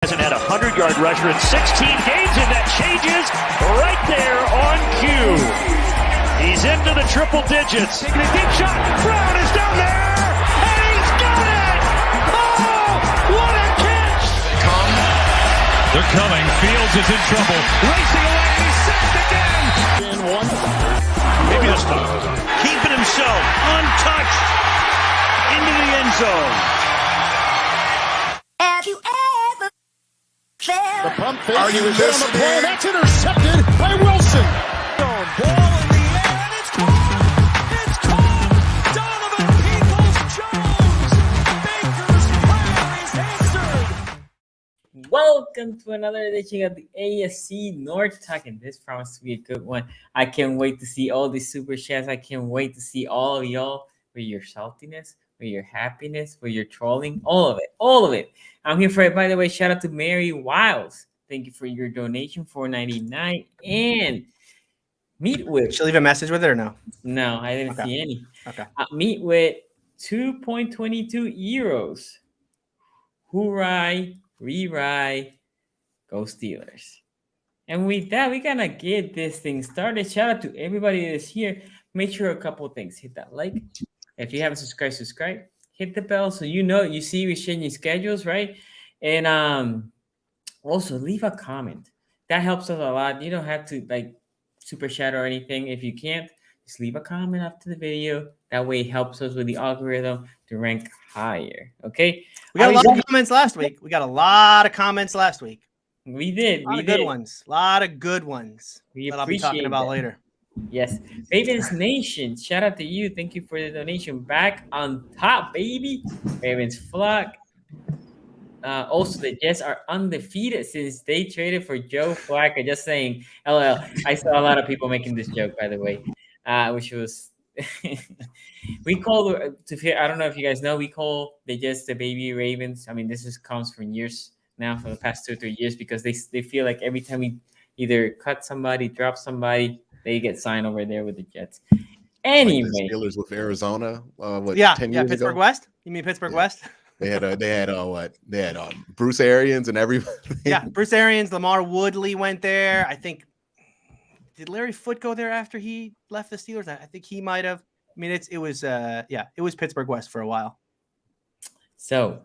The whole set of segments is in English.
Hasn't had a 100-yard rusher in 16 games, and that changes right there on cue. He's into the triple digits. Taking a deep shot. Brown is down there, and he's got it! Oh, what a catch! They're coming. Fields is in trouble. Racing away, and he's sacked again. In one. Maybe this time. Keeping himself untouched into the end zone. Have you ever felt? The pump fake. Are you listening? That's intercepted by Wilson. Ball in the air, and it's caught. It's caught. Donovan Peoples-Jones. Baker's prayer is answered. Welcome to another edition of the AFC North Talk, and this promises to be a good one. I can't wait to see all these super chats. I can't wait to see all of y'all with your saltiness, with your happiness, with your trolling, all of it. I'm here for it. By the way, shout out to Mary Wiles. Thank you for your donation, $4.99. And meet with. Should I leave a message with it or no? No, I didn't see any. Okay. Meet with 2.22 euros. Hooray, re-rye, go Steelers. And with that, we're gonna get this thing started. Shout out to everybody that's here. Make sure a couple of things. Hit that like. If you haven't subscribe. Hit the bell so you see we're changing schedules, right? And also leave a comment. That helps us a lot. You don't have to super chat or anything. If you can't, just leave a comment after the video. That way it helps us with the algorithm to rank higher. Okay. We got a lot of comments last week. We did. We A lot of good ones. We that I'll be talking about later. Yes. Ravens Nation, shout out to you. Thank you for the donation. Back on top, baby. Ravens flock. Also, the Jets are undefeated since they traded for Joe Flacco. Just saying, LOL. I saw a lot of people making this joke, by the way, which was we call I don't know if you guys know, we call the Jets the baby Ravens. I mean, this comes from years now, for the past 2 or 3 years, because they feel like every time we either cut somebody, drop somebody, they get signed over there with the Jets. Anyway, like the Steelers with Arizona. 10 years Pittsburgh ago? West. You mean Pittsburgh West? They had Bruce Arians and everybody. Yeah, Bruce Arians, Lamar Woodley went there. I think did Larry Foote go there after he left the Steelers? I think he might have. I mean, it was Pittsburgh West for a while. So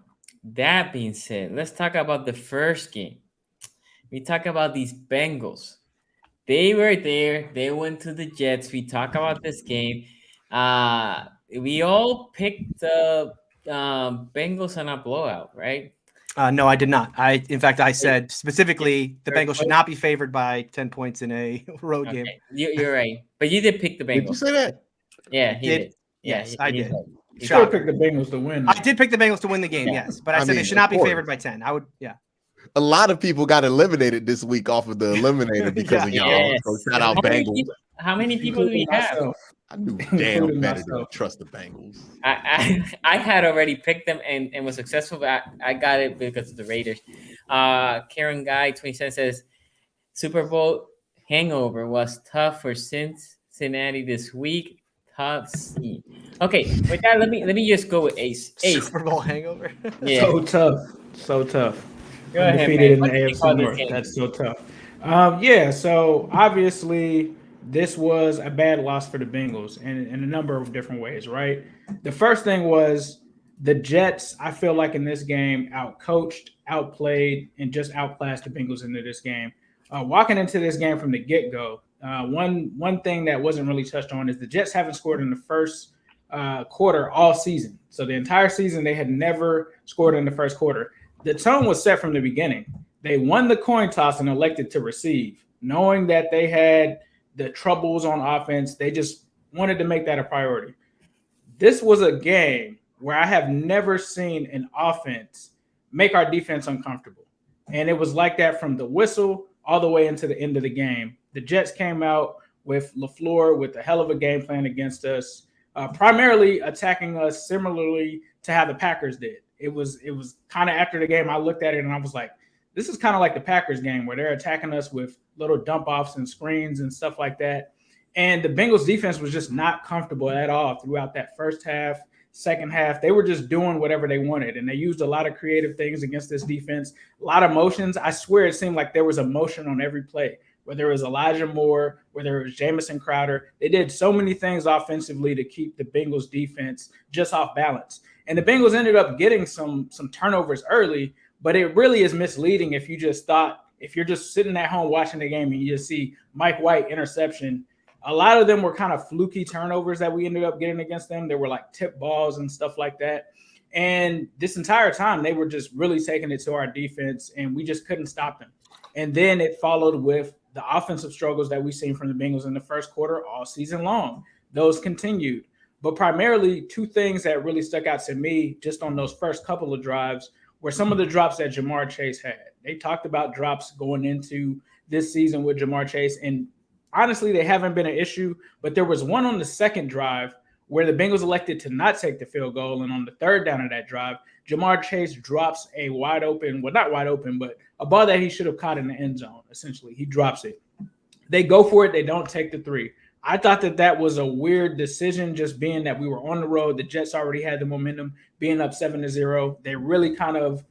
that being said, let's talk about the first game. We talk about these Bengals. They were there. They went to the Jets. We talk about this game. We all picked the Bengals on a blowout, right? No, I did not. In fact, I said specifically the Bengals should not be favored by 10 points in a road game. You're right. But you did pick the Bengals. Did you say that? Yeah, he did. Yes, I did. You still picked the Bengals to win. I did pick the Bengals to win the game, yes. But I said they should not be favored by 10. A lot of people got eliminated this week off of the eliminator because of y'all. Yes. So shout out Bengals. How many people do we have? I knew damn better to trust the Bengals. I had already picked them and was successful, but I got it because of the Raiders. Karen Guy 27 says Super Bowl hangover was tough for Cincinnati this week. Tough scene. Okay, with that, let me just go with Ace. Super Bowl hangover. Yeah. So tough. Go ahead, Defeated man. in the AFC North. That's so tough. So obviously this was a bad loss for the Bengals in a number of different ways, right? The first thing was the Jets, I feel like in this game, outcoached, outplayed, and just outclassed the Bengals into this game. Walking into this game from the get-go, one thing that wasn't really touched on is the Jets haven't scored in the first quarter all season. So the entire season, they had never scored in the first quarter. The tone was set from the beginning. They won the coin toss and elected to receive, knowing that they had the troubles on offense. They just wanted to make that a priority. This was a game where I have never seen an offense make our defense uncomfortable. And it was like that from the whistle all the way into the end of the game. The Jets came out with LaFleur with a hell of a game plan against us, primarily attacking us similarly to how the Packers did. It was kind of after the game, I looked at it and I was like, this is kind of like the Packers game where they're attacking us with little dump offs and screens and stuff like that. And the Bengals defense was just not comfortable at all throughout that first half. second half, they were just doing whatever they wanted. And they used a lot of creative things against this defense, a lot of motions. I swear it seemed like there was a motion on every play, whether it was Elijah Moore, whether it was Jamison Crowder. They did so many things offensively to keep the Bengals defense just off balance. And the Bengals ended up getting some turnovers early, but it really is misleading if you're just sitting at home watching the game and you just see Mike White interception. A lot of them were kind of fluky turnovers that we ended up getting against them. They were like tip balls and stuff like that. And this entire time, they were just really taking it to our defense, and we just couldn't stop them. And then it followed with the offensive struggles that we've seen from the Bengals in the first quarter all season long. Those continued. But primarily, two things that really stuck out to me just on those first couple of drives were some of the drops that Jamar Chase had. They talked about drops going into this season with Jamar Chase, and honestly, they haven't been an issue, but there was one on the second drive where the Bengals elected to not take the field goal, and on the third down of that drive, Jamar Chase drops a wide open, well, not wide open, but a ball that he should have caught in the end zone, essentially. He drops it. They go for it. They don't take the three. I thought that was a weird decision, just being that we were on the road. The Jets already had the momentum, being up 7-0. They really kind of,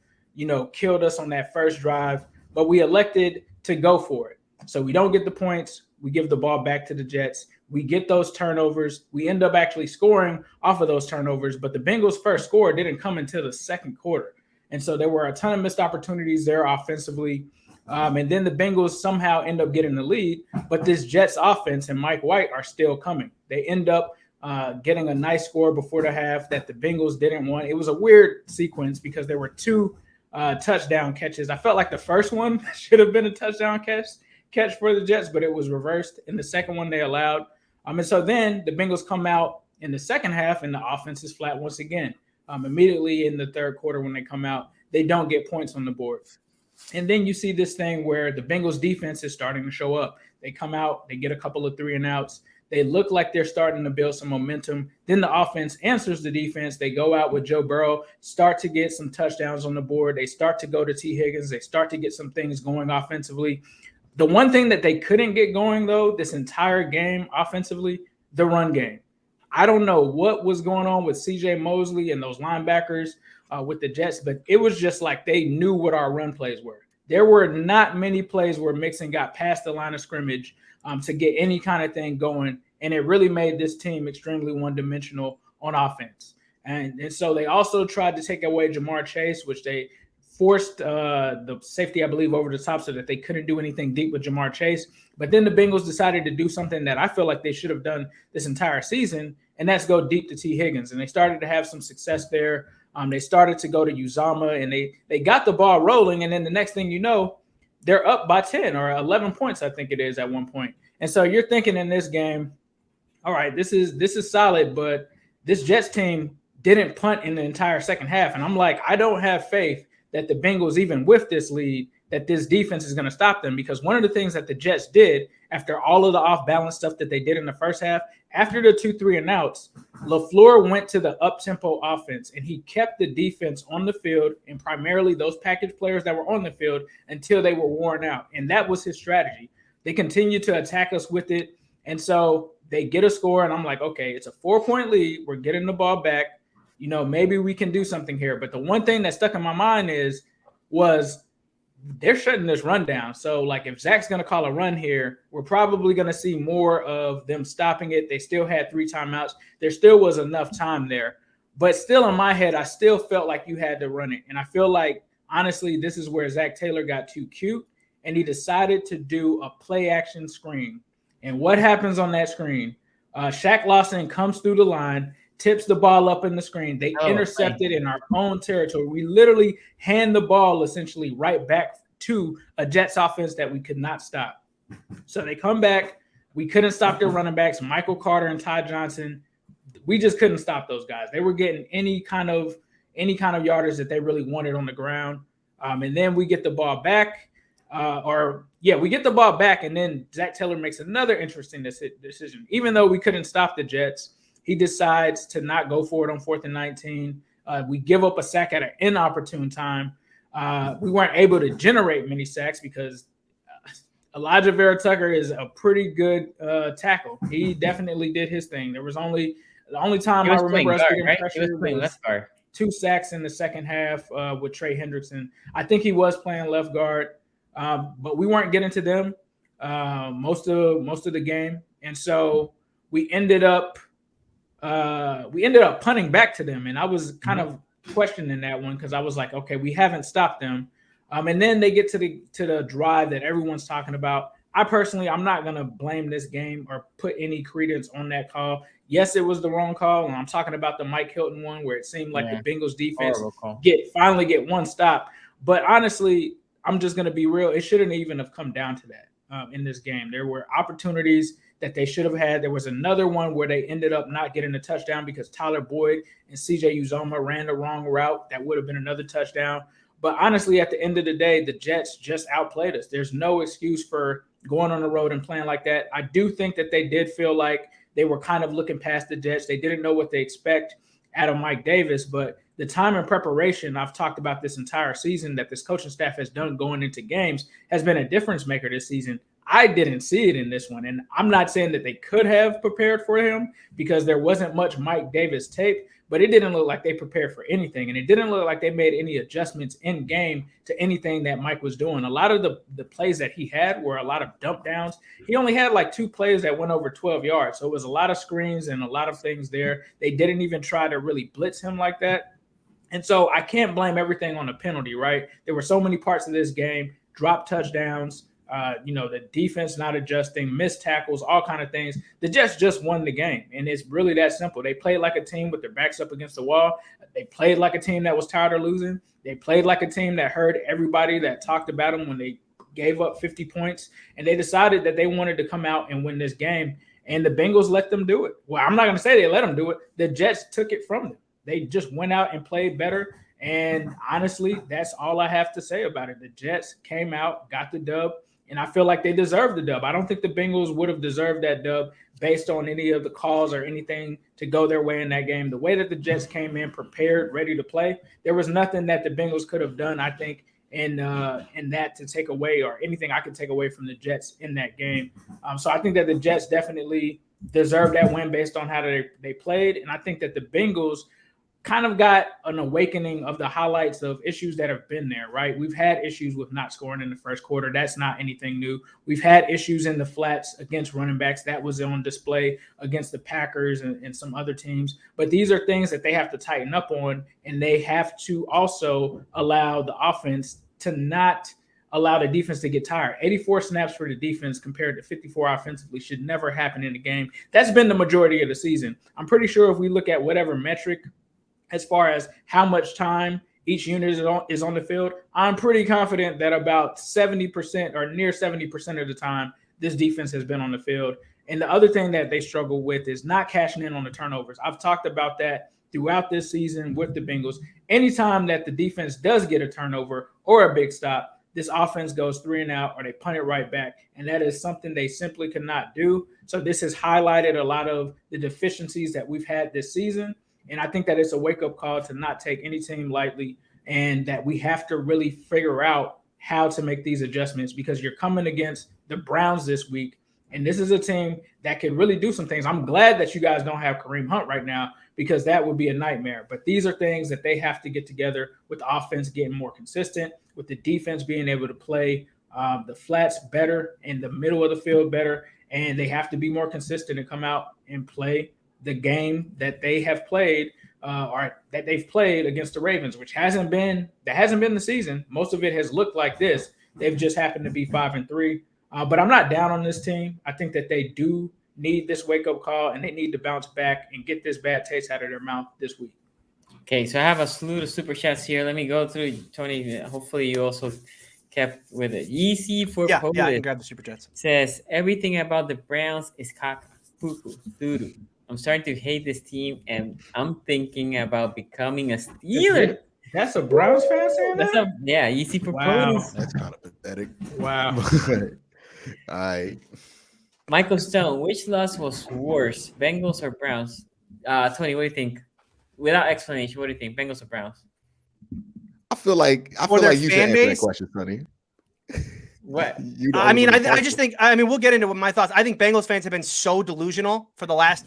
killed us on that first drive, but we elected to go for it. So we don't get the points. We give the ball back to the Jets. We get those turnovers. We end up actually scoring off of those turnovers, but the Bengals' first score didn't come until the second quarter. And so there were a ton of missed opportunities there offensively. And then the Bengals somehow end up getting the lead, but this Jets offense and Mike White are still coming. They end up getting a nice score before the half that the Bengals didn't want. It was a weird sequence because there were two touchdown catches. I felt like the first one should have been a touchdown catch for the Jets, but it was reversed. In the second one, they allowed. And so then the Bengals come out in the second half, and the offense is flat once again. Immediately in the third quarter when they come out, they don't get points on the board. And then you see this thing where the Bengals defense is starting to show up. They come out, they get a couple of 3-and-outs. They look like they're starting to build some momentum. Then the offense answers the defense. They go out with Joe Burrow, start to get some touchdowns on the board. They start to go to T. Higgins. They start to get some things going offensively. The one thing that they couldn't get going, though, this entire game offensively, the run game. I don't know what was going on with C.J. Mosley and those linebackers with the Jets, but it was just like they knew what our run plays were. There were not many plays where Mixon got past the line of scrimmage to get any kind of thing going, and it really made this team extremely one-dimensional on offense. And so they also tried to take away Jamar Chase, which they forced the safety, I believe, over the top so that they couldn't do anything deep with Jamar Chase. But then the Bengals decided to do something that I feel like they should have done this entire season, and that's go deep to T. Higgins. And they started to have some success there. They started to go to Uzama, and they got the ball rolling. And then the next thing you know, they're up by 10 or 11 points, I think it is at one point. And so you're thinking in this game, all right, this is solid, but this Jets team didn't punt in the entire second half. And I'm like, I don't have faith that the Bengals, even with this lead, that this defense is going to stop them, because one of the things that the Jets did after all of the off-balance stuff that they did in the first half, after the 2 3-and-outs, LaFleur went to the up-tempo offense, and he kept the defense on the field and primarily those package players that were on the field until they were worn out. And that was his strategy. They continued to attack us with it. And so they get a score, and I'm like, okay, it's a 4-point lead. We're getting the ball back. Maybe we can do something here. But the one thing that stuck in my mind was they're shutting this run down. So, like, if Zach's going to call a run here, we're probably going to see more of them stopping it. They still had 3 timeouts. There still was enough time there. But still in my head, I still felt like you had to run it. And I feel like, honestly, this is where Zach Taylor got too cute, and he decided to do a play-action screen. And what happens on that screen? Shaq Lawson comes through the line, tips the ball up in the screen. They intercept it in our own territory. We literally hand the ball essentially right back to a Jets offense that we could not stop. So they come back. We couldn't stop their running backs, Michael Carter and Ty Johnson. We just couldn't stop those guys. They were getting any kind of yardage that they really wanted on the ground. And then we get the ball back. We get the ball back, and then Zach Taylor makes another interesting decision. Even though we couldn't stop the Jets, he decides to not go for it on 4th and 19. We give up a sack at an inopportune time. We weren't able to generate many sacks because Elijah Vera Tucker is a pretty good tackle. He definitely did his thing. There was only The only time He I was remember playing us guard, getting right? He was pressure playing was left guard. 2 sacks in the second half with Trey Hendrickson. I think he was playing left guard, but we weren't getting to them most of the game, and so we ended up punting back to them, and I was kind of questioning that one because I was like, okay, we haven't stopped them, and then they get to the drive that everyone's talking about. I'm not going to blame this game or put any credence on that call. Yes, it was the wrong call, and I'm talking about the Mike Hilton one where it seemed like the Bengals defense finally get one stop. But honestly, I'm just going to be real. It shouldn't even have come down to that in this game. There were opportunities that they should have had. There was another one where they ended up not getting a touchdown because Tyler Boyd and CJ Uzoma ran the wrong route. That would have been another touchdown. But honestly, at the end of the day, the Jets just outplayed us. There's no excuse for going on the road and playing like that. I do think that they did feel like they were kind of looking past the Jets. They didn't know what they expect out of Mike Davis, but the time and preparation, I've talked about this entire season, that this coaching staff has done going into games has been a difference maker this season. I didn't see it in this one, and I'm not saying that they could have prepared for him because there wasn't much Mike Davis tape, but it didn't look like they prepared for anything, and it didn't look like they made any adjustments in game to anything that Mike was doing. A lot of the plays that he had were a lot of dump downs. He only had like 2 plays that went over 12 yards, so it was a lot of screens and a lot of things there. They didn't even try to really blitz him like that. And so I can't blame everything on the penalty, right? There were so many parts of this game, drop touchdowns, the defense not adjusting, missed tackles, all kind of things. The Jets just won the game, and it's really that simple. They played like a team with their backs up against the wall. They played like a team that was tired of losing. They played like a team that heard everybody that talked about them when they gave up 50 points, and they decided that they wanted to come out and win this game, and the Bengals let them do it. Well, I'm not going to say they let them do it. The Jets took it from them. They just went out and played better, and honestly, that's all I have to say about it. The Jets came out, got the dub, and I feel like they deserve the dub. I don't think the Bengals would have deserved that dub based on any of the calls or anything to go their way in that game. The way that the Jets came in prepared, ready to play, there was nothing that the Bengals could have done, I think, in that to take away, or anything I could take away from the Jets in that game. So I think that the Jets definitely deserved that win based on how they played. And I think that the Bengals kind of got an awakening of the highlights of issues that have been there, right? We've had issues with not scoring in the first quarter. That's not anything new. We've had issues in the flats against running backs. That was on display against the Packers and some other teams. But these are things that they have to tighten up on, and they have to also allow the offense to not allow the defense to get tired. 84 snaps for the defense compared to 54 offensively should never happen in a game. That's been the majority of the season. I'm pretty sure if we look at whatever metric as far as how much time each unit is on the field, I'm pretty confident that about 70% or near 70% of the time this defense has been on the field. And the other thing that they struggle with is not cashing in on the turnovers. I've talked about that throughout this season with the Bengals. Anytime that the defense does get a turnover or a big stop, this offense goes 3 and out, or they punt it right back. And that is something they simply cannot do. So this has highlighted a lot of the deficiencies that we've had this season. And I think that it's a wake-up call to not take any team lightly, and that we have to really figure out how to make these adjustments, because you're coming against the Browns this week, and this is a team that can really do some things. I'm glad that you guys don't have Kareem Hunt right now, because that would be a nightmare. But these are things that they have to get together, with the offense getting more consistent, with the defense being able to play the flats better and the middle of the field better, and they have to be more consistent and come out and play the game that they have played or that they've played against the Ravens, which hasn't been the season. Most of it has looked like this. They've just happened to be 5-3. But I'm not down on this team. I think that they do need this wake-up call, and they need to bounce back and get this bad taste out of their mouth this week. Okay, so I have a slew of super chats here. Let me go through. Tony, hopefully you also kept with it. Yeezy for Yeah, Polish I can grab the super chats. says, everything about the Browns is caca, poo-poo, doo-doo. I'm starting to hate this team, and I'm thinking about becoming a Steeler. That's a Browns fan saying that? Easy for Wow. Polish. That's kind of pathetic. Wow. All right. Michael Stone, which loss was worse, Bengals or Browns? Tony, what do you think? Without explanation, what do you think, Bengals or Browns? I feel like you should answer that question, Sonny. What? You don't I mean, really I just think. I mean, we'll get into my thoughts. I think Bengals fans have been so delusional for the last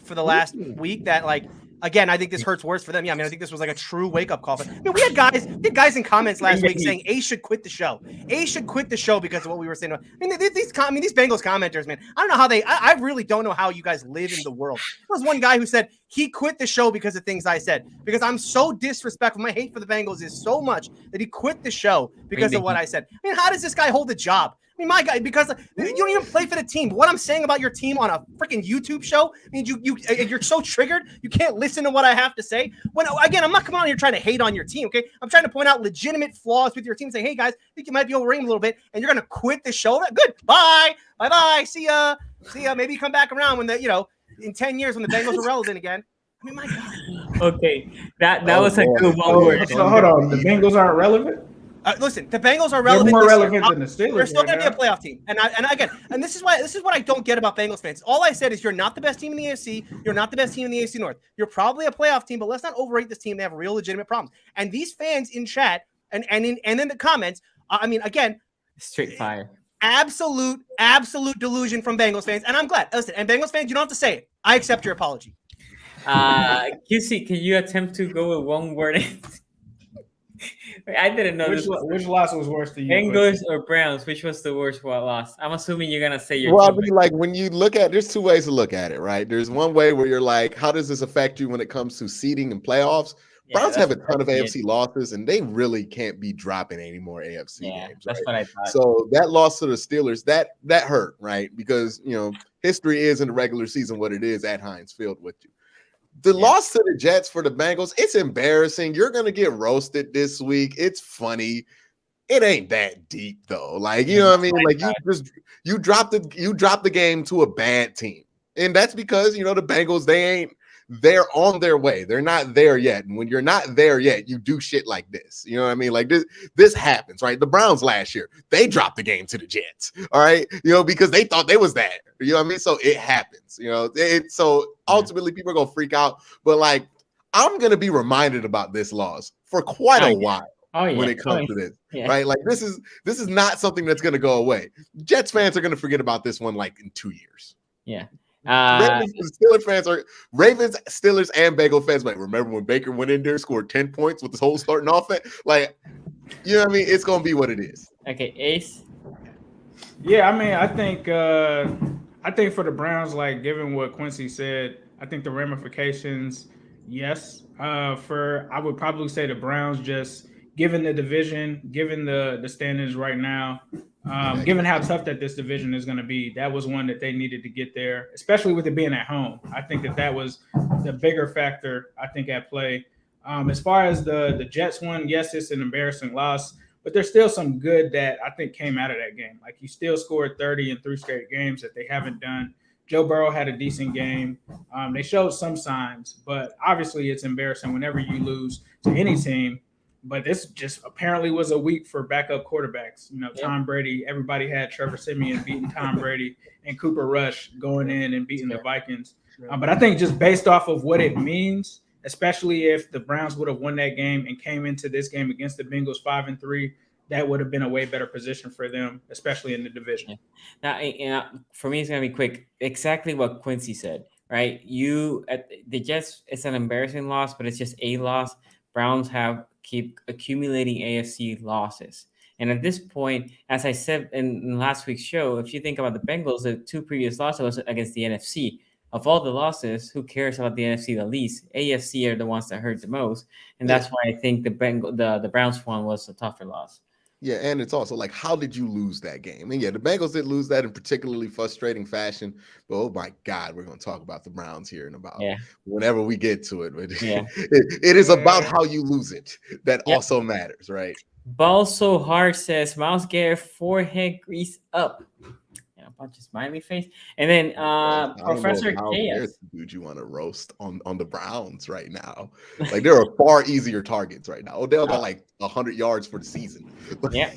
week that, like, again, I think this hurts worse for them. Yeah, I mean, I think this was like a true wake up call. But I mean, we had guys in comments last week saying A should quit the show. A should quit the show because of what we were saying. I mean, these Bengals commenters, man. I don't know how they. I really don't know how you guys live in the world. There was one guy who said he quit the show because of things I said, because I'm so disrespectful. My hate for the Bengals is so much that he quit the show because of what I said. I mean, how does this guy hold a job? I mean, my guy, because you don't even play for the team. What I'm saying about your team on a freaking YouTube show means you're so triggered you can't listen to what I have to say. When again, I'm not coming on here trying to hate on your team. Okay, I'm trying to point out legitimate flaws with your team. Say, hey guys, I think you might be overrating a little bit, and you're gonna quit the show. Good, bye. See ya. Maybe you come back around when in 10 years when the Bengals are relevant again. I mean, my God. Okay, that was a good one word. So hold on, the Bengals aren't relevant. Listen, the Bengals are relevant. They're more relevant year. than the Steelers. They're still going to be a playoff team. And this is what I don't get about Bengals fans. All I said is you're not the best team in the AFC. You're not the best team in the AFC North. You're probably a playoff team, but let's not overrate this team. They have real legitimate problems. And these fans in chat and in the comments, I mean, again, straight fire. Absolute delusion from Bengals fans. And I'm glad. Listen, and Bengals fans, you don't have to say it. I accept your apology. QC, can you attempt to go with one word? I didn't know which loss was worse to you. Bengals or Browns? Which was the worst loss? I'm assuming you're gonna say your. Well, I mean, like when you look at, there's two ways to look at it, right? There's one way where you're like, how does this affect you when it comes to seeding and playoffs? Browns have a ton of AFC losses, and they really can't be dropping any more AFC games. That's what I thought. So that loss to the Steelers, that hurt, right? Because history is in the regular season what it is at Heinz Field with you. The loss to the Jets for the Bengals, it's embarrassing. You're going to get roasted this week. It's funny. It ain't that deep though. Like, you know what I mean? Like you dropped the game to a bad team. And that's because, the Bengals, they're on their way. They're not there yet. And when you're not there yet, you do shit like this. You know what I mean? Like this happens, right? The Browns last year, they dropped the game to the Jets. All right. Because they thought they was that. You know what I mean? So it happens. So ultimately people are gonna freak out. But like I'm gonna be reminded about this loss for quite a while. When it comes to this, right? Like this is not something that's gonna go away. Jets fans are gonna forget about this one like in 2 years. Yeah. Ravens, Steelers, and Bengals fans. Like, remember when Baker went in there, scored 10 points with this whole starting offense? Like, you know what I mean? It's gonna be what it is. Okay, Ace. Yeah, I mean, I think for the Browns, like given what Quincy said, I think the ramifications, yes. I would probably say the Browns, just given the division, given the standings right now. Given how tough that this division is going to be, that was one that they needed to get there, especially with it being at home. I think that was the bigger factor, I think, at play. As far as the Jets one, yes, it's an embarrassing loss, but there's still some good that I think came out of that game. Like, you still scored 30 in 3 straight games that they haven't done. Joe Burrow had a decent game. They showed some signs, but obviously it's embarrassing whenever you lose to any team. But this just apparently was a week for backup quarterbacks. Tom Brady, everybody had Trevor Siemian beating Tom Brady and Cooper Rush going in and beating the Vikings. But I think just based off of what it means, especially if the Browns would have won that game and came into this game against the Bengals 5-3, that would have been a way better position for them, especially in the division. Now, for me, it's going to be quick. Exactly what Quincy said, right? The Jets, it's an embarrassing loss, but it's just a loss. Browns keep accumulating AFC losses. And at this point, as I said in last week's show, if you think about the Bengals, the 2 previous losses was against the NFC. Of all the losses, who cares about the NFC the least? AFC are the ones that hurt the most. And that's why I think the Browns one was a tougher loss. Yeah, and it's also like, how did you lose that game? And yeah, the Bengals did lose that in particularly frustrating fashion. But oh my God, we're going to talk about the Browns here in about whenever we get to it. But it is about how you lose it that also matters, right? Ball so hard says Miles Garrett forehead grease up. A bunch of smiley face. And then Professor Chaos. Dude, you want to roast on the Browns right now? Like, there are far easier targets right now. Odell got like 100 yards for the season. Yeah.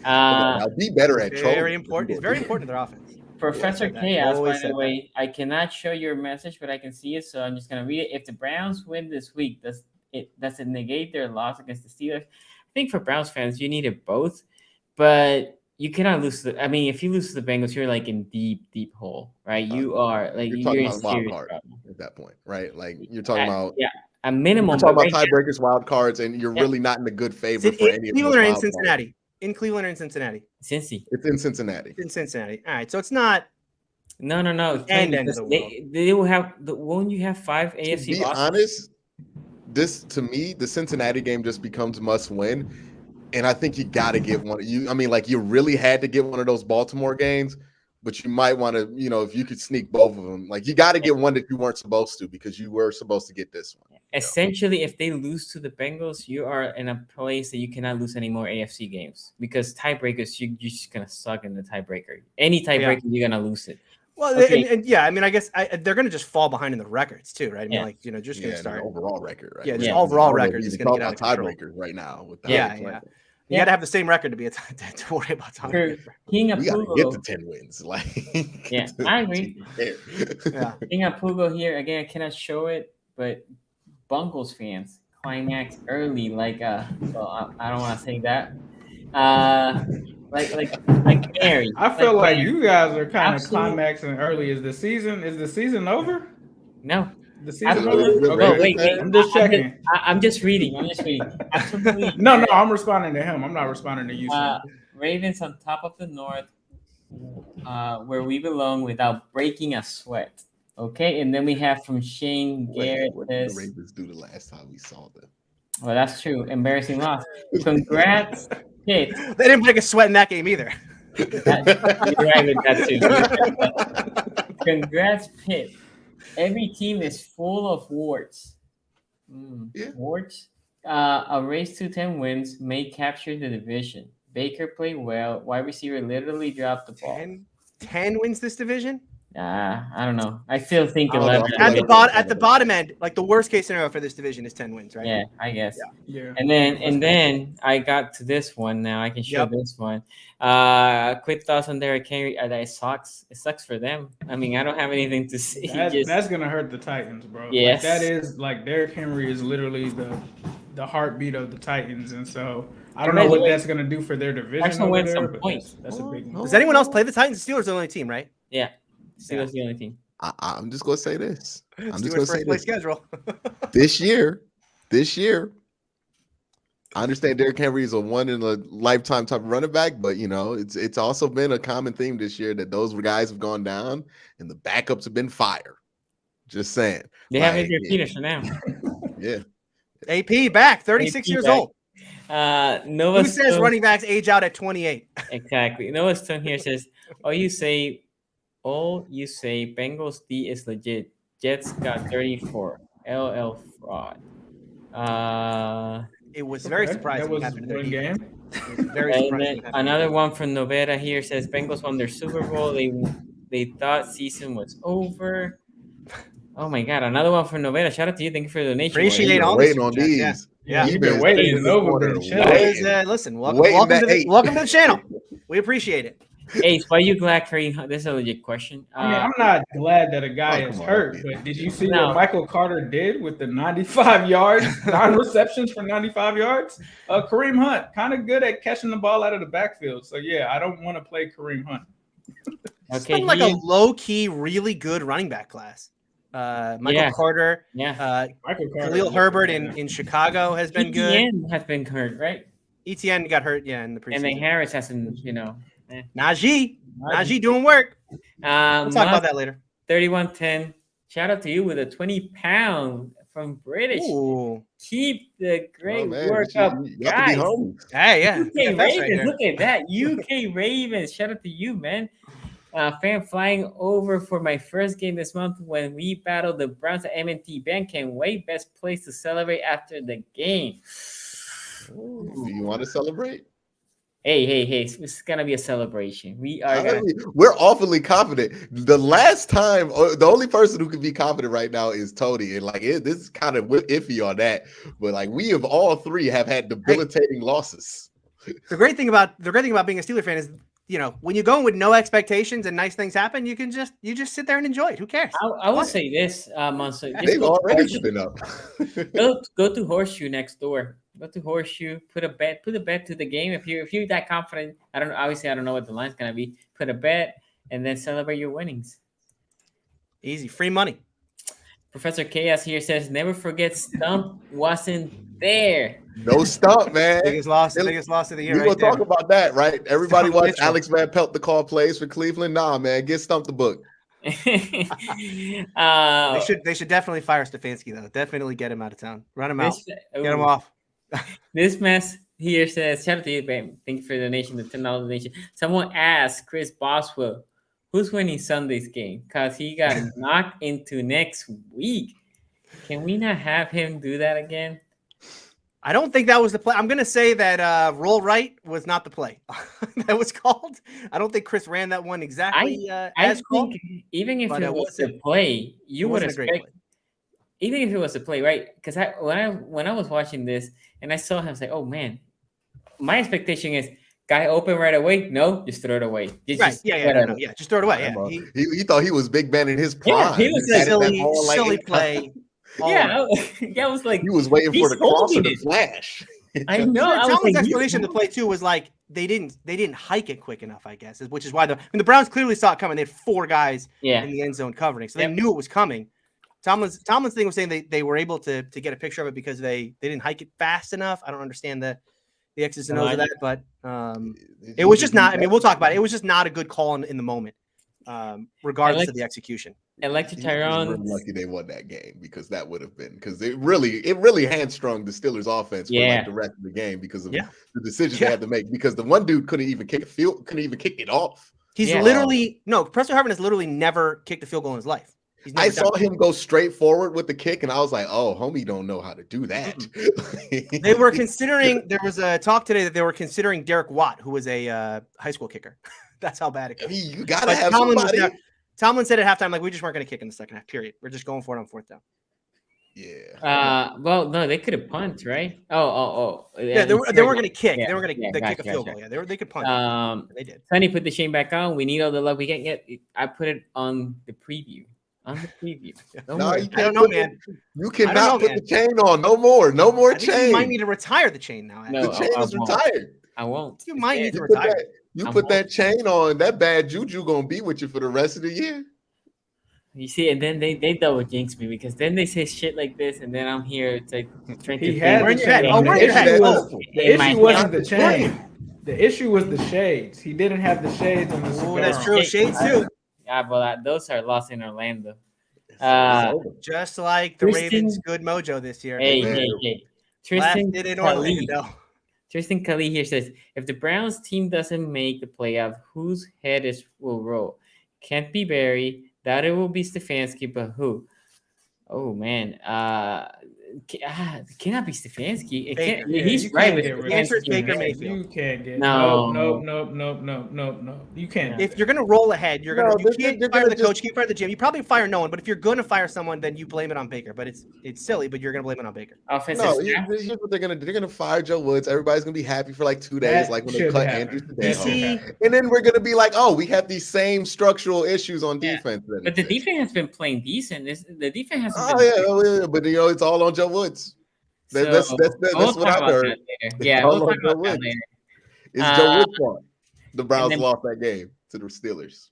I'll be better at very important. It's very important to their offense. Professor Chaos, by the way, I cannot show your message, but I can see it, so I'm just gonna read it. If the Browns win this week, does it negate their loss against the Steelers? I think for Browns fans, you needed both, but You cannot lose. I mean, if you lose to the Bengals, you're like in deep hole, right? You are like You're talking in about wild serious card trouble. at that point, right? Like you're talking about a minimum. We're talking but about right now- tiebreakers, wild cards, and you're really not in a good favor Is for it any in of those Cleveland or in wild cards. Cincinnati? In Cleveland or in Cincinnati? Cincy. It's in Cincinnati. It's in Cincinnati. All right, so it's not. No. End of the world. They will have. Won't you have 5 AFC To be losses? honest, this to me, the Cincinnati game just becomes must win, and I think you got to get one. I mean, like you really had to get one of those Baltimore games, but you might want to, if you could sneak both of them, like you got to get one that you weren't supposed to because you were supposed to get this one. Essentially, if they lose to the Bengals, you are in a place that you cannot lose any more AFC games because tiebreakers, you're just gonna suck in the tiebreaker. Any tiebreaker, you're gonna lose it. Well, Okay. and I mean, I guess they're going to just fall behind in the records too, right? I mean, like just going to start. The overall record, right? Yeah, just overall record is going to get out of control. Tiebreakers right now. With the You got to have the same record to be to worry about tiebreaker. King of we got to Pugo. get to 10 wins. Like, I agree. Yeah. King of Pugo here again. I cannot show it, but Bengals fans climax early. Like, well, I don't want to say that. Like Mary. I feel like Mary. you guys are kind of Absolutely. climaxing early. Is the season over? No. The season Absolutely. over? No, Okay. wait. I'm just checking. I'm just reading. Absolutely. No, I'm responding to him. I'm not responding to you. Son. Ravens on top of the North, where we belong without breaking a sweat. Okay, and then we have from Shane Garrett. What did the Ravens do the last time we saw them? Well, that's true. Embarrassing loss. Congrats, Pitt. They didn't break a sweat in that game either. You're right with that too. Congrats, Pitt. Every team is full of warts. Warts. A race to 10 wins may capture the division. Baker played well. Wide receiver literally dropped the ball. 10 wins this division? I don't know. I still think I don't 11. know. At the bottom end, like the worst case scenario for this division is 10 wins, right? Yeah, I guess. Yeah. And then I got to this one. Now I can show this one. Quick thoughts on Derrick Henry. It sucks. It sucks for them. I mean, I don't have anything to say. That's gonna hurt the Titans, bro. Yes. Like, that is like Derrick Henry is literally the heartbeat of the Titans, and so I don't know what that's gonna do for their division. Carson Over Wentz there, some but points. That's a big one. Does anyone else play the Titans? Steelers are the only team, right? Yeah. Steelers the only team. I'm just going to say this. Steelers first place schedule. This year, I understand Derrick Henry is a one in a lifetime type of running back, but it's also been a common theme this year that those guys have gone down and the backups have been fired. Just saying. They have Adrian Peterson now. Yeah. AP back, 36 years old. Nova Who says running backs age out at 28? Exactly. Noah Stone here says, all you say Bengals D is legit. Jets got 34. LL fraud. It was very surprising. That was one game. Very And surprising. then another one from Novera here says Bengals won their Super Bowl. They thought season was over. Oh my God! Another one from Novera. Shout out to you. Thank you for the donation. Appreciate all waiting these on super these. chats, Yeah. You've been waiting to over the show. Listen, welcome to the channel. We appreciate it. Ace, why are you glad Kareem Hunt? This is a legit question. I mean, I'm not glad that a guy is hurt, but did you see what Michael Carter did with the 95 yards, 9 receptions for 95 yards? Kareem Hunt, kind of good at catching the ball out of the backfield. So, yeah, I don't want to play Kareem Hunt. It's been like a low-key, really good running back class. Michael Carter, Michael Carter, Khalil Herbert in Chicago has been good. Etienne has been hurt, right? Etienne got hurt, in the preseason. And then Harris hasn't, Najee doing work. We'll talk about that later. 3110. Shout out to you with a 20-pound from British. Ooh. Keep the great work up, guys. Hey, yeah. UK Ravens, look at that. UK Ravens. Shout out to you, man. Fan flying over for my first game this month when we battled the Browns at M&T Bank. Can't wait. Best place to celebrate after the game. Do you want to celebrate? Hey, this is gonna be a celebration. We're awfully confident. The last time, the only person who can be confident right now is Tony, and this is kind of iffy on that. But we have all three have had debilitating losses. The great thing about being a Steeler fan is, when you go in with no expectations and nice things happen, you just sit there and enjoy it. Who cares? I will say this, Monster. They've already given up. Go to Horseshoe next door. Go to Horseshoe. Put a bet to the game. If you're that confident, I don't know. Obviously, I don't know what the line's gonna be. Put a bet and then celebrate your winnings. Easy, free money. Professor Chaos here says, never forget Stump wasn't there. No stump, man. Biggest loss of the year. We're gonna talk about that, right? Everybody Stump watch Mitchell. Alex Van Pelt the call plays for Cleveland. Nah, man, get Stump the book. They should definitely fire Stefanski though. Definitely get him out of town. Run him out. Get him off. This mess here says, shout out to you, babe. Thank you for the donation, the $10 donation. Someone asked Chris Boswell, who's winning Sunday's game? Because he got knocked into next week. Can we not have him do that again? I don't think that was the play. I'm going to say that roll right was not the play that was called. I don't think Chris ran that one exactly as called. Even if it was a play, you would expect. Even if it was a play, right? Because when I was watching this and I saw him, I was like, oh man, my expectation is guy open right away. No, just throw it away. Just throw it away. Yeah, he thought he was big man in his prime. Yeah, he was a silly play. I was like, he was waiting for the crosser to flash. I know. Tomlin's explanation of the play too was like they didn't hike it quick enough, I guess, which is why the Browns clearly saw it coming. They had 4 guys in the end zone covering, so they knew it was coming. Tomlin's thing was saying they were able to get a picture of it because they didn't hike it fast enough. I don't understand the X's and O's of that, but it was just not. I mean, we'll talk about it. It was just not a good call in the moment, regardless of the execution. Electric Tyrone. Really lucky they won that game because that would have been because it really hamstrung the Steelers' offense for like the rest of the game because of the decisions they had to make. Because the one dude couldn't even kick it off. He's literally Preston Harvin has literally never kicked a field goal in his life. I saw him go straight forward with the kick, and I was like, "Oh, homie, don't know how to do that." They were considering. There was a talk today that they were considering Derek Watt, who was a high school kicker. That's how bad it goes. I mean, you gotta have somebody. Tomlin said at halftime, like, we just weren't going to kick in the second half. Period. We're just going for it on 4th down. Yeah. Well, no, they could have punt, right? Oh. Yeah, they weren't going to kick. They were going to kick a field goal. Yeah, they could punt. They did. Sonny put the Shane back on. We need all the luck we can get. I put it on the preview. No, you can't. No, man. You cannot put the chain on. No more chain. You might need to retire the chain now. No, the chain is retired. I won't. You might need to retire. You put that chain on, that bad juju gonna be with you for the rest of the year. You see, and then they double jinx me because then they say shit like this, and then I'm here to trying to. The issue wasn't the chain. The issue was the shades. He didn't have the shades on the cigar. That's true. Shades too. Yeah, but those are lost in Orlando. Just like the Ravens' good mojo this year. Hey. Tristan did in Orlando. Tristan Kali here says, if the Browns team doesn't make the playoff, whose head will roll? Can't be Barry. Doubt it will be Stefanski, but who? Oh, man. It cannot be Stefanski. He's right with the answer is Baker Mayfield. You can't get no. You can't. If you're gonna roll ahead, you can't fire the coach, you can't fire the GM. You probably fire no one, but if you're gonna fire someone, then you blame it on Baker. But it's silly, but you're gonna blame it on Baker. Here's what they're gonna fire Joe Woods. Everybody's gonna be happy for like 2 days, like when they cut Andrews today. And then we're gonna be like, oh, we have these same structural issues on defense. But the defense has been playing decent. The defense has but it's all on Joe Woods. That's what I heard. Yeah, we'll talk about that later. It's Joe Woods' fault. The Browns lost that game to the Steelers.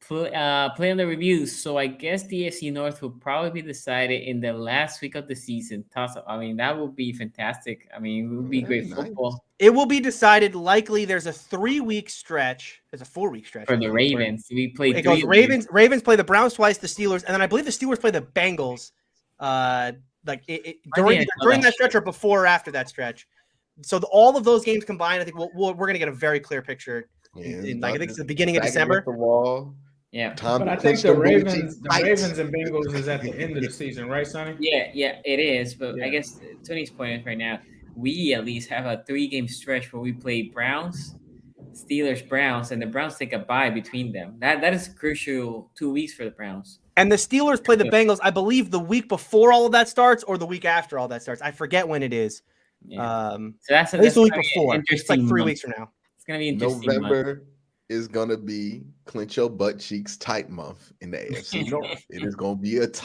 Play on the reviews. So I guess the AFC North will probably be decided in the last week of the season. I mean, that would be fantastic. I mean, it would be great football. It will be decided likely. There's a 3-week stretch. There's a 4-week stretch for the Ravens. We play. It goes Ravens play the Browns twice, the Steelers, and then I believe the Steelers play the Bengals. During that stretch or before or after that stretch. So all of those games combined, I think we're going to get a very clear picture. I think it's the beginning of December. The wall. Yeah, but I think the Ravens and Bengals is at the end of the season, right, Sonny? Yeah, it is. But I guess Tony's point is right now, we at least have a 3-game stretch where we play Browns, Steelers, Browns, and the Browns take a bye between them. That is crucial 2 weeks for the Browns. And the Steelers play the Bengals, I believe, the week before all of that starts or the week after all that starts. I forget when it is. Yeah. So that's at least the week before. It's like 3 weeks from now. It's going to be interesting. November is going to be clench your butt cheeks tight month in the AFC North. It is going to be it's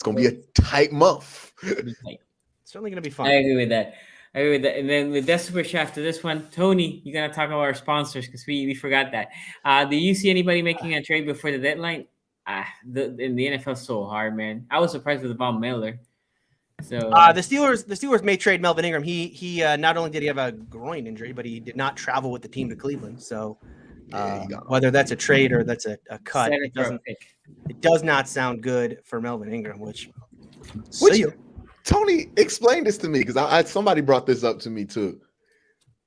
going to be a tight month. Certainly going to be fun. I agree with that. And then with that super chat after this one, Tony, you're gonna talk about our sponsors because we forgot that. Do you see anybody making a trade before the deadline? In the NFL is so hard, man. I was surprised with Von Miller. So the Steelers may trade Melvin Ingram. He not only did he have a groin injury, but he did not travel with the team to Cleveland. So whether that's a trade or that's a cut, it does not sound good for Melvin Ingram. Which Tony, explain this to me because somebody brought this up to me too.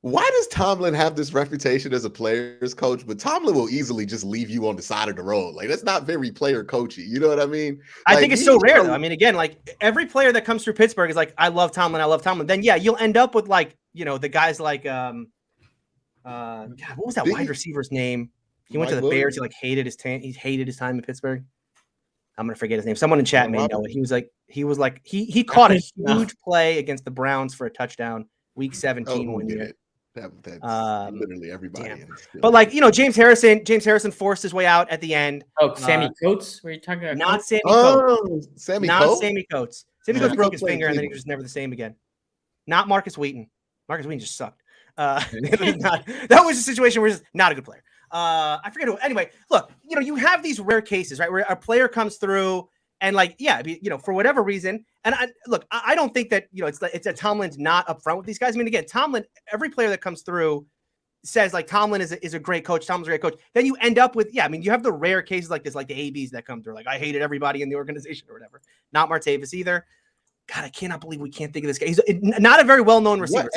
Why does Tomlin have this reputation as a player's coach? But Tomlin will easily just leave you on the side of the road. Like, that's not very player coachy. You know what I mean? I think it's so rare, though. I mean, again, like every player that comes through Pittsburgh is like, I love Tomlin. Then, yeah, you'll end up with like, the guys like, God, what was that wide receiver's name? He went to the Bears. He like hated his time. He hated his time in Pittsburgh. I'm gonna forget his name. Someone in chat may know it. He caught a huge play against the Browns for a touchdown, week 17 one year. That's literally everybody. But like, James Harrison forced his way out at the end. Oh, Sammy Coates? Were you talking about? Not Sammy Coates. Sammy Coates. Sammy Coates broke his finger and then he was never the same again. Not Marcus Wheaton. Marcus Wheaton just sucked. That was a situation where he's not a good player. I forget who. Anyway, look, you have these rare cases, right, where a player comes through and like, for whatever reason. And I don't think that, it's that Tomlin's not upfront with these guys. I mean, again, Tomlin, every player that comes through says like Tomlin is a great coach. Tomlin's a great coach. Then you end up with, you have the rare cases like this, like the ABs that come through. Like I hated everybody in the organization or whatever. Not Martavis either. God, I cannot believe we can't think of this guy. He's not a very well-known receiver.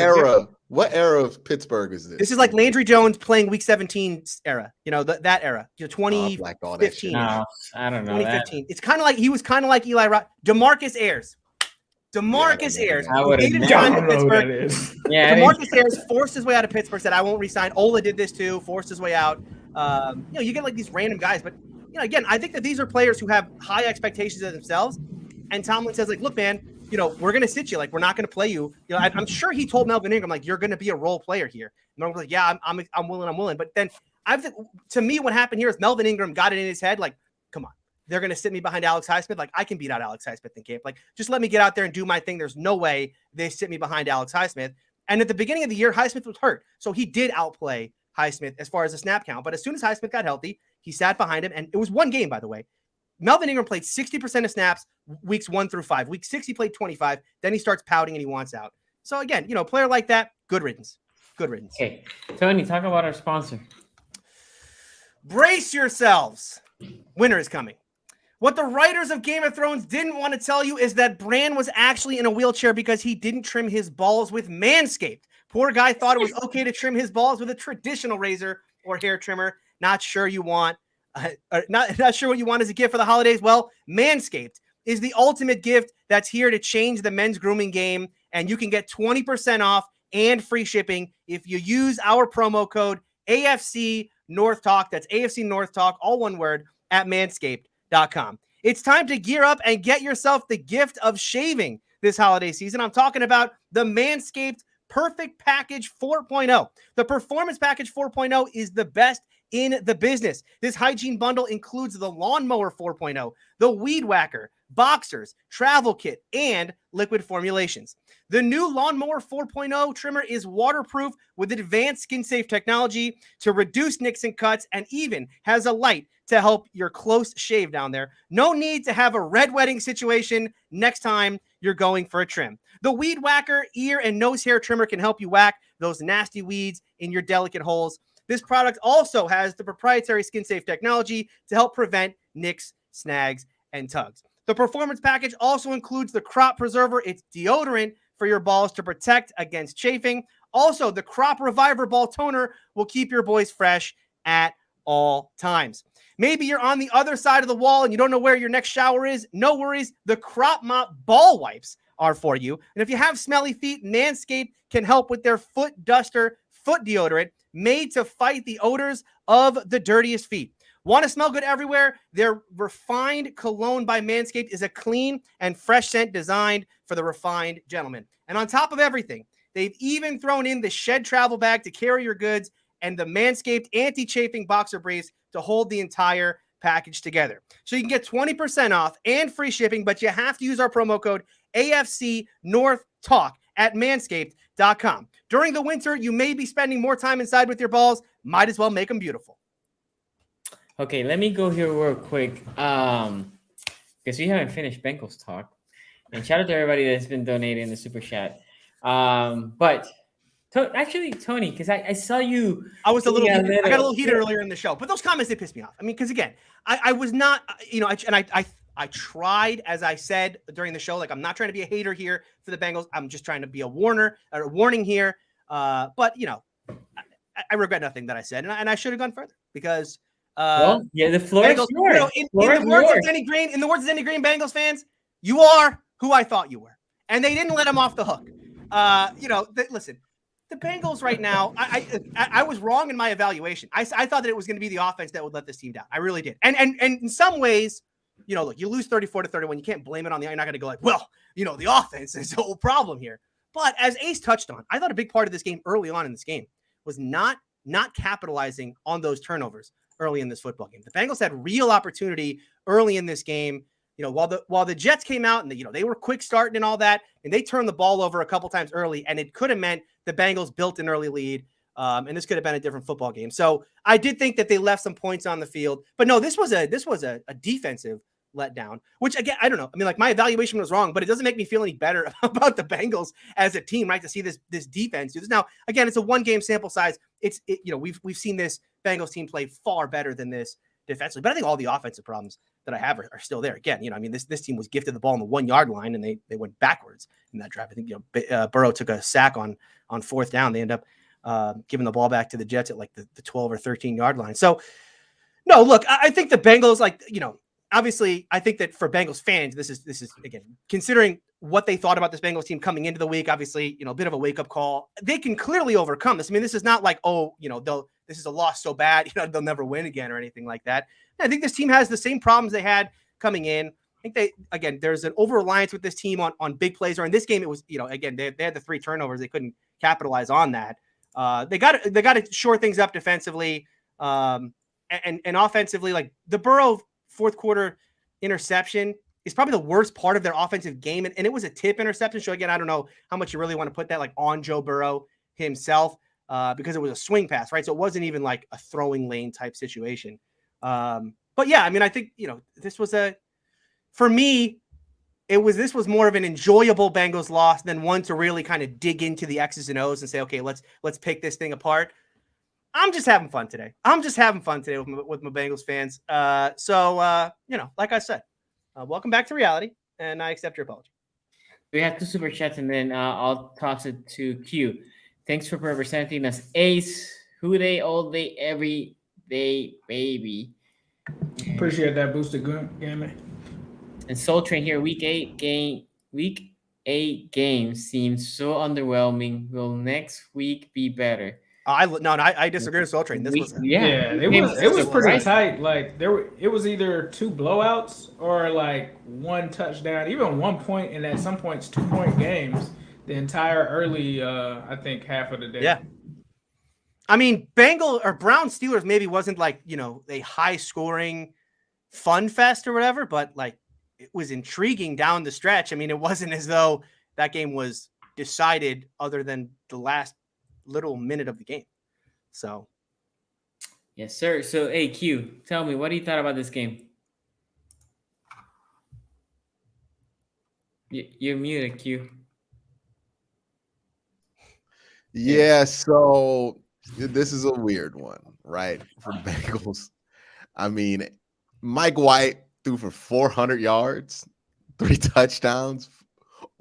What era of Pittsburgh is this? This is like Landry Jones playing Week 17 era. That era. 2015. No, I don't know. 2015. It's kind of like he was kind of like Eli Rock. DeMarcus Ayers. Ayers. I hated his time in Pittsburgh. DeMarcus Ayers forced his way out of Pittsburgh. Said, "I won't resign." Ola did this too. Forced his way out. You get like these random guys, but again, I think that these are players who have high expectations of themselves. And Tomlin says, like, look, man, we're going to sit you. Like, we're not going to play you. I'm sure he told Melvin Ingram, like, you're going to be a role player here. And Melvin's like, yeah, I'm willing. But then to me, what happened here is Melvin Ingram got it in his head. Like, come on, they're going to sit me behind Alex Highsmith. Like, I can beat out Alex Highsmith in camp. Like, just let me get out there and do my thing. There's no way they sit me behind Alex Highsmith. And at the beginning of the year, Highsmith was hurt. So he did outplay Highsmith as far as the snap count. But as soon as Highsmith got healthy, he sat behind him. And it was one game, by the way. Melvin Ingram played 60% of snaps weeks 1 through 5. Week 6, he played 25. Then he starts pouting and he wants out. So again, a player like that, good riddance. Good riddance. Okay. Tony, talk about our sponsor. Brace yourselves. Winter is coming. What the writers of Game of Thrones didn't want to tell you is that Bran was actually in a wheelchair because he didn't trim his balls with Manscaped. Poor guy thought it was okay to trim his balls with a traditional razor or hair trimmer. Not sure you want. Not sure what you want as a gift for the holidays. Well, Manscaped is the ultimate gift that's here to change the men's grooming game, and you can get 20% off and free shipping if you use our promo code AFC North Talk. That's AFC North Talk, all one word, at manscaped.com. It's time to gear up and get yourself the gift of shaving this holiday season. I'm talking about the Manscaped Perfect Package 4.0. The Performance Package 4.0 is the best in the business. This hygiene bundle includes the Lawnmower 4.0, the Weed Whacker, Boxers, Travel Kit, and liquid formulations. The new Lawnmower 4.0 trimmer is waterproof with advanced skin-safe technology to reduce nicks and cuts, and even has a light to help your close shave down there. No need to have a red wedding situation next time you're going for a trim. The Weed Whacker ear and nose hair trimmer can help you whack those nasty weeds in your delicate holes. This product also has the proprietary skin-safe technology to help prevent nicks, snags, and tugs. The Performance Package also includes the Crop Preserver. It's deodorant for your balls to protect against chafing. Also, the Crop Reviver Ball Toner will keep your boys fresh at all times. Maybe you're on the other side of the wall and you don't know where your next shower is. No worries. The Crop Mop Ball Wipes are for you. And if you have smelly feet, Manscaped can help with their Foot Duster foot deodorant made to fight the odors of the dirtiest feet. Want to smell good everywhere? Their Refined Cologne by Manscaped is a clean and fresh scent designed for the refined gentleman. And on top of everything, they've even thrown in the Shed Travel Bag to carry your goods and the Manscaped Anti-Chafing Boxer Briefs to hold the entire package together. So you can get 20% off and free shipping, but you have to use our promo code AFC North talk@manscaped.com. During the winter, you may be spending more time inside with your balls. Might as well make them beautiful. Okay, let me go here real quick. Because we haven't finished Bengals talk. And shout out to everybody that's been donating in the super chat. But actually, Tony, because I saw you. I was a little Yeah, heated. I got a little heated yeah. earlier in the show, but those comments, they pissed me off. I mean, because again, I was not, I tried, as I said during the show, like I'm not trying to be a hater here for the Bengals. I'm just trying to be a warning here. But I regret nothing that I said, and I should have gone further because. The floor is Bengals, yours. in the words of Denny Green, Bengals fans, you are who I thought you were, and they didn't let him off the hook. Listen, the Bengals right now, I was wrong in my evaluation. I thought that it was going to be the offense that would let this team down. I really did, and in some ways, look, you lose 34-31. You can't blame it on you're not going to go like, well, the offense is the whole problem here. But as Ace touched on, I thought a big part of this game early on in this game was not capitalizing on those turnovers early in this football game. The Bengals had real opportunity early in this game. While the Jets came out and they were quick starting and all that, and they turned the ball over a couple times early, and it could have meant the Bengals built an early lead, and this could have been a different football game. So I did think that they left some points on the field, but no, this was a defensive letdown, which again, I don't know. I mean, like my evaluation was wrong, but it doesn't make me feel any better about the Bengals as a team, right? To see this defense do this. Now, again, it's a 1-game sample size. We've seen this Bengals team play far better than this defensively, but I think all the offensive problems that I have are still there. Again, this team was gifted the ball on the 1-yard line and they went backwards in that drive. I think, Burrow took a sack on 4th down. They end up giving the ball back to the Jets at like the 12 or 13-yard line. So no, look, I think the Bengals, obviously, I think that for Bengals fans, this is again, considering what they thought about this Bengals team coming into the week, obviously, a bit of a wake-up call. They can clearly overcome this. I mean, this is not like, this is a loss so bad, they'll never win again or anything like that. I think this team has the same problems they had coming in. I think there's an over-reliance with this team on big plays. Or in this game, it was, again, they had the 3 turnovers. They couldn't capitalize on that. They got to shore things up defensively and offensively. Like the Burrow 4th quarter interception is probably the worst part of their offensive game. And it was a tip interception. So again, I don't know how much you really want to put that on Joe Burrow himself because it was a swing pass, right? So it wasn't even like a throwing lane type situation. But yeah, I mean, I think, this was for me, this was more of an enjoyable Bengals loss than one to really kind of dig into the X's and O's and say, okay, let's pick this thing apart. I'm just having fun today. With my Bengals fans. So like I said, welcome back to reality, and I accept your apology. We have 2 super chats, and then I'll toss it to Q. Thanks for representing us, Ace. Who they, all day, every day, baby. Appreciate that boosted game. And Soul Train here, week 8 game seems so underwhelming. Will next week be better? I disagree with Soul Train. It was pretty tight. Like it was either 2 blowouts or like 1 touchdown, even 1 point, and at some points 2-point games. The entire early, I think half of the day. Yeah. I mean, Brown Steelers maybe wasn't like a high scoring fun fest or whatever, but like it was intriguing down the stretch. I mean, it wasn't as though that game was decided other than the last little minute of the game. So yes, sir. So hey, Q, tell me, what do you thought about this game? You're muted, Q. Yeah, so this is a weird one, right? For the Bengals. I mean, Mike White threw for 400 yards, 3 touchdowns,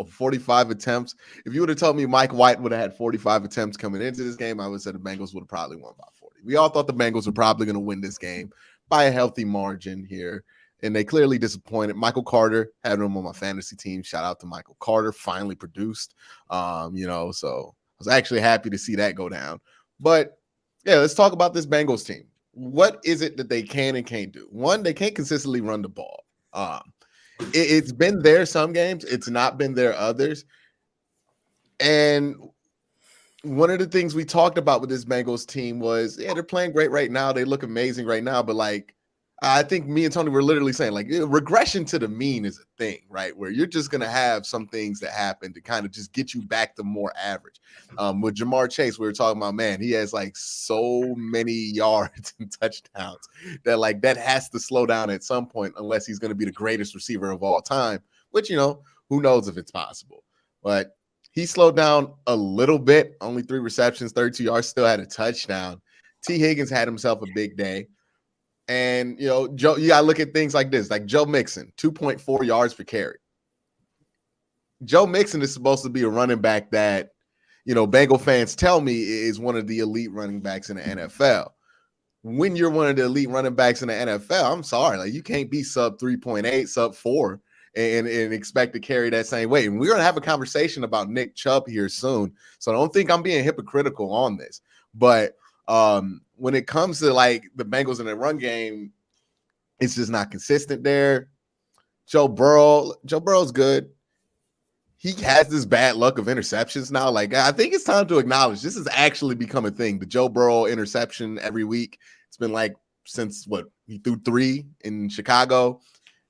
45 attempts. If you would have told me Mike White would have had 45 attempts coming into this game, I would have said the Bengals would have probably won by 40. We all thought the Bengals were probably going to win this game by a healthy margin here, and they clearly disappointed. Michael Carter had him on my fantasy team. Shout out to Michael Carter, finally produced. So I was actually happy to see that go down. But yeah, let's talk about this Bengals team. What is it that they can and can't do? One, they can't consistently run the ball. It's been there some games. It's not been there others. And one of the things we talked about with this Bengals team was, yeah, they're playing great right now. They look amazing right now. But like I think me and Tony were literally saying like regression to the mean is a thing, right? Where you're just going to have some things that happen to kind of just get you back to more average. With Jamar Chase, we were talking about, man, he has like so many yards and touchdowns that like that has to slow down at some point unless he's going to be the greatest receiver of all time, which, you know, who knows if it's possible. But he slowed down a little bit, only 3 receptions, 32 yards, still had a touchdown. T. Higgins had himself a big day. And, you know, Joe, you got to look at things like this, like Joe Mixon, 2.4 yards per carry. Joe Mixon is supposed to be a running back that, you know, Bengal fans tell me is one of the elite running backs in the NFL. When you're one of the elite running backs in the NFL, I'm sorry, like you can't be sub 3.8, sub 4 and expect to carry that same weight. And we're going to have a conversation about Nick Chubb here soon. So I don't think I'm being hypocritical on this. But when it comes to like the Bengals in the run game, it's just not consistent there. Joe Burrow's good. He has this bad luck of interceptions now. Like, I think it's time to acknowledge this has actually become a thing. The Joe Burrow interception every week. It's been like since what he threw 3 in Chicago,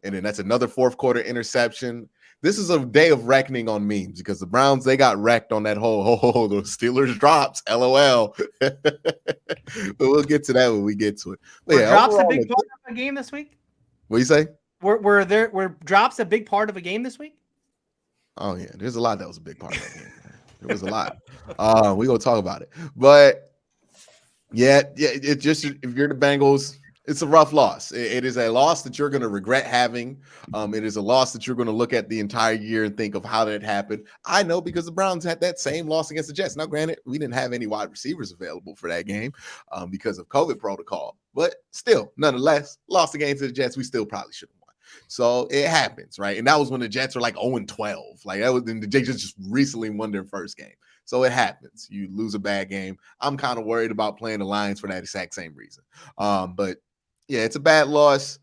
and then that's another fourth quarter interception. This is a day of reckoning on memes because the Browns, they got wrecked on that whole the Steelers drops, LOL. But we'll get to that when we get to it. But Were drops a big part of a game this week? What do you say? Were drops a big part of a game this week? Oh, yeah. There's a lot that was a big part of that game. There was a lot. We're going to talk about it. But, yeah, it just, if you're the Bengals, it's a rough loss. It is a loss that you're going to regret having. It is a loss that you're going to look at the entire year and think of how did it happen. I know because the Browns had that same loss against the Jets. Now, granted, we didn't have any wide receivers available for that game because of COVID protocol. But still, nonetheless, lost the game to the Jets. We still probably should have won. So it happens, right? And that was when the Jets were like 0-12. Like that was, and the Jets just recently won their first game. So it happens. You lose a bad game. I'm kind of worried about playing the Lions for that exact same reason. But yeah, it's a bad loss.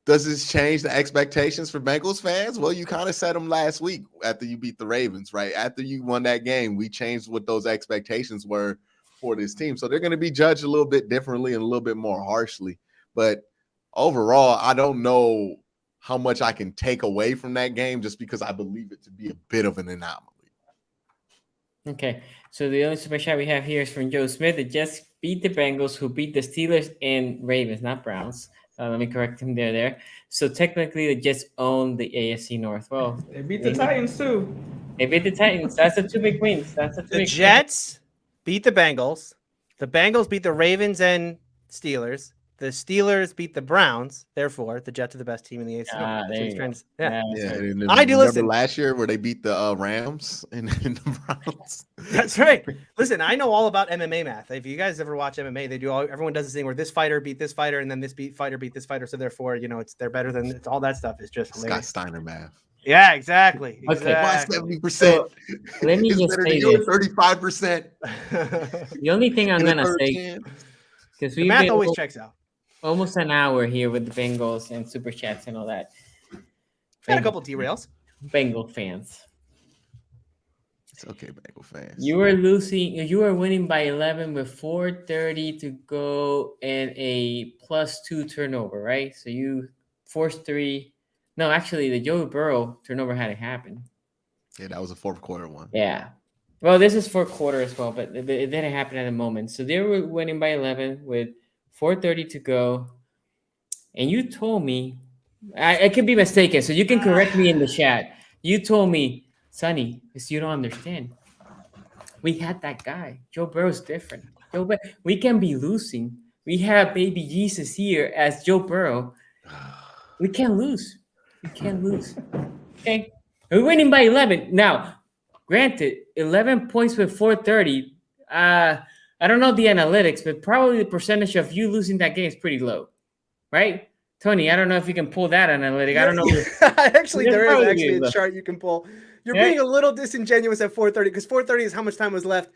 Does this change the expectations for Bengals fans? Well, you kind of said them last week after you beat the Ravens, right? After you won that game, we changed what those expectations were for this team. So they're going to be judged a little bit differently and a little bit more harshly. But overall, I don't know how much I can take away from that game just because I believe it to be a bit of an anomaly. Okay, so the only super chat we have here is from Joe Smith. The Jets beat the Bengals, who beat the Steelers and Ravens, not Browns. Let me correct him there. So technically, the Jets own the AFC North. Well, They beat the Titans too. They beat the Titans. That's the 2 big wins. The Jets beat the Bengals. The Bengals beat the Ravens and Steelers. The Steelers beat the Browns. Therefore, the Jets are the best team in the AFC. I do listen. Last year where they beat the Rams and the Browns. That's right. Listen, I know all about MMA math. If you guys ever watch MMA, everyone does this thing where this fighter beat this fighter, and then this fighter beat this fighter. So therefore, they're better than all that stuff. Is just Scott Steiner math. Yeah, exactly. Okay, 70%. So, let me just say this. 35%. The only thing I'm gonna say, because the math always checks out. Almost an hour here with the Bengals and super chats and all that. Had a couple derails. Bengal fans. It's okay, Bengal fans. You were losing. You were winning by 11 with 4:30 to go and a +2 turnover, right? So you forced 3. No, actually, the Joe Burrow turnover hadn't happened. Yeah, that was a fourth quarter one. Yeah. Well, this is fourth quarter as well, but it didn't happen at the moment. So they were winning by 11 with 4:30 to go. And you told me, I could be mistaken, so you can correct me in the chat. You told me, Sonny, because you don't understand. We had that guy. Joe Burrow's different. We can be losing. We have baby Jesus here as Joe Burrow. We can't lose. We can't lose. Okay? We're winning by 11. Now, granted, 11 points with 4:30. I don't know the analytics, but probably the percentage of you losing that game is pretty low, right? Tony, I don't know if you can pull that analytic. I don't know. Actually, there is actually a chart you can pull. You're being a little disingenuous at 4:30 because 4:30 is how much time was left,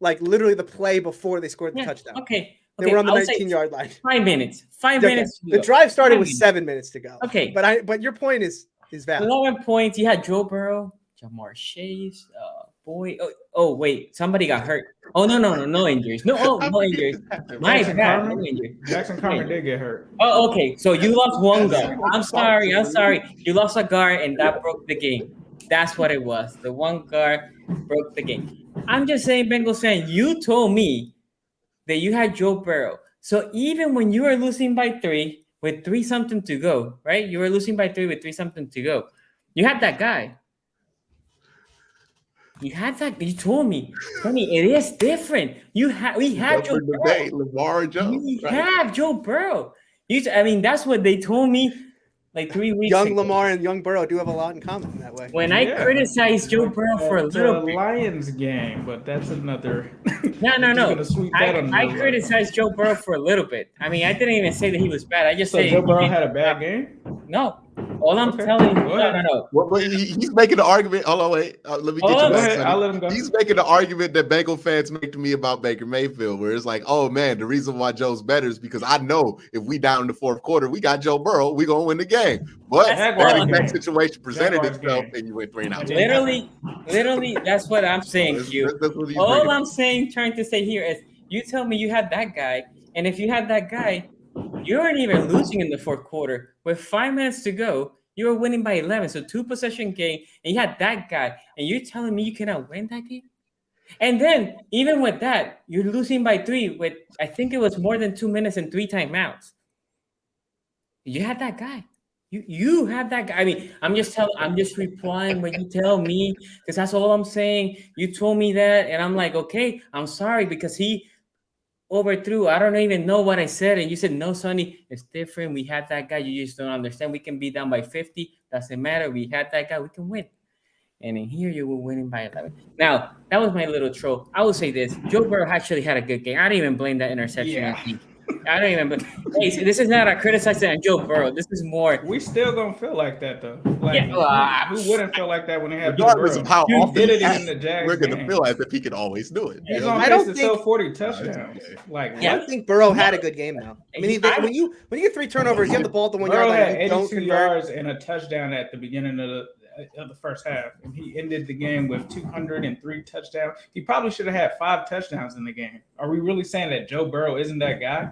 like literally the play before they scored the touchdown. Okay. They were on the 19-yard line. 5 minutes. 5 minutes. The drive started with 7 minutes to go. Okay. But your point is valid. 11 points. You had Joe Burrow, Jamar Chase, boy. Oh, wait, somebody got hurt. Oh no injuries. No injuries. My Jackson bad. Carmen? No injuries. Jackson Carmen did get hurt. Oh, okay. So you lost one guard. I'm sorry. You lost a guard, and that broke the game. That's what it was. The one guard broke the game. I'm just saying, Bengals fan, you told me that you had Joe Burrow. So even when you were losing by 3 with 3 something to go, right? You were losing by 3 with 3 something to go. You had that guy. You had that. You told me, Tony, it is different. We have Joe Burrow. Lamar Jones. We have Joe Burrow. That's what they told me like 3 weeks Young ago. Lamar and young Burrow do have a lot in common that way. When I criticized Joe Burrow for a little bit. Lions game, but that's another. No. I criticized Joe Burrow for a little bit. I didn't even say that he was bad. I just say Joe Burrow had a bad game. No. All I'm telling you, no. Well, he's making the argument. Hold on, wait. Let me get you back. I'll let him go. He's making the argument that Bengal fans make to me about Baker Mayfield, where it's like, oh man, the reason why Joe's better is because I know if we down in the fourth quarter, we got Joe Burrow, we gonna win the game. But that exact situation presented itself, and you went 3-0. Literally, that's what I'm saying to you. All I'm trying to say here is, you tell me you had that guy, and if you had that guy, you weren't even losing in the fourth quarter. With 5 minutes to go, you were winning by 11. So 2-possession game, and you had that guy, and you're telling me you cannot win that game? And then, even with that, you're losing by 3 with, I think it was more than 2 minutes and 3 timeouts. You had that guy. You had that guy. I'm just replying what you tell me, because that's all I'm saying. You told me that, and I'm like, okay, I'm sorry, because he overthrew. I don't even know what I said. And you said, no, Sonny, it's different. We had that guy. You just don't understand. We can be down by 50. Doesn't matter. We had that guy. We can win. And in here, you were winning by 11. Now, that was my little troll. I will say this. Joe Burrow actually had a good game. I don't even blame that interception. Yeah. I don't even. Hey, so this is not a criticizing on Joe Burrow. This is more. We still gonna feel like that though. Like, who wouldn't feel like that when they have Joe Regardless Burrow? of how often did it in the Jags we're gonna game. feel as if he could always do it. He's You know? on I pace don't to think- sell 40 touchdowns. Like, I don't think Burrow had a good game though. When you get 3 turnovers, you have the ball at the 1 Burrow yard line. had You don't 82 convert. yards and a touchdown at the beginning of the first half, and he ended the game with 203 touchdowns. He probably should have had 5 touchdowns in the game. Are we really saying that Joe Burrow isn't that guy?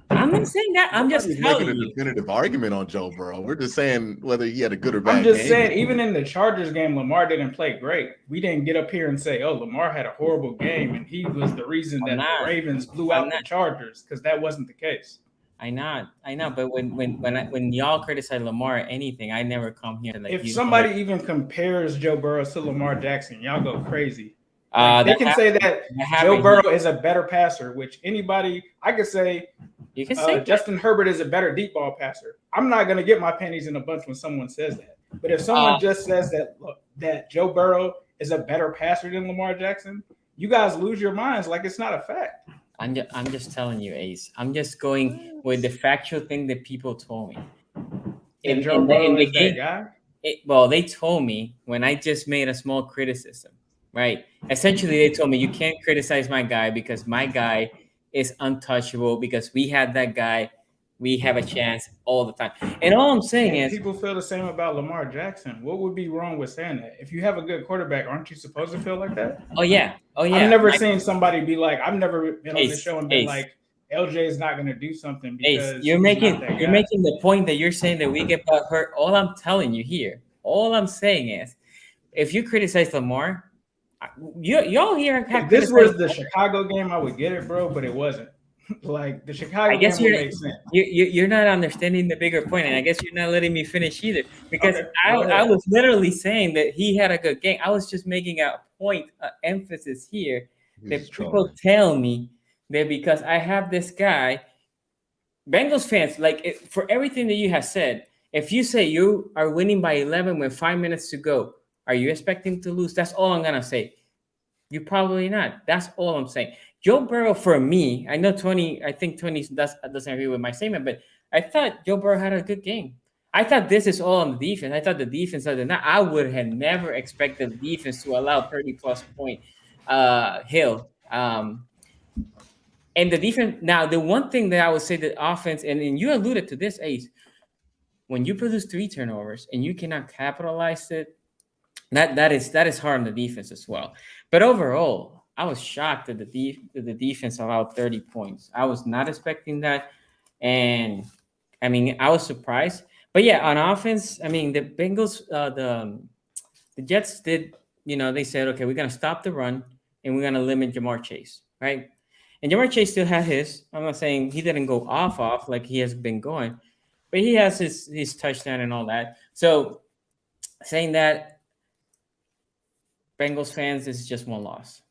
I'm not saying that. I'm just telling making a you. definitive argument on Joe Burrow. We're just saying whether he had a good or bad I'm just game. saying, even in the Chargers game, Lamar didn't play great. We didn't get up here and say, "Oh, Lamar had a horrible game," and he was the reason that the Ravens blew out the Chargers, because that wasn't the case. I know. But when y'all criticize Lamar or anything, I never come here. Like, If somebody even compares Joe Burrow to Lamar Jackson, y'all go crazy. They can say that Joe Burrow is a better passer, which I could say. You can say Justin Herbert is a better deep ball passer. I'm not going to get my panties in a bunch when someone says that. But if someone just says that Joe Burrow is a better passer than Lamar Jackson, you guys lose your minds like it's not a fact. I'm just telling you, Ace. I'm just going with the factual thing that people told me. Joe Burrow is that guy? Well, they told me when I just made a small criticism, right? Essentially, they told me you can't criticize my guy because my guy is untouchable, because we had that guy. We have a chance all the time. And all I'm saying is, people feel the same about Lamar Jackson. What would be wrong with saying that? If you have a good quarterback, aren't you supposed to feel like that? Oh yeah. I've never seen somebody be like, I've never been on the show and been like, LJ is not going to do something because Ace, you're making the point that you're saying that we get hurt. All I'm telling you here, all I'm saying is, if you criticize Lamar, y'all here have this was the Chicago game, I would get it, bro, but it wasn't. Like the Chicago game would make sense. You're not understanding the bigger point, and I guess you're not letting me finish either. Because I was literally saying that he had a good game. I was just making a point, emphasis here that people tell me that because I have this guy, Bengals fans, for everything that you have said, if you say you are winning by 11 with 5 minutes to go, are you expecting to lose? That's all I'm gonna say. You're probably not. That's all I'm saying. Joe Burrow, for me, I know I think Tony doesn't agree with my statement, but I thought Joe Burrow had a good game. I thought this is all on the defense. I thought the defense other than that, I would have never expected the defense to allow 30-plus point Hill. And the defense, now the one thing that I would say the offense, and you alluded to this, Ace, when you produce 3 turnovers and you cannot capitalize it, That is hard on the defense as well. But overall, I was shocked that the defense allowed 30 points. I was not expecting that, and I mean, I was surprised. But yeah, on offense, I mean, the Bengals, the Jets did. They said, okay, we're gonna stop the run and we're gonna limit Jamar Chase, right? And Jamar Chase still had his. I'm not saying he didn't go off like he has been going, but he has his touchdown and all that. So saying that. Bengals fans, this is just one loss.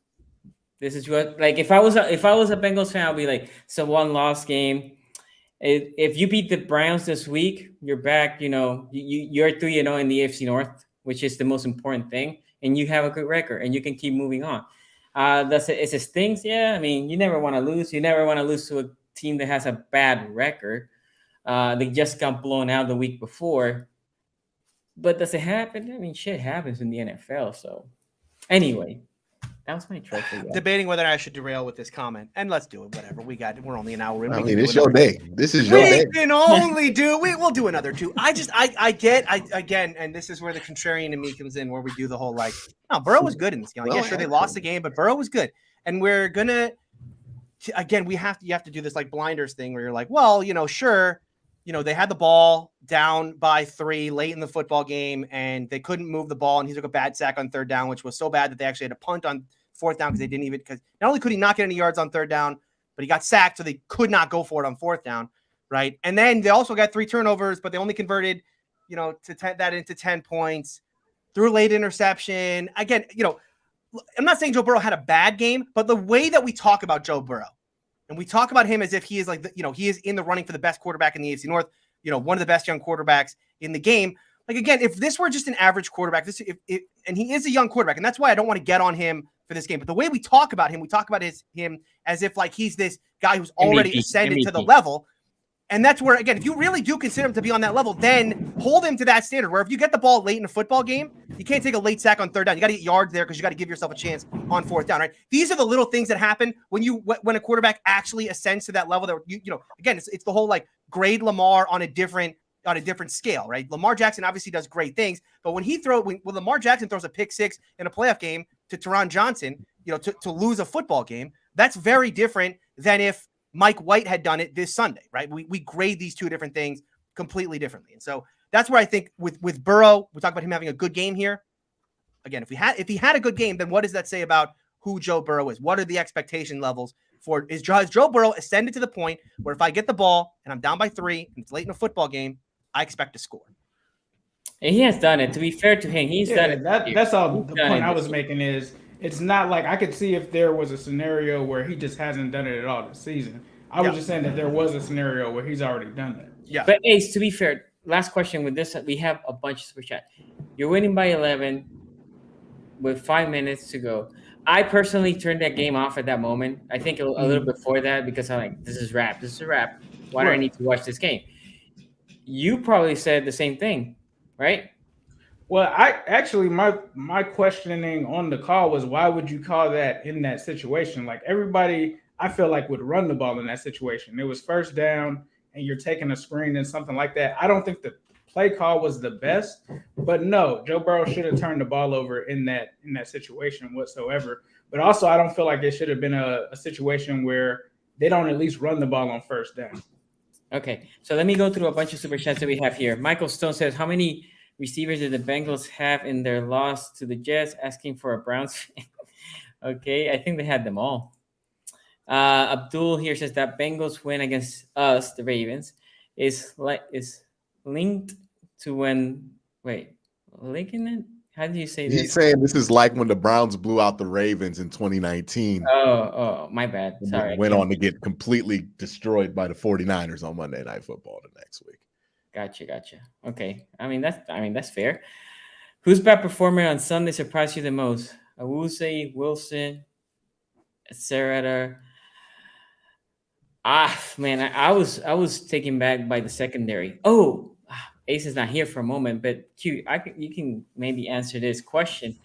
This is what, like, if I was a Bengals fan, I'll be like, it's a one-loss game. If you beat the Browns this week, you're back. You're 3-0 in the AFC North, which is the most important thing, and you have a good record, and you can keep moving on. It stings, yeah. I mean, you never want to lose. You never want to lose to a team that has a bad record. They just got blown out the week before. But does it happen? I mean, shit happens in the NFL, so. Anyway, that was my trophy. Debating whether I should derail with this comment, and let's do it. Whatever we're only an hour in. I mean, it's your day. This is your we day. Can only do. We'll do another two. Again, and this is where the contrarian in me comes in, where we do the whole like, no, Burrow was good in this game. Like, yeah, sure, they lost the game, but Burrow was good, and we're gonna. Again, you have to do this like blinders thing where you're like, well, sure. They had the ball down by 3 late in the football game, and they couldn't move the ball, and he took a bad sack on 3rd down, which was so bad that they actually had to punt on 4th down because not only could he not get any yards on 3rd down, but he got sacked, so they could not go for it on 4th down, right? And then they also got 3 turnovers, but they only converted, that into 10 points. Threw a late interception. Again, I'm not saying Joe Burrow had a bad game, but the way that we talk about Joe Burrow, and we talk about him as if he is like, he is in the running for the best quarterback in the AFC North, one of the best young quarterbacks in the game. Like, again, if this were just an average quarterback, and he is a young quarterback, and that's why I don't want to get on him for this game. But the way we talk about him, we talk about him as if like he's this guy who's already ascended to the level. And that's where, again, if you really do consider him to be on that level, then hold him to that standard where if you get the ball late in a football game, you can't take a late sack on 3rd down. You got to get yards there because you got to give yourself a chance on 4th down, right? These are the little things that happen when a quarterback actually ascends to that level that, again, it's the whole like grade Lamar on a different scale, right? Lamar Jackson obviously does great things, but when Lamar Jackson throws a pick 6 in a playoff game to Teron Johnson, to lose a football game, that's very different than if Mike White had done it this Sunday, right? We grade these two different things completely differently. And so that's where I think with Burrow, we talk about him having a good game here. Again, if he had a good game, then what does that say about who Joe Burrow is? What are the expectation levels has Joe Burrow ascended to the point where if I get the ball and I'm down by 3 and it's late in a football game, I expect to score? And he has done it. To be fair to him, he's done it. That's all the point I was making is it's not like I could see if there was a scenario where he just hasn't done it at all this season. I was just saying that there was a scenario where he's already done that. Yeah. But Ace, to be fair, last question with this, we have a bunch of super chat. You're winning by 11 with 5 minutes to go. I personally turned that game off at that moment. I think a little before that because I'm like, this is wrap. Why do I need to watch this game? You probably said the same thing, right? Well, my questioning on the call was why would you call that in that situation? Like everybody, I feel like would run the ball in that situation. It was 1st down and you're taking a screen and something like that. I don't think the play call was the best, but no, Joe Burrow should have turned the ball over in that situation whatsoever. But also, I don't feel like it should have been a situation where they don't at least run the ball on 1st down. Okay, so let me go through a bunch of super chats that we have here. Michael Stone says, how many receivers did the Bengals have in their loss to the Jets? Asking for a Browns fan. Okay, I think they had them all. Abdul here says that Bengals win against us, the Ravens, is linked to when linking it? How do you say this? He's saying this is like when the Browns blew out the Ravens in 2019. Oh, my bad. Sorry. Went on to get completely destroyed by the 49ers on Monday Night Football the next week. Gotcha. Okay. I mean that's fair. Whose bad performer on Sunday surprised you the most? Awuzie, Wilson, etc. Man, I was taken back by the secondary. Oh, Ace is not here for a moment, but Q, you can maybe answer this question.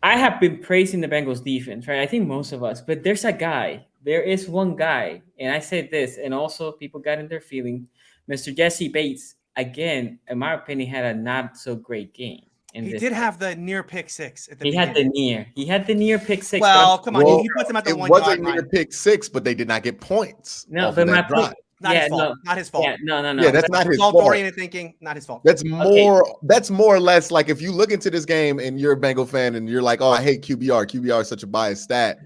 I have been praising the Bengals defense, right? I think most of us, but there is one guy, and I said this, and also people got in their feeling. Mr. Jesse Bates, again, in my opinion, had a not so great game. He did have the near pick six at the He had the near pick six. Well, come on. Well, He puts him at the it 1 wasn't yard near line. pick 6, but they did not get points. No, off but of my that drive. point. Not his fault. Not his fault. Yeah, no. Yeah, that's not his fault. Oriented thinking. Not his fault. That's more or less like if you look into this game and you're a Bengal fan and you're like, oh, I hate QBR. QBR is such a biased stat.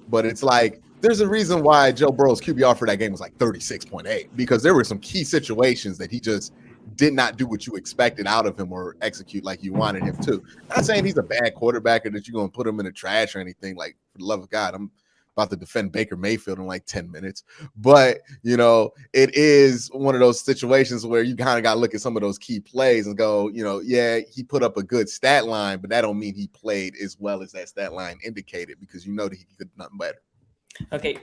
But it's like, there's a reason why Joe Burrow's QBR for that game was like 36.8, because there were some key situations that he just did not do what you expected out of him or execute like you wanted him to. Not saying he's a bad quarterback or that you're going to put him in the trash or anything. Like, for the love of God, I'm about to defend Baker Mayfield in like 10 minutes. But, you know, it is one of those situations where you kind of got to look at some of those key plays and go, you know, yeah, he put up a good stat line, but that don't mean he played as well as that stat line indicated, because you know that he could nothing better. Okay.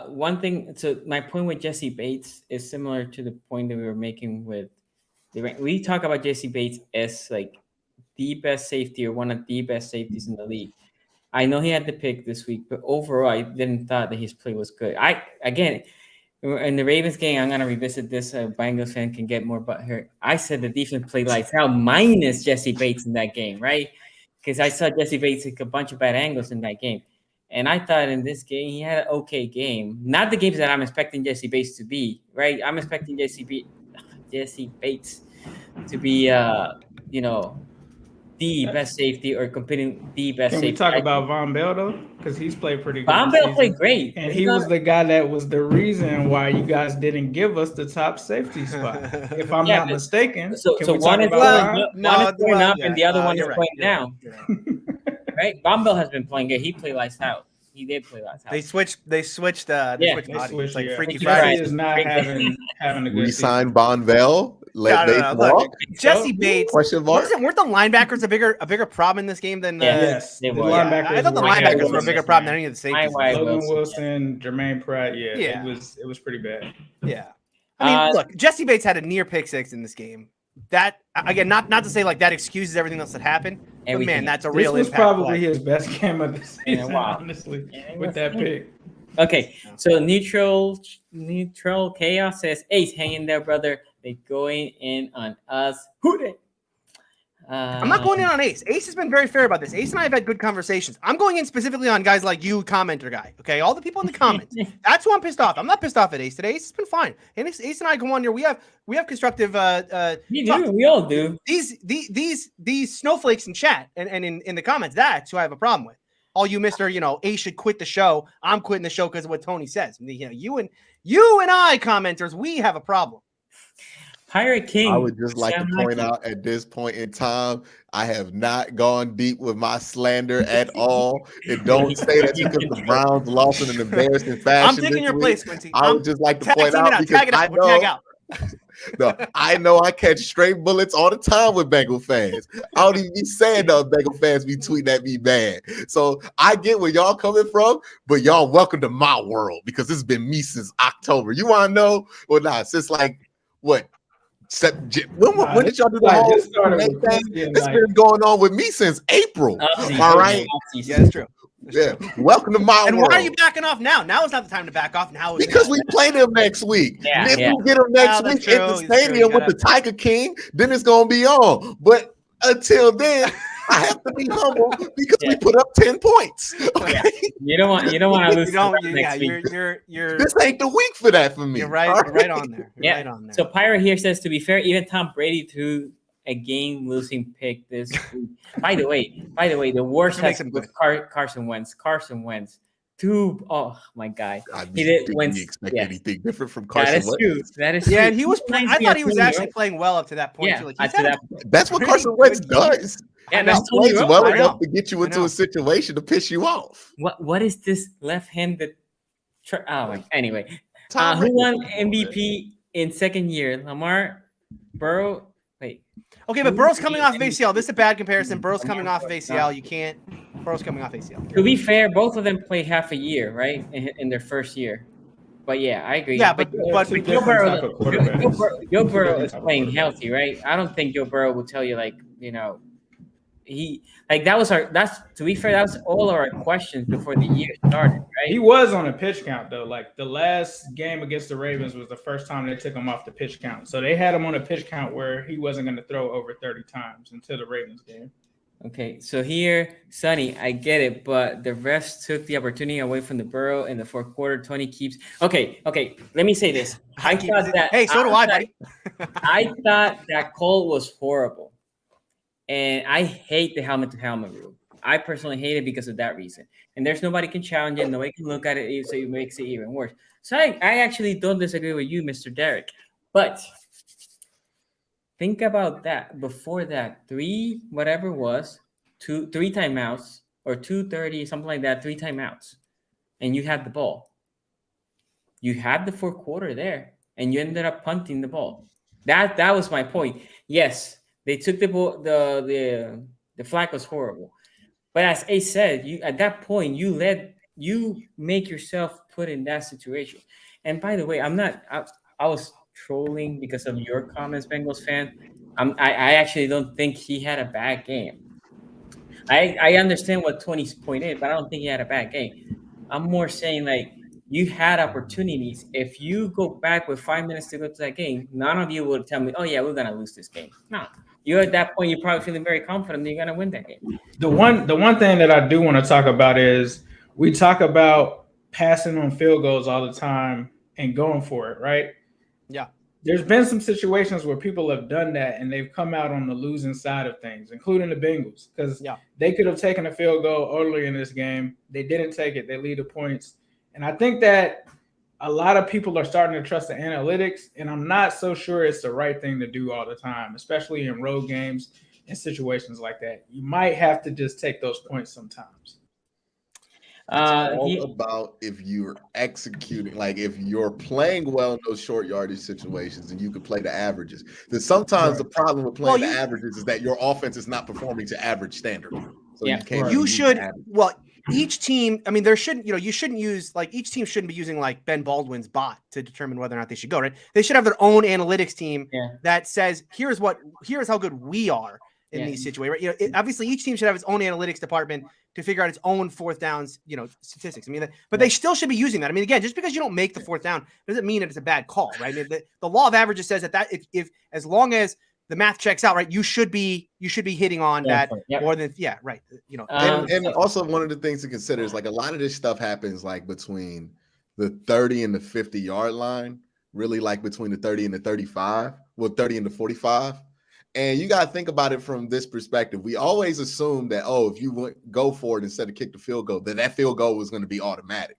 One thing. So my point with Jesse Bates is similar to the point that we were making with we talk about Jesse Bates as like the best safety or one of the best safeties in the league. I know he had the pick this week, but overall, I didn't thought that his play was good. Again, in the Ravens game, I'm gonna revisit this. Bengals fan can get more butt hurt. I said the defense played lights out minus Jesse Bates in that game, right? Because I saw Jesse Bates take a bunch of bad angles in that game. And I thought in this game, he had an okay game. Not the games that I'm expecting Jesse Bates to be, right? I'm expecting Jesse Bates to be, the best safety or competing the best safety. Can we talk about Von Bell, though? Because he's played pretty good. Von Bell played great. And he was the guy that was the reason why you guys didn't give us the top safety spot, if I'm not mistaken. So one is going up and the other one is going down. Right? Von Bell has been playing good. He played lights out. He did play lights out. They switched bodies. Like Freaky He Friday. is not having a good Resign Bonvell. No. Look, Jesse Bates. Question mark? Weren't the linebackers a bigger problem in this game than? Yes, they the were. linebackers. I thought the linebackers were a bigger problem than any of the safeties. Logan Wilson, Jermaine Pratt. Yeah, it was pretty bad. Yeah, I mean, look, Jesse Bates had a near pick six in this game. That again, not to say like that excuses everything else that happened. But man, that's a real. This was impact probably play. his best game of the season, honestly, with that pick. Okay, so neutral chaos says, Ace, hang in there, brother. They going in on us. Who they? I'm not going in on Ace. Ace has been very fair about this. Ace and I have had good conversations. I'm going in specifically on guys like you, commenter guy. Okay, all the people in the comments. That's who I'm pissed off. I'm not pissed off at Ace today. Ace has been fine. And Ace and I go on here. We have constructive. You do. We all do. These snowflakes in chat and in the comments. That's who I have a problem with. All you, Mr. Ace should quit the show. I'm quitting the show because of what Tony says. You and I, commenters, we have a problem. Pirate King. I would just like to point out at this point in time, I have not gone deep with my slander at all. And don't say that because the Browns lost in an embarrassing fashion. I'm taking your place, Quincy. I would just like to point out because I know I catch straight bullets all the time with Bengal fans. I don't even be saying the Bengal fans be tweeting at me bad. So I get where y'all coming from, but y'all welcome to my world because this has been me since October. You want to know? Well, since like what? When did y'all do the whole thing? It's been going on with me since April. All right. Yeah, that's true. Yeah. Welcome to my and world. Why are you backing off now? Now is not the time to back off. Now because we play them next week. Yeah, if we get them next week at the stadium with the Tiger King, then it's gonna be on. But until then, I have to be humble because we put up 10 points. Okay? Yeah. You don't want to lose next week. You're this ain't the week for that for me. You're right. You're right on there. You're right on there. So Pyro here says, to be fair, even Tom Brady threw a game-losing pick this week. By the way, the worst has with Carson Wentz. Oh my God! He didn't expect anything different from Carson Wentz. That is true. Yeah, and he was. I thought he was actually playing well up to that point. Yeah, that's what Carson Wentz does. Yeah, he plays well enough to get you into a situation to piss you off. What is this left-handed? Anyway, who won MVP in second year? Lamar, Burrow. Wait. Okay, but Burrow's coming off of ACL. This is a bad comparison. Burrow's coming off of ACL. You can't. Burrow's coming off ACL. To be fair, both of them played half a year, right, in their first year. But yeah, I agree. Yeah, but Joe Burrow is playing healthy, right? I don't think Joe Burrow will tell you that's to be fair, that was all our questions before the year started, right? He was on a pitch count though. Like the last game against the Ravens was the first time they took him off the pitch count. So they had him on a pitch count where he wasn't going to throw over 30 times until the Ravens game. Okay, so here, Sonny, I get it, but the refs took the opportunity away from the Burrow in the fourth quarter. Tony keeps okay. Let me say this. I thought that. Hey, so do I, buddy. I thought that call was horrible, and I hate the helmet-to-helmet rule. I personally hate it because of that reason. And there's nobody can challenge it, nobody can look at it, so it makes it even worse. So I actually don't disagree with you, Mr. Derek, but. Think about that. Before that, three timeouts or 2:30, something like that, 3 timeouts, and you had the ball. You had the fourth quarter there, and you ended up punting the ball. That was my point. Yes, they took the ball. The flag was horrible, but as Ace said, you at that point you make yourself put in that situation. And by the way, I was trolling because of your comments, Bengals fan. I actually don't think he had a bad game. I understand what Tony's point is, but I don't think he had a bad game. I'm more saying like you had opportunities. If you go back with 5 minutes to go to that game, none of you will tell me, "Oh yeah, we're gonna lose this game." No, you're at that point. You're probably feeling very confident that you're gonna win that game. The one thing that I do want to talk about is we talk about passing on field goals all the time and going for it, right? Yeah. There's been some situations where people have done that and they've come out on the losing side of things, including the Bengals, because they could have taken a field goal earlier in this game. They didn't take it. They lead the points. And I think that a lot of people are starting to trust the analytics, and I'm not so sure it's the right thing to do all the time, especially in road games and situations like that. You might have to just take those points sometimes. It's all about if you're executing, like if you're playing well in those short yardage situations and you can play the averages. Then sometimes the problem with playing the averages is that your offense is not performing to average standard. So you can't. You should. Well, each team. I mean, there shouldn't. You shouldn't use like each team shouldn't be using like Ben Baldwin's bot to determine whether or not they should go. Right? They should have their own analytics team that says here's how good we are in these situations. Right? Obviously, each team should have its own analytics department to figure out its own fourth downs, statistics. I mean, but they still should be using that. I mean, again, just because you don't make the fourth down doesn't mean it's a bad call, right? I mean, the law of averages says that if as long as the math checks out, right, you should be hitting on that more than right. And also one of the things to consider is like a lot of this stuff happens like between the 30 and the 50-yard line, really like between the 30 and the 35, 30 and the 45. And you got to think about it from this perspective. We always assume that, if you go for it instead of kick the field goal, then that field goal was going to be automatic.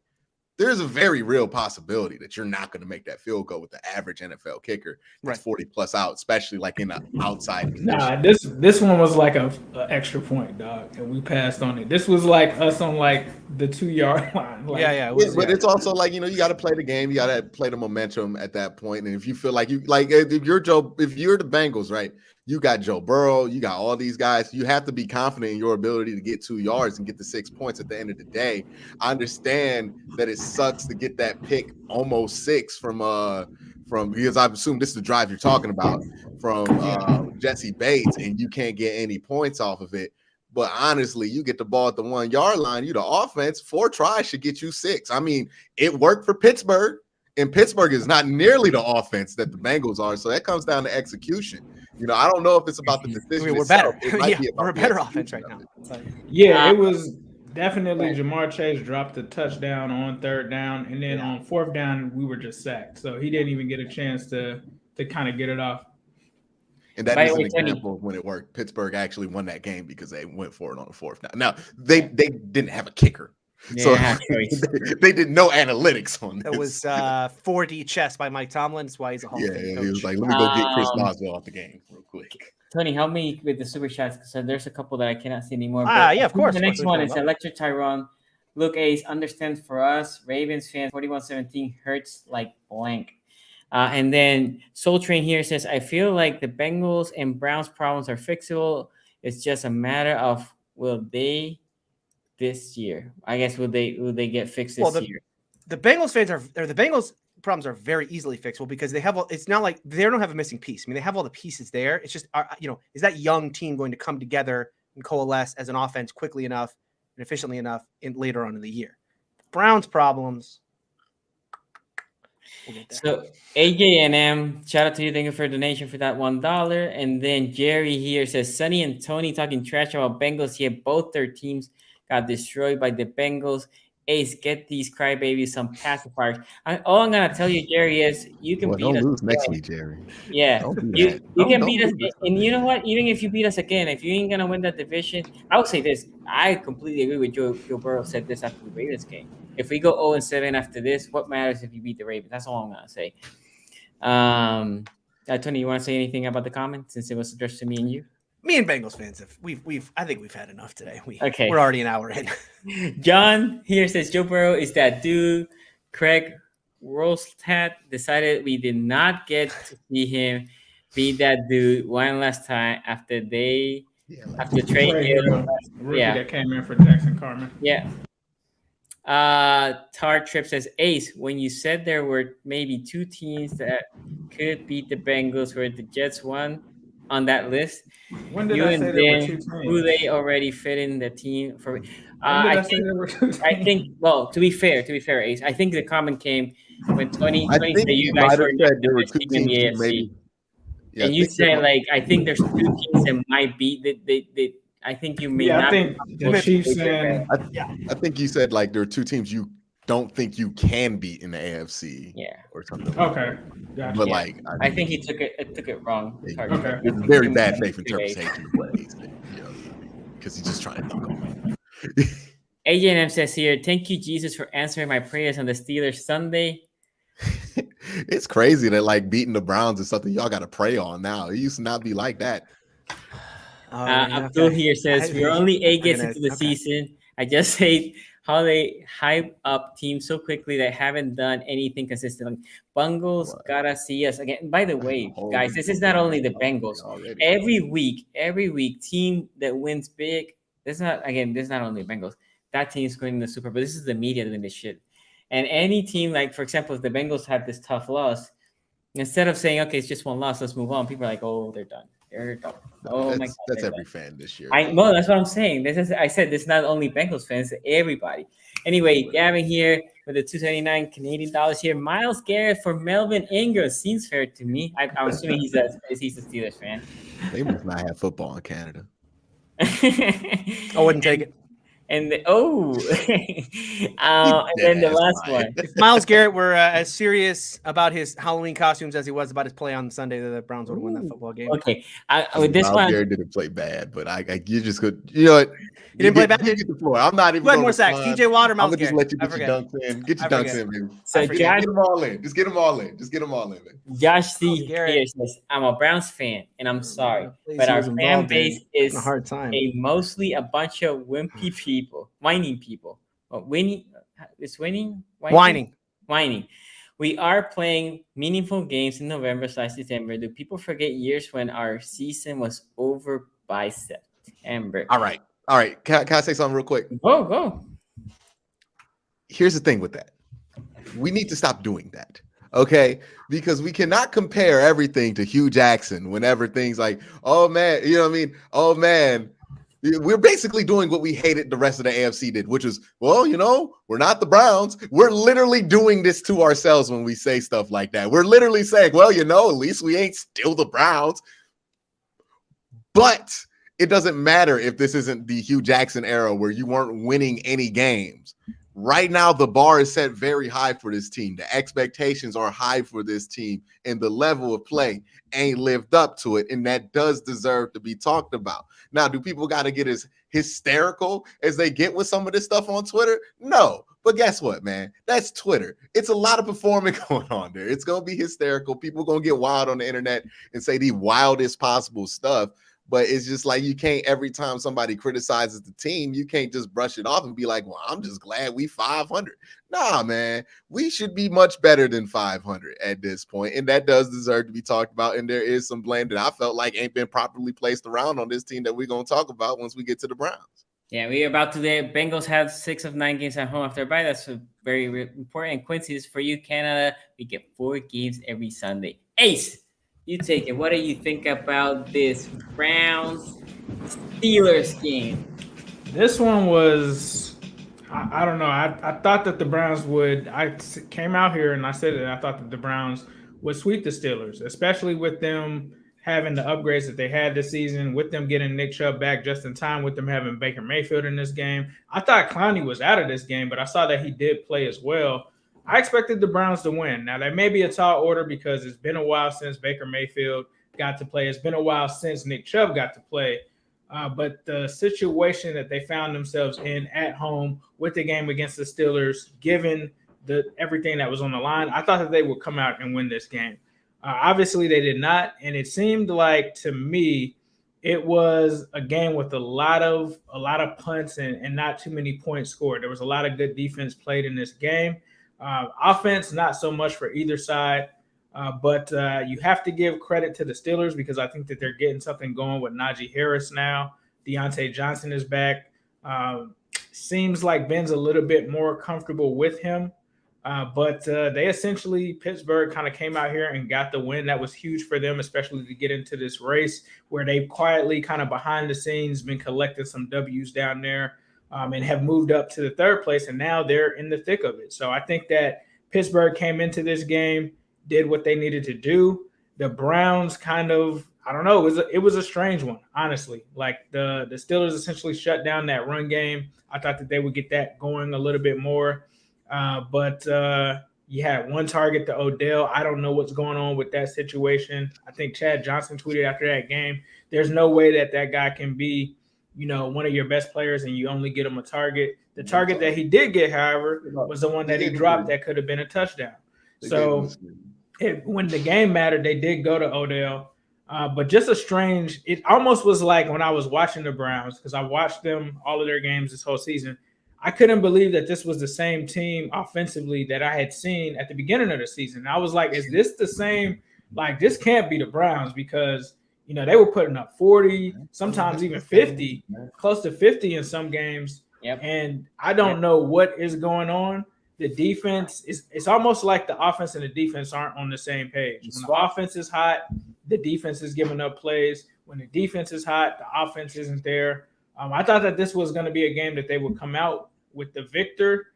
There's a very real possibility that you're not going to make that field goal with the average NFL kicker that's 40 plus out, especially like in an outside condition. Nah, this one was like a extra point, dog, and we passed on it. This was like us on like the 2-yard line. Like, but it's also like, you got to play the game. You got to play the momentum at that point. And if you feel like if you're the Bengals, right? You got Joe Burrow, you got all these guys. You have to be confident in your ability to get 2 yards and get the 6 points at the end of the day. I understand that it sucks to get that pick almost 6 from because I assume this is the drive you're talking about from Jesse Bates, and you can't get any points off of it. But honestly, you get the ball at the 1-yard line, you the offense, 4 tries should get you 6. I mean, it worked for Pittsburgh, and Pittsburgh is not nearly the offense that the Bengals are. So that comes down to execution. I don't know if it's about the decision. We're better. We're a better offense right now. It was definitely Jamar Chase dropped the touchdown on 3rd down, and then on 4th down we were just sacked. So he didn't even get a chance to kind of get it off. And that is an example of when it worked. Pittsburgh actually won that game because they went for it on the 4th down. Now they didn't have a kicker. So they did no analytics on this. It was 4D chess by Mike Tomlin. That's why he's a Hall of Fame coach. He was like, let me go get Chris Boswell off the game real quick. Tony, help me with the super chats because there's a couple that I cannot see anymore. Of course. The next one is Electric Tyrone. Look, Ace, understands for us, Ravens fans, 41-17 hurts like blank. And then Soul Train here says, I feel like the Bengals and Browns problems are fixable. It's just a matter of will they this year? I guess will they get fixed this year? The Bengals fans the Bengals problems are very easily fixable because they have it's not like they don't have a missing piece. I mean, they have all the pieces there. It's just is that young team going to come together and coalesce as an offense quickly enough and efficiently enough later on in the year. Browns' problems. We'll get there. So AJNM, shout out to you. Thank you for the donation for that $1. And then Jerry here says Sonny and Tony talking trash about Bengals. Yeah, both their teams got destroyed by the Bengals. Ace, get these crybabies some pacifiers. All I'm gonna tell you, Jerry, is you can beat don't us. lose next week, Jerry. Yeah, Don't do you that. can Don't beat us, do this. and you know what? Even if you beat us again, if you ain't gonna win that division, I would say this. I completely agree with Joe Burrow said this after the Ravens game. If we go 0-7 after this, what matters if you beat the Ravens? That's all I'm gonna say. Tony, you want to say anything about the comment since it was addressed to me and you? Me and Bengals fans, I think we've had enough today. Okay. We're already an hour in. John here says Joe Burrow is that dude. Craig Rostat decided we did not get to see him be that dude one last time after trade. Rookie that came in for Jackson Carmen. Yeah. Tar Trip says Ace, when you said there were maybe two teams that could beat the Bengals, were the Jets one on that list? When did you I and say there were Dan, two teams? who they already fit in the team for? I think. Well, to be fair, Ace, I think the comment came when Tony said you guys were said there were the two best team in the teams AFC. maybe. Yeah, and you say I think there's two teams that might beat they I think you may not. I think the Chiefs and I think you said there are two teams you don't think you can beat in the AFC. Yeah. Or something. Okay. Gotcha. But I think he took it wrong. Okay. It's very bad faith interpretation of what he said, because he's just trying to talk about it. AJM says here, thank you, Jesus, for answering my prayers on the Steelers Sunday. It's crazy that beating the Browns is something y'all got to pray on now. It used to not be like that. Abdul here says we're only 8 games into the season. I just hate how they hype up teams so quickly that haven't done anything consistently. Bengals gotta see us again. By the way, guys, this is not only the Bengals. Every week, team that wins big. This is not only Bengals. That team's going to the Super Bowl. This is the media doing this shit. And any team, for example, if the Bengals had this tough loss, instead of saying, okay, it's just one loss, let's move on, people are like, oh, they're done. They're done. Oh, my God. That's every fan this year. I know, that's what I'm saying. I said this is not only Bengals fans, everybody. Anyway, Gavin here with the $279 Canadian dollars here. Miles Garrett for Melvin Ingram seems fair to me. I'm assuming he's a Steelers fan. They must not have football in Canada. I wouldn't take it. And then the last one. If Miles Garrett were as serious about his Halloween costumes as he was about his play on Sunday, the Browns would have won that football game. Okay, with this one, Garrett didn't play bad, but you just could. You know what? He didn't play bad. You get the floor. I'm not even. Who had more sacks, DJ Watt or Miles Garrett? I'm gonna just let you get your dunks in. Get your dunks in, baby. So get them all in. Just get them all in. Man. Josh C. here says, "I'm a Browns fan, and I'm sorry, but our fan base is mostly a bunch of whiny people. Whining. We are playing meaningful games in November/December. Do people forget years when our season was over by September? All right. Can I say something real quick? Go. Here's the thing with that. We need to stop doing that. Okay, because we cannot compare everything to Hugh Jackson whenever things like, oh man, you know what I mean? Oh man, we're basically doing what we hated the rest of the AFC did, which is, well, we're not the Browns. We're literally doing this to ourselves when we say stuff like that. We're literally saying, well, at least we ain't still the Browns. But it doesn't matter if this isn't the Hugh Jackson era where you weren't winning any games. Right now, the bar is set very high for this team. The expectations are high for this team, and the level of play ain't lived up to it, and that does deserve to be talked about. Now, do people got to get as hysterical as they get with some of this stuff on Twitter? No, but guess what, man? That's Twitter. It's a lot of performing going on there. It's going to be hysterical. People going to get wild on the internet and say the wildest possible stuff. But it's just you can't, every time somebody criticizes the team, you can't just brush it off and be like, well, I'm just glad we 500. Nah, man, we should be much better than 500 at this point. And that does deserve to be talked about. And there is some blame that I felt like ain't been properly placed around on this team that we're going to talk about once we get to the Browns. Yeah, we're about to. The Bengals have 6 of 9 games at home after a bye. That's very important. And Quincy, is for you, Canada. We get 4 games every Sunday. Ace, you take it. What do you think about this Browns Steelers game. This one was, I don't know. I thought that the Browns would. I came out here and I said that I thought that the Browns would sweep the Steelers, especially with them having the upgrades that they had this season, with them getting Nick Chubb back just in time, with them having Baker Mayfield in this game. I thought Clowney was out of this game, but I saw that he did play as well. I expected the Browns to win. Now, that may be a tall order because it's been a while since Baker Mayfield got to play. It's been a while since Nick Chubb got to play. But the situation that they found themselves in at home with the game against the Steelers, given everything that was on the line, I thought that they would come out and win this game. Obviously, they did not, and it seemed like to me it was a game with a lot of punts and not too many points scored. There was a lot of good defense played in this game. Offense, not so much for either side. But you have to give credit to the Steelers because I think that they're getting something going with Najee Harris now. Deontay Johnson is back. Seems like Ben's a little bit more comfortable with him. But they essentially, Pittsburgh kind of came out here and got the win. That was huge for them, especially to get into this race where they've quietly kind of behind the scenes been collecting some W's down there and have moved up to the third place. And now they're in the thick of it. So I think that Pittsburgh came into this game, did what they needed to do. The Browns kind of, I don't know, it was a strange one, honestly. Like the Steelers essentially shut down that run game. I thought that they would get that going a little bit more. But you had one target to Odell. I don't know what's going on with that situation. I think Chad Johnson tweeted after that game, there's no way that guy can be, one of your best players and you only get him a target. The target that he did get, however, was the one that he dropped that could have been a touchdown. So when the game mattered, they did go to Odell. But just it almost was like when I was watching the Browns, because I watched them, all of their games this whole season, I couldn't believe that this was the same team offensively that I had seen at the beginning of the season. I was like, is this the same? Like, this can't be the Browns because, they were putting up 40, sometimes even 50, close to 50 in some games. Yep. And I don't know what is going on. The defense it's almost like the offense and the defense aren't on the same page. When the offense is hot, the defense is giving up plays. When the defense is hot, the offense isn't there. I thought that this was going to be a game that they would come out the victor,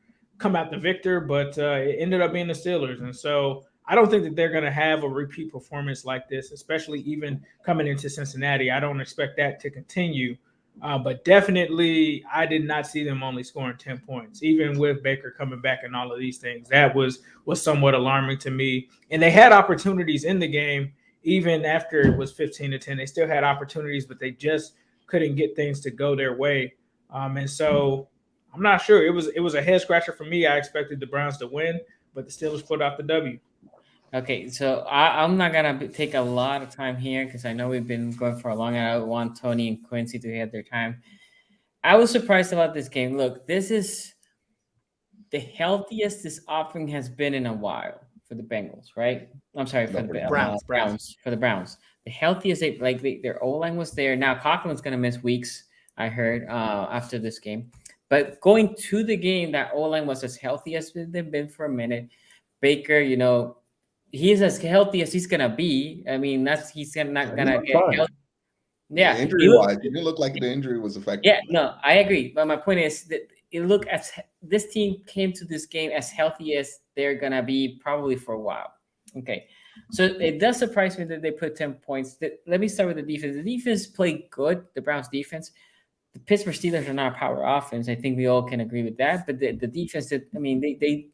but it ended up being the Steelers. And so I don't think that they're going to have a repeat performance like this, especially even coming into Cincinnati. I don't expect that to continue. But definitely, I did not see them only scoring 10 points, even with Baker coming back and all of these things. That was somewhat alarming to me. And they had opportunities in the game, even after it was 15-10. They still had opportunities, but they just couldn't get things to go their way. And so I'm not sure. It was a head scratcher for me. I expected the Browns to win, but the Steelers pulled out the W. Okay, so I'm not going to take a lot of time here because I know we've been going for a long time. I want Tony and Quincy to have their time. I was surprised about this game. Look, this is the healthiest this offense has been in a while for the Bengals, right? I'm sorry, for the Browns. For the Browns. The healthiest, their O-line was there. Now, Coughlin's going to miss weeks, I heard, after this game. But going to the game, that O-line was as healthy as they've been for a minute. Baker, he's as healthy as he's gonna be. I mean, he's not gonna get healthy. Yeah, injury-wise, it didn't look like the injury was affected. Yeah, no, I agree. But my point is that this team came to this game as healthy as they're gonna be probably for a while. Okay, so it does surprise me that they put 10 points. Let me start with the defense. The defense played good. The Browns' defense. The Pittsburgh Steelers are not a power offense. I think we all can agree with that. But the defense, they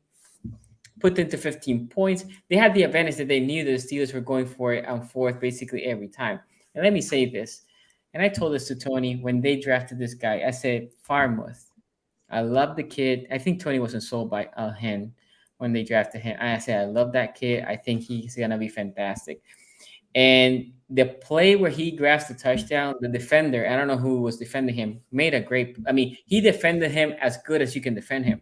put into 15 points. They had the advantage that they knew the Steelers were going for it on fourth basically every time. And let me say this, and I told this to Tony when they drafted this guy. I said, Farmouth, I love the kid. I think Tony wasn't sold by him when they drafted him. I said, I love that kid. I think he's going to be fantastic. And the play where he grabs the touchdown, the defender, I don't know who was defending him, made a great – he defended him as good as you can defend him.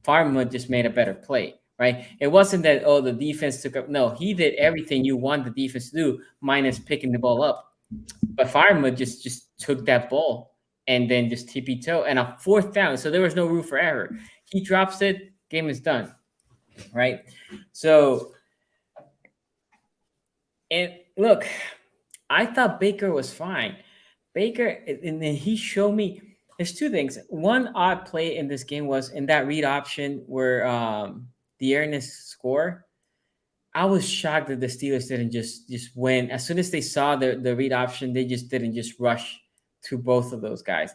Farmouth just made a better play. Right? It wasn't that, the defense took up. No, he did everything you want the defense to do, minus picking the ball up. But Farmouth just took that ball and then just tippy-toe. And a fourth down, so there was no room for error. He drops it, game is done. Right? So, and look, I thought Baker was fine. Baker, and then he showed me there's two things. One odd play in this game was in that read option where the Ernest score. I was shocked that the Steelers didn't just win. As soon as they saw the read option, they just didn't just rush to both of those guys.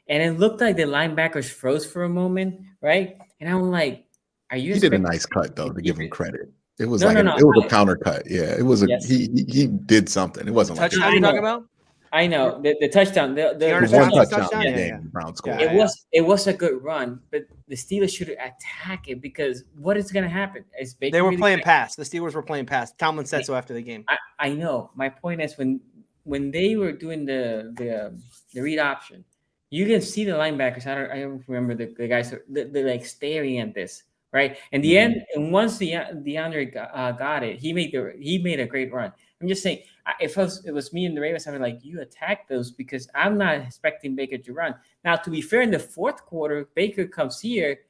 And it looked like the linebackers froze for a moment, right? And I'm like, are you? He did a nice cut though, to give him credit. It was No, like no, no. it was a counter cut. Yeah, it was a Yes. he did something. It wasn't like Touchdown you're talking about? I know the touchdown. The Ernest one Johnson touchdown in the Yeah. game. The Browns scored. Yeah. It was a good run, but the Steelers should attack it because what is going to happen? Is Baker They were really playing gonna- pass. The Steelers were playing pass. Tomlin said so after the game. I know. My point is when they were doing the read option, you can see the linebackers. I don't remember the guys. They're like staring at this, right? And the end, and once DeAndre got it, he made a great run. I'm just saying, if it was me and the Ravens, I'd be like, you attack those because I'm not expecting Baker to run. Now, to be fair, in the fourth quarter, Baker comes here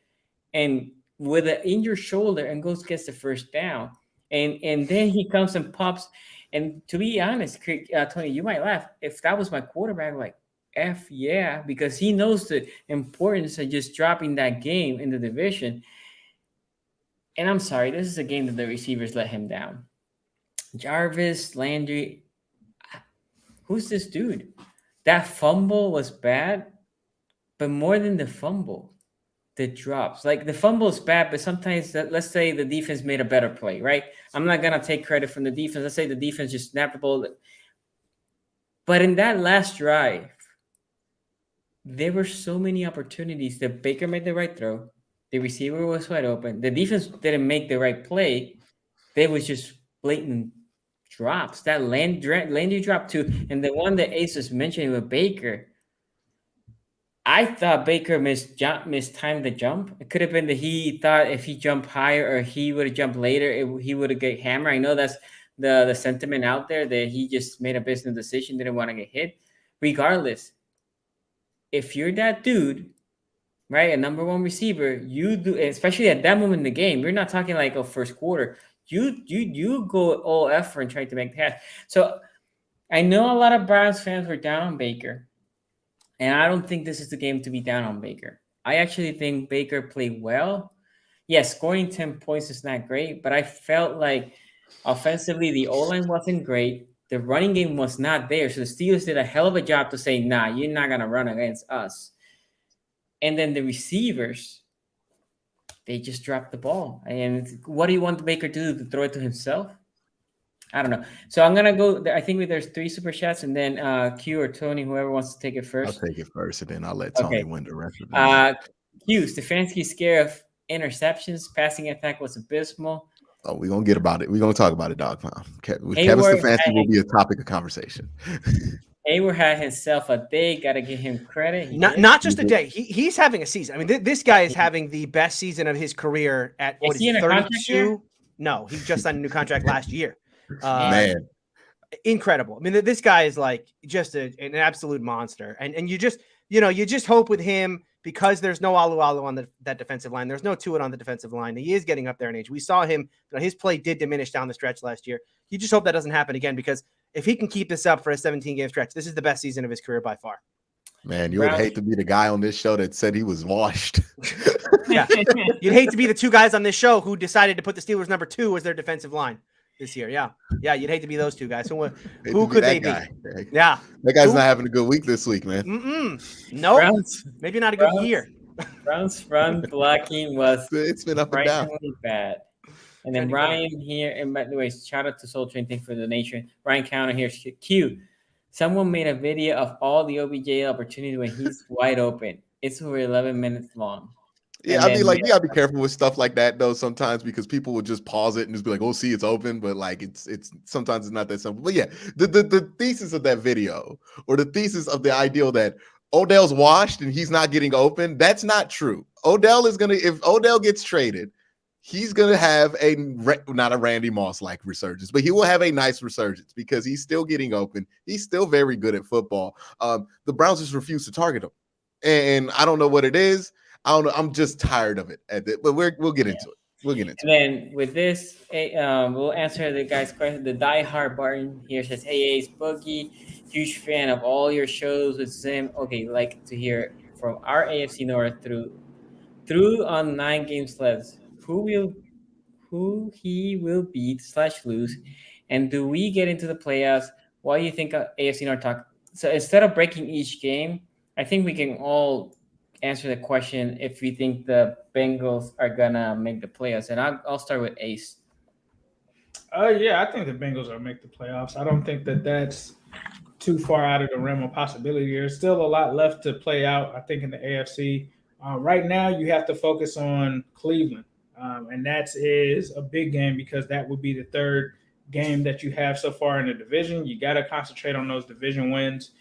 and with an injured shoulder and gets the first down. And then he comes and pops. And to be honest, Tony, you might laugh. If that was my quarterback, like, F yeah, because he knows the importance of just dropping that game in the division. And I'm sorry, this is a game that the receivers let him down. Jarvis Landry, who's this dude? That fumble was bad, but more than the fumble, the drops. Like the fumble is bad, but sometimes let's say the defense made a better play, right? I'm not gonna take credit from the defense. Let's say the defense just snapped the ball. But in that last drive, there were so many opportunities that Baker made the right throw. The receiver was wide open. The defense didn't make the right play. They was just blatant drops. That Landry drop too, and the one that Ace was mentioning with Baker. I thought Baker mistimed the jump. It could have been that he thought if he jumped higher or he would have jumped later, he would have get hammered. I know that's the sentiment out there that he just made a business decision, didn't want to get hit. Regardless, if you're that dude, right, a number one receiver, you do, especially at that moment in the game. You're not talking like a first quarter. You go all effort and try to make the catch. So I know a lot of Browns fans were down on Baker, and I don't think this is the game to be down on Baker. I actually think Baker played well. Yes, scoring 10 points is not great, but I felt like offensively the O-line wasn't great. The running game was not there. So the Steelers did a hell of a job to say, nah, you're not going to run against us. And then the receivers, they just dropped the ball. And what do you want Baker to do? To throw it to himself? I don't know. So I'm going to go. I think there's 3 super chats, and then Q or Tony, whoever wants to take it first. I'll take it first, and then I'll let Tony win the rest of it. Q, Stefanski's scare of interceptions. Passing attack was abysmal. Oh, we're going to get about it. We're going to talk about it, Dog Pound. Kevin Hayward Stefanski will be a topic of conversation. Hayward had himself a day. Got to give him credit. Not just a day. He's having a season. I mean, this guy is having the best season of his career at what is he, 32? No, he just signed a new contract last year. Man, incredible. I mean, this guy is like just an absolute monster. And you just hope with him, because there's no Alu on that defensive line. There's no Tuitt on the defensive line. He is getting up there in age. We saw him, his play did diminish down the stretch last year. You just hope that doesn't happen again, because if he can keep this up for a 17-game stretch, this is the best season of his career by far. Man, you would hate to be the guy on this show that said he was washed. Yeah. You'd hate to be the 2 guys on this show who decided to put the Steelers number 2 as their defensive line this year. Yeah. Yeah. You'd hate to be those 2 guys. So who could they be? Yeah. That guy's not having a good week this week, man. No, maybe not a good year. Browns run blocking was it's been up and down. Bad. And then Ryan here, and by the way, shout out to Soul Train, thank for the donation. Ryan Counter here, Q. Someone made a video of all the OBJ opportunities when he's wide open. It's over 11 minutes long. Yeah, I mean, like, you gotta be careful with stuff like that, though, sometimes, because people will just pause it and just be like, "Oh, see, it's open," but like, it's sometimes it's not that simple. But yeah, the thesis of that video, or the thesis of the ideal that Odell's washed and he's not getting open, that's not true. If Odell gets traded, he's gonna have not a Randy Moss like resurgence, but he will have a nice resurgence because he's still getting open. He's still very good at football. The Browns just refuse to target him, and I don't know what it is. I don't know. I'm just tired of it. But we'll get into it. We'll get into And then with this, we'll answer the guy's question. The diehard Barton here says, "Hey, Ace Boogie, huge fan of all your shows with Zim. Okay, like to hear from our AFC North through on 9-game sleds. Who he will beat / lose, and do we get into the playoffs? What do you think of AFC North talk?" So instead of breaking each game, I think we can all answer the question if we think the Bengals are gonna make the playoffs. And I'll start with Ace. Yeah, I think the Bengals will make the playoffs. I don't think that that's too far out of the realm of possibility. There's still a lot left to play out, I think, in the AFC. Right now, you have to focus on Cleveland, and that is a big game because that would be the third game that you have so far in the division. You got to concentrate on those division wins.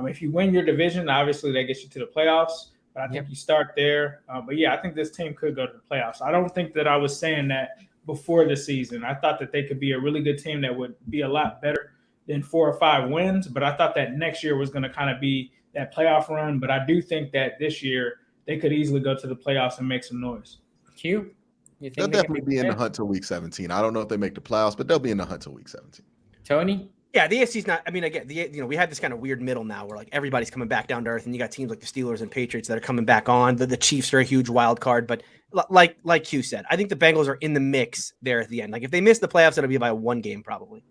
If you win your division, obviously that gets you to the playoffs. But I think you start there. But yeah, I think this team could go to the playoffs. I don't think that I was saying that before the season. I thought that they could be a really good team that would be a lot better than 4 or 5 wins. But I thought that next year was going to kind of be that playoff run. But I do think that this year they could easily go to the playoffs and make some noise. Q? You think They'll definitely be in the hunt till week 17. I don't know if they make the playoffs, but they'll be in the hunt till week 17. Tony? Yeah, the AFC's not. I mean, again, we had this kind of weird middle now where like everybody's coming back down to earth, and you got teams like the Steelers and Patriots that are coming back on. The Chiefs are a huge wild card, but like Q said, I think the Bengals are in the mix there at the end. Like if they miss the playoffs, it'll be by 1 game probably.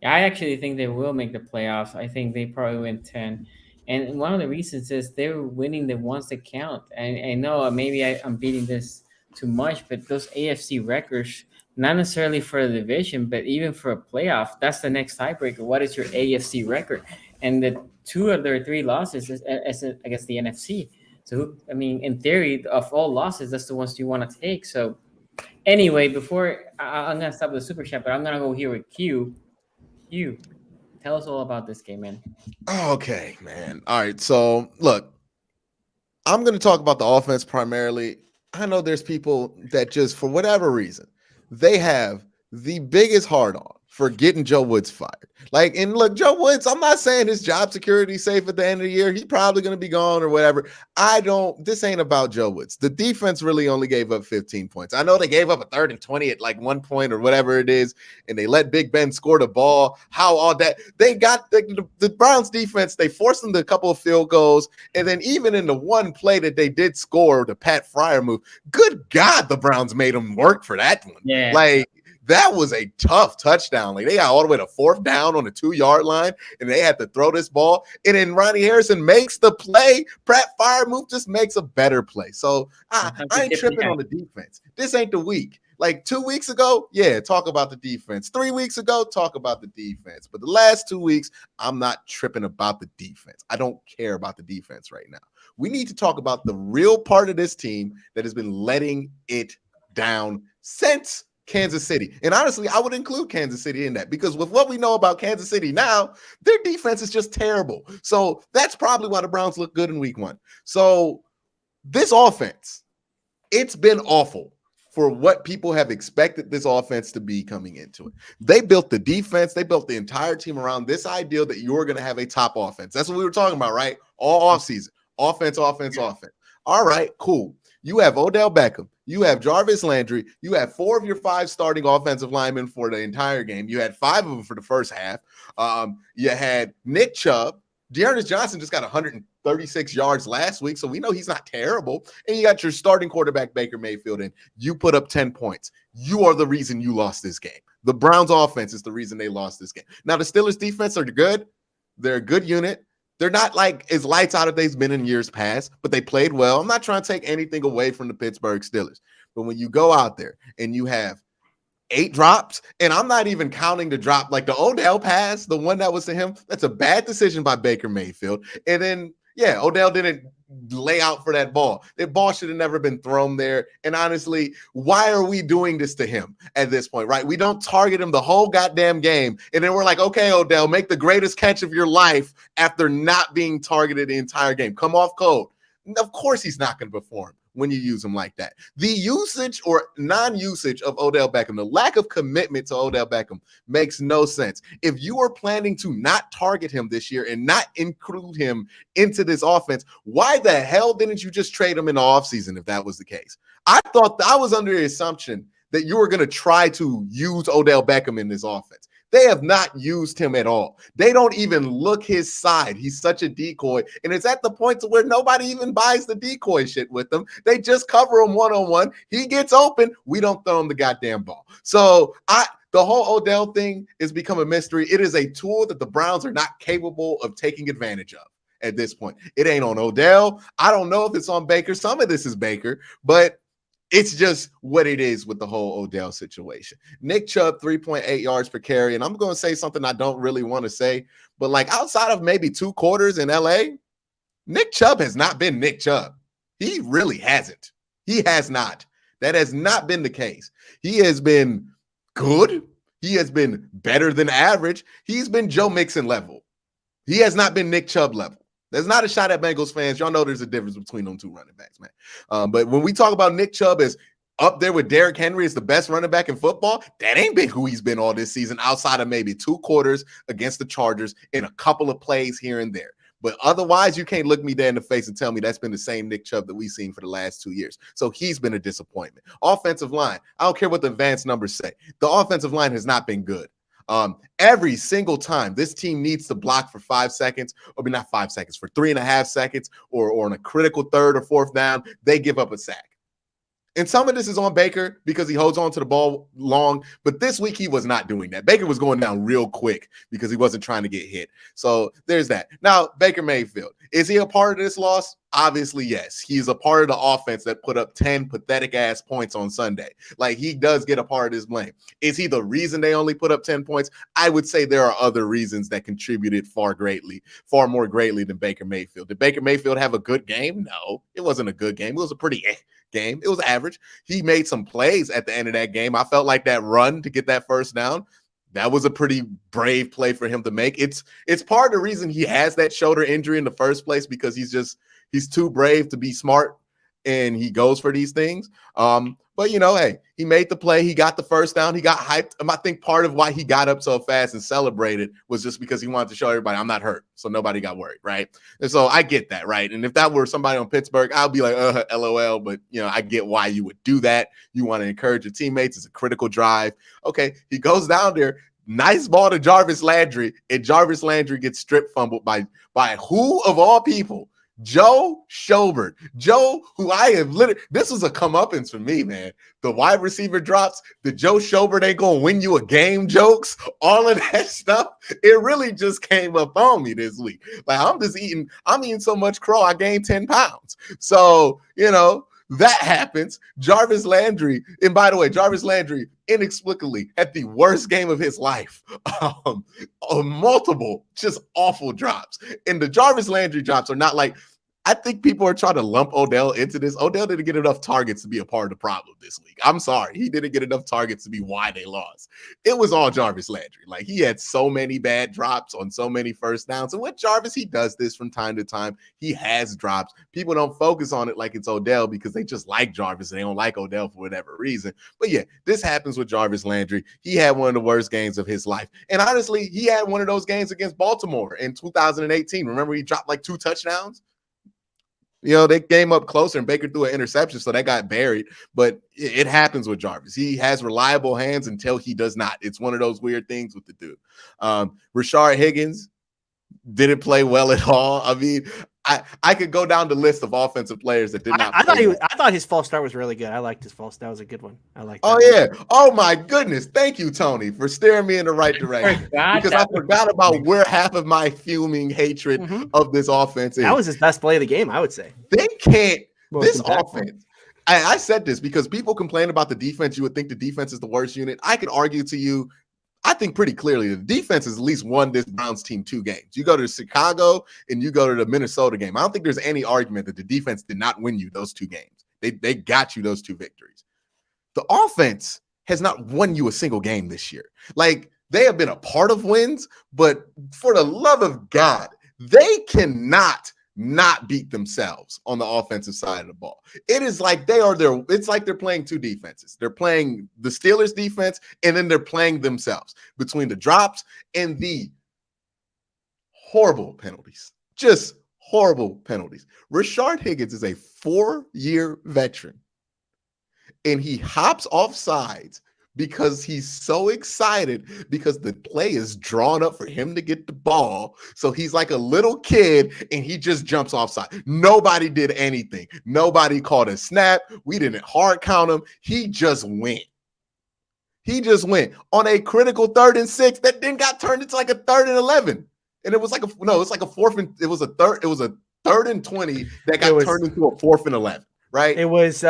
Yeah, I actually think they will make the playoffs. I think they probably win 10. And one of the reasons is they're winning the ones that count. And I know maybe I'm beating this too much, but those AFC records, not necessarily for the division, but even for a playoff, that's the next tiebreaker. What is your AFC record? And the 2 of their 3 losses is against the NFC. So, I mean, in theory, of all losses, that's the ones you want to take. So, anyway, before I'm going to stop with the Super Chat, but I'm going to go here with Q. Q, tell us all about this game, man. Okay, man. All right. So, look, I'm going to talk about the offense primarily. I know there's people that just, for whatever reason, they have the biggest hard on for getting Joe Woods fired. Like, and look, Joe Woods, I'm not saying his job security is safe at the end of the year. He's probably going to be gone or whatever. This ain't about Joe Woods. The defense really only gave up 15 points. I know they gave up a 3rd and 20 at like 1 point or whatever it is, and they let Big Ben score the ball. How all that, they got the Browns defense, they forced them to a couple of field goals. And then even in the one play that they did score, the Pat Fryer move, good God, the Browns made them work for that one. Yeah. Like, that was a tough touchdown. Like they got all the way to 4th down on the 2-yard line, and they had to throw this ball. And then Ronnie Harrison makes the play. Pratt Fire move just makes a better play. So I ain't tripping on the defense. This ain't the week. Like 2 weeks ago, yeah, talk about the defense. 3 weeks ago, talk about the defense. But the last 2 weeks, I'm not tripping about the defense. I don't care about the defense right now. We need to talk about the real part of this team that has been letting it down since Kansas City. And honestly, I would include Kansas City in that because with what we know about Kansas City now, their defense is just terrible. So that's probably why the Browns look good in week 1. So this offense, it's been awful for what people have expected this offense to be coming into it. They built the defense. They built the entire team around this ideal that you're going to have a top offense. That's what we were talking about, right? All offseason. Offense. All right, cool. You have Odell Beckham. You have Jarvis Landry. You have 4 of your 5 starting offensive linemen for the entire game. You had 5 of them for the first half. You had Nick Chubb. Dearness Johnson just got 136 yards last week, so we know he's not terrible. And you got your starting quarterback, Baker Mayfield, and you put up 10 points. You are the reason you lost this game. The Browns offense is the reason they lost this game. Now, the Steelers defense are good. They're a good unit. They're not like as lights out as they've been in years past, but they played well. I'm not trying to take anything away from the Pittsburgh Steelers. But when you go out there and you have 8 drops, and I'm not even counting the drop, like the Odell pass, the one that was to him, that's a bad decision by Baker Mayfield. And then, yeah, Odell didn't lay out for that ball. That ball should have never been thrown there. And honestly, why are we doing this to him at this point, right? We don't target him the whole goddamn game. And then we're like, okay, Odell, make the greatest catch of your life after not being targeted the entire game. Come off cold. Of course he's not going to perform when you use him like that. The usage or non-usage of Odell Beckham, the lack of commitment to Odell Beckham makes no sense. If you are planning to not target him this year and not include him into this offense, why the hell didn't you just trade him in the offseason if that was the case? I thought I was under the assumption that you were going to try to use Odell Beckham in this offense. They have not used him at all. They don't even look his side. He's such a decoy. And it's at the point to where nobody even buys the decoy shit with him. They just cover him one-on-one. He gets open. We don't throw him the goddamn ball. So the whole Odell thing has become a mystery. It is a tool that the Browns are not capable of taking advantage of at this point. It ain't on Odell. I don't know if it's on Baker. Some of this is Baker, but it's just what it is with the whole Odell situation. Nick Chubb, 3.8 yards per carry. And I'm going to say something I don't really want to say, but like outside of maybe 2 quarters in LA, Nick Chubb has not been Nick Chubb. He really hasn't. He has not. That has not been the case. He has been good. He has been better than average. He's been Joe Mixon level. He has not been Nick Chubb level. There's not a shot at Bengals fans. Y'all know there's a difference between them 2 running backs, man. But when we talk about Nick Chubb as up there with Derrick Henry as the best running back in football, that ain't been who he's been all this season outside of maybe 2 quarters against the Chargers and a couple of plays here and there. But otherwise, you can't look me dead in the face and tell me that's been the same Nick Chubb that we've seen for the last 2 years. So he's been a disappointment. Offensive line, I don't care what the advanced numbers say. The offensive line has not been good. Every single time this team needs to block for 5 seconds, or not 5 seconds, for 3.5 seconds, or on a critical 3rd or 4th down, they give up a sack. And some of this is on Baker because he holds on to the ball long, but this week he was not doing that. Baker was going down real quick because he wasn't trying to get hit. So there's that. Now, Baker Mayfield, is he a part of this loss? Obviously, yes. He's a part of the offense that put up 10 pathetic-ass points on Sunday. Like, he does get a part of this blame. Is he the reason they only put up 10 points? I would say there are other reasons that contributed far more greatly than Baker Mayfield. Did Baker Mayfield have a good game? No, it wasn't a good game. It was a pretty game. It was average. He made some plays at the end of that game. I felt like that run to get that first down, that was a pretty brave play for him to make. It's part of the reason he has that shoulder injury in the first place, because he's too brave to be smart and he goes for these things. But, hey, he made the play. He got the first down. He got hyped. I think part of why he got up so fast and celebrated was just because he wanted to show everybody, I'm not hurt. So nobody got worried, right? And so I get that, right? And if that were somebody on Pittsburgh, I'll be like, LOL. But, I get why you would do that. You want to encourage your teammates. It's a critical drive. Okay, he goes down there. Nice ball to Jarvis Landry. And Jarvis Landry gets strip fumbled by who of all people? Joe Schobert. Joe, who I have literally, this was a comeuppance for me, man. The wide receiver drops, the Joe Schobert ain't gonna win you a game jokes, all of that stuff. It really just came up on me this week. Like, I'm eating so much crow, I gained 10 pounds. So, that happens. Jarvis Landry, and by the way, Jarvis Landry inexplicably had the worst game of his life. Multiple just awful drops. And the Jarvis Landry drops are not like, I think people are trying to lump Odell into this. Odell didn't get enough targets to be a part of the problem this week. I'm sorry. He didn't get enough targets to be why they lost. It was all Jarvis Landry. Like, he had so many bad drops on so many first downs. And with Jarvis, he does this from time to time. He has drops. People don't focus on it like it's Odell because they just like Jarvis and they don't like Odell for whatever reason. But yeah, this happens with Jarvis Landry. He had one of the worst games of his life. And honestly, he had one of those games against Baltimore in 2018. Remember, he dropped like 2 touchdowns? They came up closer and Baker threw an interception, so that got buried. But it happens with Jarvis. He has reliable hands until he does not. It's one of those weird things with the dude. Rashaar Higgins didn't play well at all. I mean, I could go down the list of offensive players that did not. I thought his false start was really good. I liked his false. That was a good one. I liked. Oh yeah. Oh my goodness. Thank you, Tony, for steering me in the right direction. Because I forgot about where half of my fuming hatred of this offense is. That was his best play of the game, I would say. They can't. This offense. I said this because people complain about the defense. You would think the defense is the worst unit. I could argue to you, I think pretty clearly the defense has at least won this Browns team 2 games. You go to Chicago and you go to the Minnesota game. I don't think there's any argument that the defense did not win you those 2 games. They got you those 2 victories. The offense has not won you a single game this year. Like, they have been a part of wins, but for the love of God, they cannot not beat themselves on the offensive side of the ball. It is like it's like they're playing two defenses. They're playing the Steelers defense, and then they're playing themselves between the drops and the horrible penalties. Just horrible penalties. Rashaar Higgins is a 4-year veteran, and he hops off sides because he's so excited because the play is drawn up for him to get the ball. So he's like a little kid and he just jumps offside. Nobody did anything. Nobody called a snap. We didn't hard count him. He just went. He just went on a critical 3rd and 6 that then got turned into like a 3rd and 11. And it was like it was a 3rd and 20 that got turned into a 4th and 11, right? It was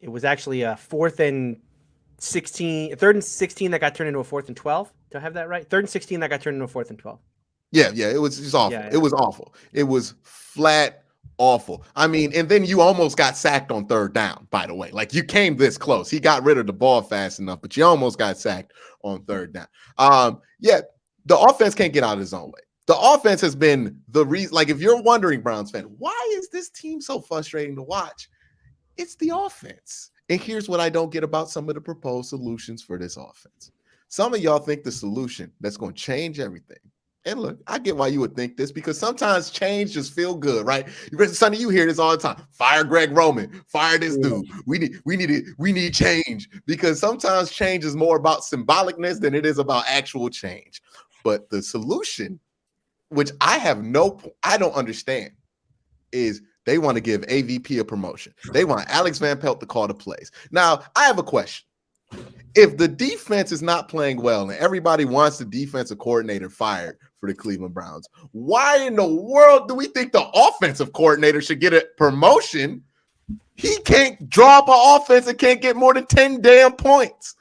it was actually a 3rd and 16 that got turned into a 4th and 12. Do I have that right? 3rd and 16 that got turned into a 4th and 12. Yeah, it was just awful. Yeah. It was awful. It was flat awful. I mean, and then you almost got sacked on 3rd down, by the way. Like, you came this close. He got rid of the ball fast enough, but you almost got sacked on 3rd down. The offense can't get out of his own way. The offense has been the reason. Like, if you're wondering, Browns fan, why is this team so frustrating to watch? It's the offense. And here's what I don't get about some of the proposed solutions for this offense. Some of y'all think the solution that's going to change everything. And look, I get why you would think this, because sometimes change just feel good, right? Sonny, you hear this all the time. Fire Greg Roman. Fire this dude. We need change, because sometimes change is more about symbolicness than it is about actual change. But the solution, which I don't understand, is they want to give AVP a promotion. They want Alex Van Pelt to call the plays. Now, I have a question. If the defense is not playing well and everybody wants the defensive coordinator fired for the Cleveland Browns, why in the world do we think the offensive coordinator should get a promotion? He can't draw up an offense and can't get more than 10 damn points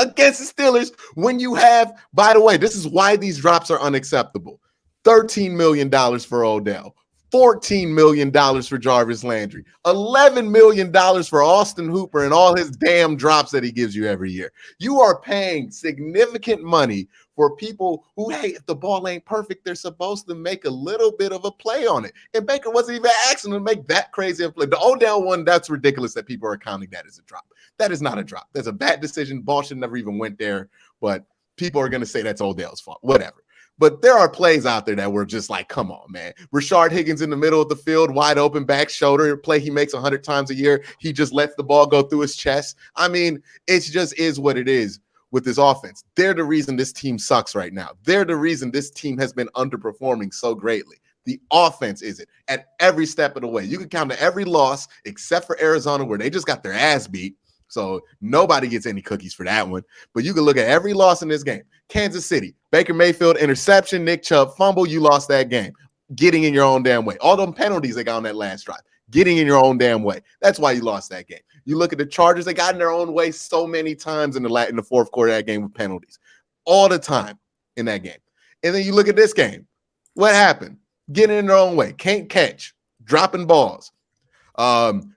against the Steelers when you have, by the way, this is why these drops are unacceptable. $13 million for Odell. $14 million for Jarvis Landry, $11 million for Austin Hooper and all his damn drops that he gives you every year. You are paying significant money for people who, hey, if the ball ain't perfect, they're supposed to make a little bit of a play on it. And Baker wasn't even asking to make that crazy a play. The Odell one, that's ridiculous that people are counting that as a drop. That is not a drop. That's a bad decision. Ball should never even went there, but people are going to say that's Odell's fault. Whatever. But there are plays out there that were just like, come on, man. Rashaar Higgins in the middle of the field, wide open back shoulder, play he makes 100 times a year. He just lets the ball go through his chest. I mean, it just is what it is with this offense. They're the reason this team sucks right now. They're the reason this team has been underperforming so greatly. The offense is it at every step of the way. You can count to every loss except for Arizona, where they just got their ass beat. So nobody gets any cookies for that one. But you can look at every loss in this game. Kansas City, Baker Mayfield, interception, Nick Chubb, fumble, you lost that game. Getting in your own damn way. All them penalties they got on that last drive. Getting in your own damn way. That's why you lost that game. You look at the Chargers, they got in their own way so many times in the fourth quarter of that game with penalties. All the time in that game. And then you look at this game. What happened? Getting in their own way. Can't catch. Dropping balls.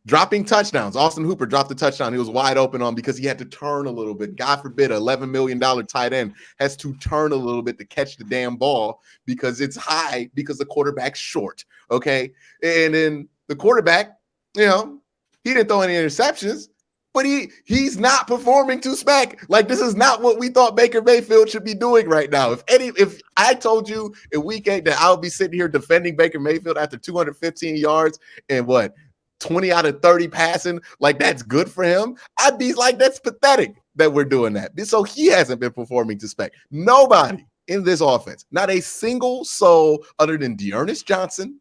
Dropping touchdowns. Austin Hooper dropped the touchdown. He was wide open on because he had to turn a little bit. God forbid, an $11 million tight end has to turn a little bit to catch the damn ball because it's high because the quarterback's short. Okay. And then the quarterback, he didn't throw any interceptions, but he's not performing to spec. Like, this is not what we thought Baker Mayfield should be doing right now. If I told you in week 8 that I would be sitting here defending Baker Mayfield after 215 yards and 20 out of 30 passing, like that's good for him, I'd be like, that's pathetic that we're doing that. So he hasn't been performing to spec. Nobody in this offense, not a single soul other than Dearness Johnson,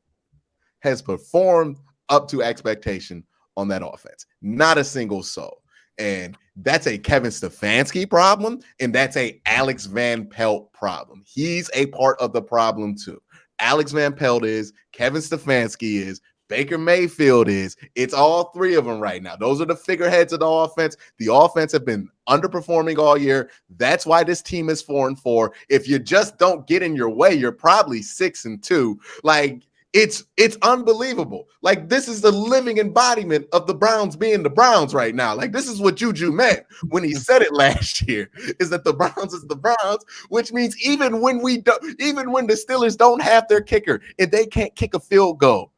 has performed up to expectation on that offense. Not a single soul. And that's a Kevin Stefanski problem, and that's a Alex Van Pelt problem. He's a part of the problem too. Alex Van Pelt is, Kevin Stefanski is, Baker Mayfield is. It's all three of them right now. Those are the figureheads of the offense. The offense have been underperforming all year. That's why this team is 4-4. If you just don't get in your way, you're probably 6-2. Like, It's unbelievable. Like, this is the living embodiment of the Browns being the Browns right now. Like, this is what Juju meant when he said it last year, is that the Browns is the Browns, which means even when the Steelers don't have their kicker and they can't kick a field goal,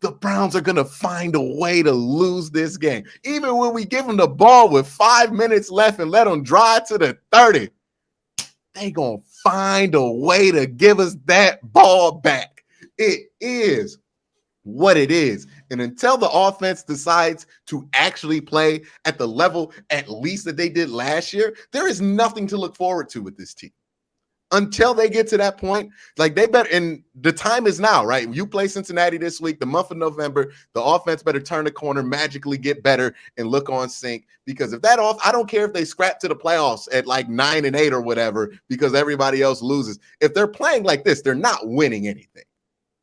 the Browns are going to find a way to lose this game. Even when we give them the ball with 5 minutes left and let them drive to the 30, they going to find a way to give us that ball back. It is what it is. And until the offense decides to actually play at the level at least that they did last year, there is nothing to look forward to with this team. Until they get to that point, like, they better, and the time is now, right? You play Cincinnati this week, the month of November, the offense better turn the corner, magically get better, and look on sync. Because if I don't care if they scrap to the playoffs at like 9-8 or whatever, because everybody else loses. If they're playing like this, they're not winning anything.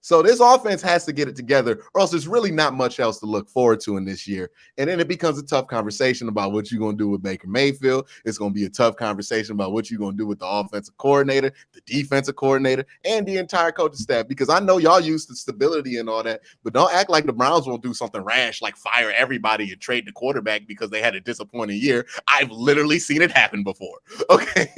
So this offense has to get it together, or else there's really not much else to look forward to in this year. And then it becomes a tough conversation about what you're going to do with Baker Mayfield. It's going to be a tough conversation about what you're going to do with the offensive coordinator, the defensive coordinator, and the entire coaching staff. Because I know y'all used to stability and all that, but don't act like the Browns won't do something rash, like fire everybody and trade the quarterback because they had a disappointing year. I've literally seen it happen before. Okay.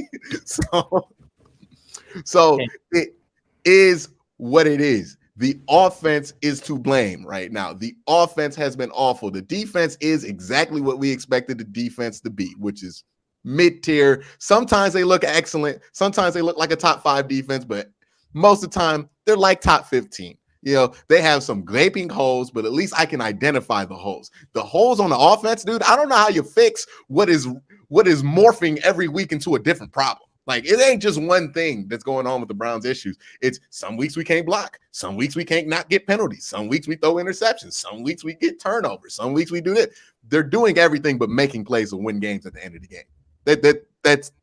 So it is what it is. The offense is to blame right now. The offense has been awful. The defense is exactly what we expected the defense to be, which is mid-tier. Sometimes they look excellent. Sometimes they look like a top 5 defense, but most of the time they're like top 15. You know, they have some gaping holes, but at least I can identify the holes. The holes on the offense, dude, I don't know how you fix what is morphing every week into a different problem. Like, it ain't just one thing that's going on with the Browns' issues. It's some weeks we can't block. Some weeks we can't not get penalties. Some weeks we throw interceptions. Some weeks we get turnovers. Some weeks we do this. They're doing everything but making plays to win games at the end of the game.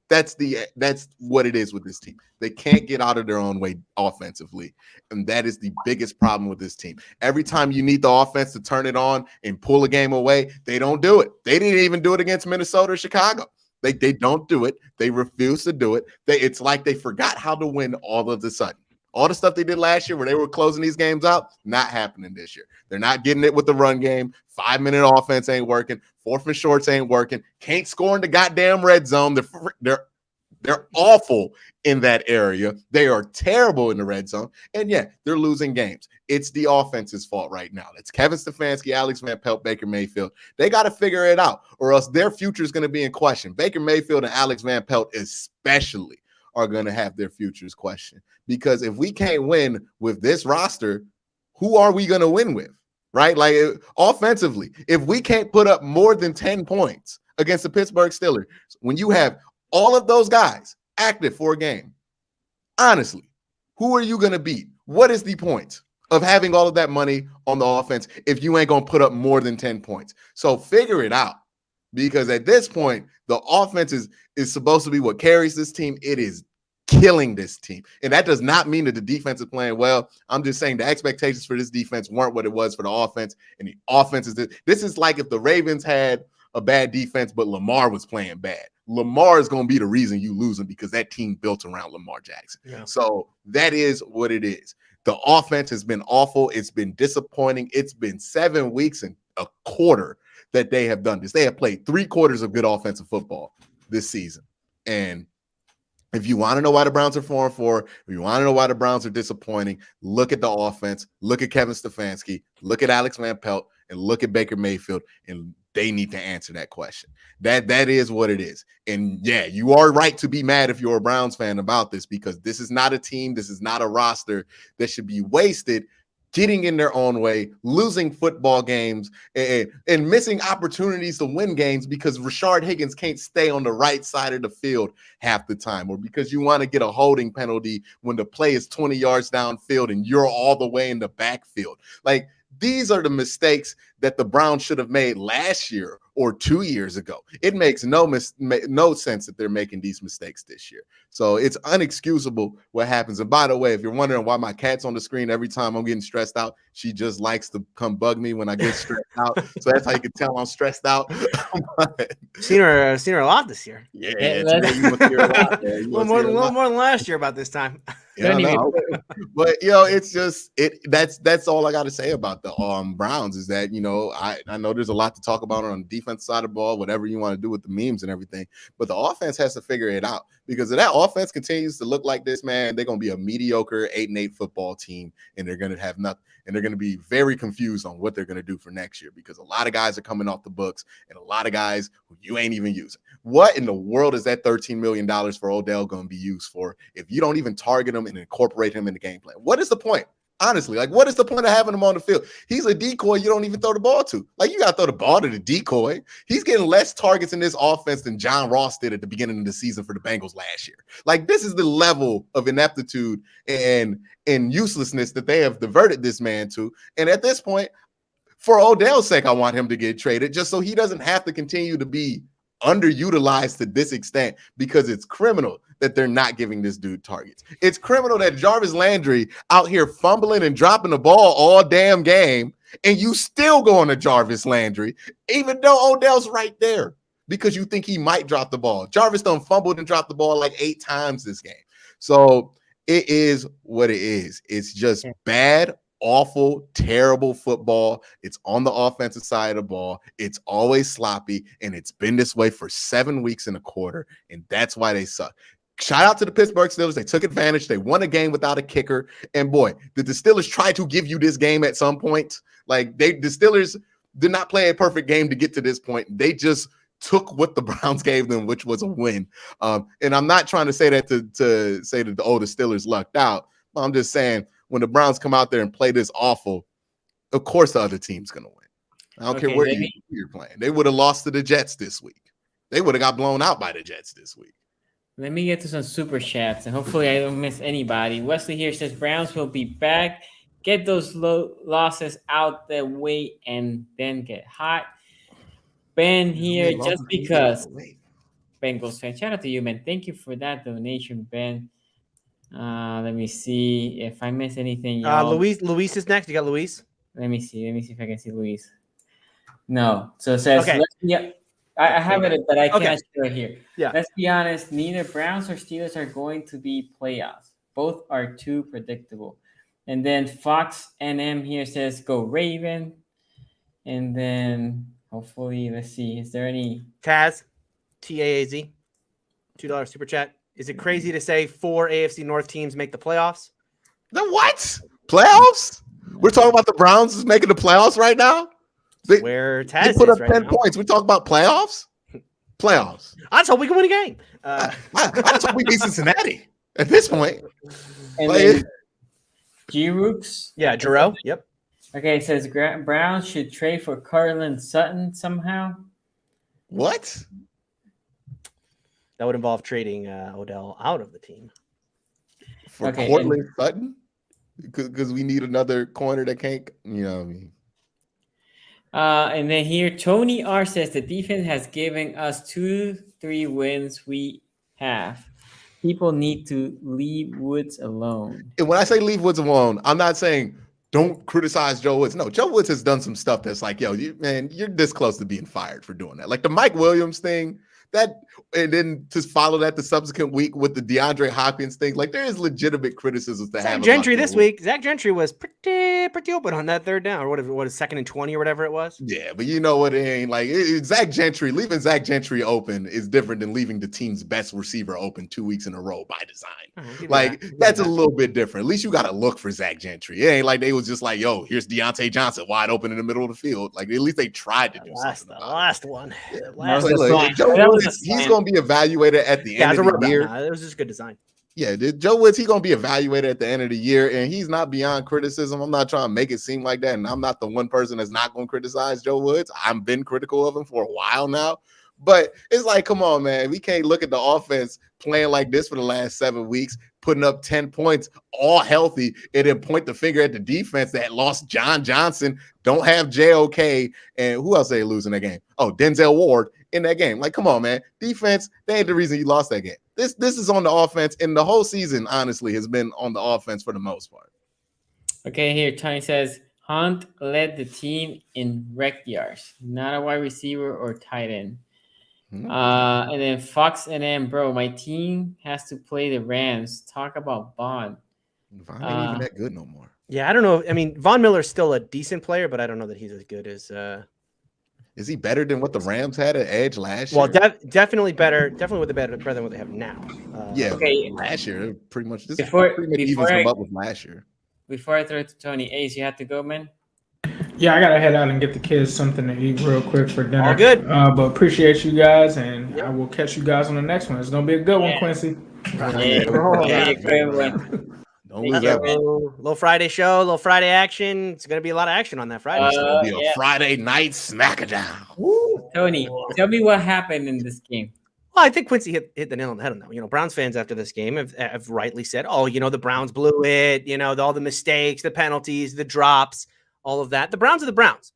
That's what it is with this team. They can't get out of their own way offensively, and that is the biggest problem with this team. Every time you need the offense to turn it on and pull a game away, they don't do it. They didn't even do it against Minnesota or Chicago. They don't do it. They refuse to do it. It's like they forgot how to win all of a sudden. All the stuff they did last year where they were closing these games out, not happening this year. They're not getting it with the run game. 5-minute offense ain't working. 4th and shorts ain't working. Can't score in the goddamn red zone. They're awful in that area. They are terrible in the red zone. And yeah, they're losing games. It's the offense's fault right now. It's Kevin Stefanski, Alex Van Pelt, Baker Mayfield. They got to figure it out, or else their future is going to be in question. Baker Mayfield and Alex Van Pelt especially are going to have their futures questioned. Because if we can't win with this roster, who are we going to win with? Right? Like, offensively, if we can't put up more than 10 points against the Pittsburgh Steelers, when you have all of those guys active for a game, honestly, who are you going to beat? What is the point of having all of that money on the offense if you ain't going to put up more than 10 points? So figure it out, because at this point, the offense is supposed to be what carries this team. It is killing this team. And that does not mean that the defense is playing well. I'm just saying the expectations for this defense weren't what it was for the offense. And the offense is this is like if the Ravens had a bad defense, but Lamar was playing bad. Lamar is going to be the reason you lose them, because that team built around Lamar Jackson. Yeah. So that is what it is. The offense has been awful. It's been disappointing. It's been 7 weeks and a quarter that they have done this. They have played 3 quarters of good offensive football this season. And if you want to know why the Browns are 4-4, if you want to know why the Browns are disappointing, look at the offense, look at Kevin Stefanski, look at Alex Van Pelt, and look at Baker Mayfield, and they need to answer that question. That is what it is. And yeah, you are right to be mad if you're a Browns fan about this, because this is not a team, this is not a roster that should be wasted getting in their own way, losing football games, and missing opportunities to win games because Rashaar Higgins can't stay on the right side of the field half the time, or because you want to get a holding penalty when the play is 20 yards downfield and you're all the way in the backfield. Like, these are the mistakes that the Browns should have made last year or 2 years ago. It makes no sense that they're making these mistakes this year. So it's unexcusable what happens. And by the way, if you're wondering why my cat's on the screen every time I'm getting stressed out, she just likes to come bug me when I get stressed out. So that's how you can tell I'm stressed out. Seen her a lot this year. Yeah, a little more than last year about this time. Yeah, Don't even- no, but it's just that's all I got to say about the Browns is that I know there's a lot to talk about on the defense side of the ball, whatever you want to do with the memes and everything, but the offense has to figure it out because if that offense continues to look like this, man, they're gonna be a mediocre 8-8 football team, and they're gonna have nothing, and they're gonna be very confused on what they're gonna do for next year because a lot of guys are coming off the books and a lot of guys who you ain't even using. What in the world is that $13 million for Odell going to be used for if you don't even target him and incorporate him in the game plan? What is the point? Honestly, like, what is the point of having him on the field? He's a decoy you don't even throw the ball to. Like, you got to throw the ball to the decoy. He's getting less targets in this offense than John Ross did at the beginning of the season for the Bengals last year. Like, this is the level of ineptitude and uselessness that they have diverted this man to. And at this point, for Odell's sake, I want him to get traded just so he doesn't have to continue to be underutilized to this extent because it's criminal that they're not giving this dude targets. It's criminal that Jarvis Landry out here fumbling and dropping the ball all damn game, and you still going to Jarvis Landry, even though Odell's right there because you think he might drop the ball. Jarvis done fumbled and dropped the ball like 8 times this game. So it is what it is. It's just bad, awful, terrible football. It's on the offensive side of the ball. It's always sloppy, and it's been this way for 7 weeks and a quarter, and that's why they suck. Shout out to the Pittsburgh Steelers. They took advantage. They won a game without a kicker, and boy, did the Steelers try to give you this game at some point. Like, the Steelers did not play a perfect game to get to this point. They just took what the Browns gave them, which was a win. And I'm not trying to say that to say that the Steelers lucked out, but I'm just saying when the Browns come out there and play this awful, of course the other team's going to win. I don't care where you're playing. They would have lost to the Jets this week. They would have got blown out by the Jets this week. Let me get to some super chats, and hopefully I don't miss anybody. Wesley here says Browns will be back. Get those losses out the way and then get hot. Ben here, just because. Bengals fan. Shout out to you, man. Thank you for that donation, Ben. Let me see if I miss anything. Luis is next. You got Luis? Let me see if I can see Luis. No. So it says, I have it, but I can't show it here. Yeah. Let's be honest. Neither Browns or Steelers are going to be playoffs. Both are too predictable. And then Fox NM here says, go Raven. And then hopefully, let's see. Is there any? Taz, TAAZ, $2 super chat. Is it crazy to say 4 AFC North teams make the playoffs? The what? Playoffs? We're talking about the Browns is making the playoffs right now? Where Taz they put up right 10 now. points. We talk about playoffs? Playoffs. I just hope we can win a game. I just hope we beat Cincinnati at this point. And then G-Rooks. Yeah, Jarrell. Yep. Okay, it says Browns should trade for Cortland Sutton somehow. What? That would involve trading Odell out of the team. For Cortland Sutton? Because we need another corner that can't, you know what I mean? And then here, Tony R says the defense has given us 2-3 wins we have. People need to leave Woods alone. And when I say leave Woods alone, I'm not saying don't criticize Joe Woods. No, Joe Woods has done some stuff that's like, yo, you're this close to being fired for doing that. Like the Mike Williams thing, and then to follow that the subsequent week with the DeAndre Hopkins thing, like there is legitimate criticisms to have. Zach Gentry this week. Zach Gentry was pretty open on that third down, or what is 2nd and 20 or whatever it was. Yeah, but you know what? It ain't like Zach Gentry. Leaving Zach Gentry open is different than leaving the team's best receiver open 2 weeks in a row by design. That's a little bit different. At least you got to look for Zach Gentry. It ain't like they was just like, yo, here's Deontay Johnson wide open in the middle of the field. Like at least they tried to do something. The last one. He's going to be evaluated at the end of the year. It was just good design. Yeah, Joe Woods, he's going to be evaluated at the end of the year, and he's not beyond criticism. I'm not trying to make it seem like that, and I'm not the one person that's not going to criticize Joe Woods. I've been critical of him for a while now, but it's like, come on, man. We can't look at the offense playing like this for the last 7 weeks, putting up 10 points, all healthy, and then point the finger at the defense that lost John Johnson, don't have JOK, and who else they lose in that game? Oh, Denzel Ward in that game. Like, come on, man. Defense, they ain't the reason you lost that game. This is on the offense, and the whole season, honestly, has been on the offense for the most part. Okay, here, Tony says, Hunt led the team in rec yards, not a wide receiver or tight end. And then Fox and M, bro, my team has to play the Rams. Talk about Bond. Von ain't even that good no more. Yeah, I don't know. I mean, Von Miller's still a decent player, but I don't know that he's as good as. Is he better than what the Rams had at edge last year? Well, definitely better. Definitely with the better than what they have now. Yeah, Okay. last year pretty much. This Before- pretty much before evens I- them up with last year. Before I throw it to Tony, Ace, you have to go, man. Yeah, I gotta head out and get the kids something to eat real quick for dinner. All good. But appreciate you guys, and I will catch you guys on the next one. It's gonna be a good one, Quincy. Don't lose that one. Little Friday show, little Friday action. It's gonna be a lot of action on that Friday. It's gonna be a Friday night smackdown. Tony, tell me what happened in this game. Well, I think Quincy hit the nail on the head on that. You know, Browns fans after this game have rightly said, "Oh, you know, the Browns blew it. You know, all the mistakes, the penalties, the drops, all of that." The Browns are the Browns.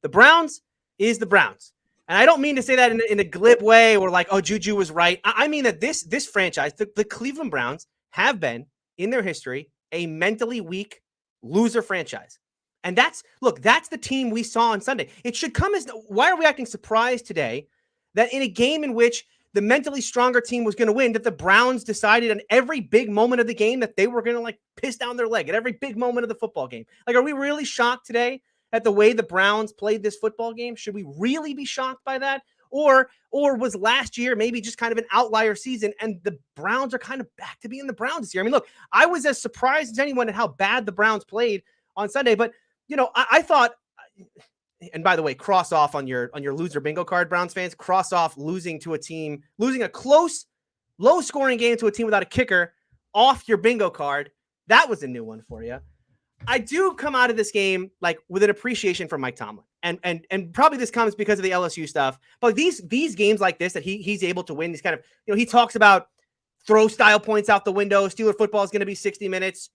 The Browns is the Browns. And I don't mean to say that in a glib way or like, oh, Juju was right. I mean that this franchise, the Cleveland Browns, have been in their history a mentally weak loser franchise. And that's the team we saw on Sunday. It should come as, why are we acting surprised today that in a game in which the mentally stronger team was going to win, that the Browns decided on every big moment of the game that they were going to like piss down their leg at every big moment of the football game? Like, are we really shocked today at the way the Browns played this football game? Should we really be shocked by that? Or was last year maybe just kind of an outlier season and the Browns are kind of back to being the Browns this year? I mean, look, I was as surprised as anyone at how bad the Browns played on Sunday, but you know, I thought, and by the way, cross off on your loser bingo card, Browns fans, cross off losing a close, low scoring game to a team without a kicker off your bingo card. That was a new one for you. I do come out of this game like with an appreciation for Mike Tomlin, and probably this comes because of the LSU stuff. But these games like this that he's able to win, these kind of, you know, he talks about throw style points out the window. Steeler football is going to be 60 minutes.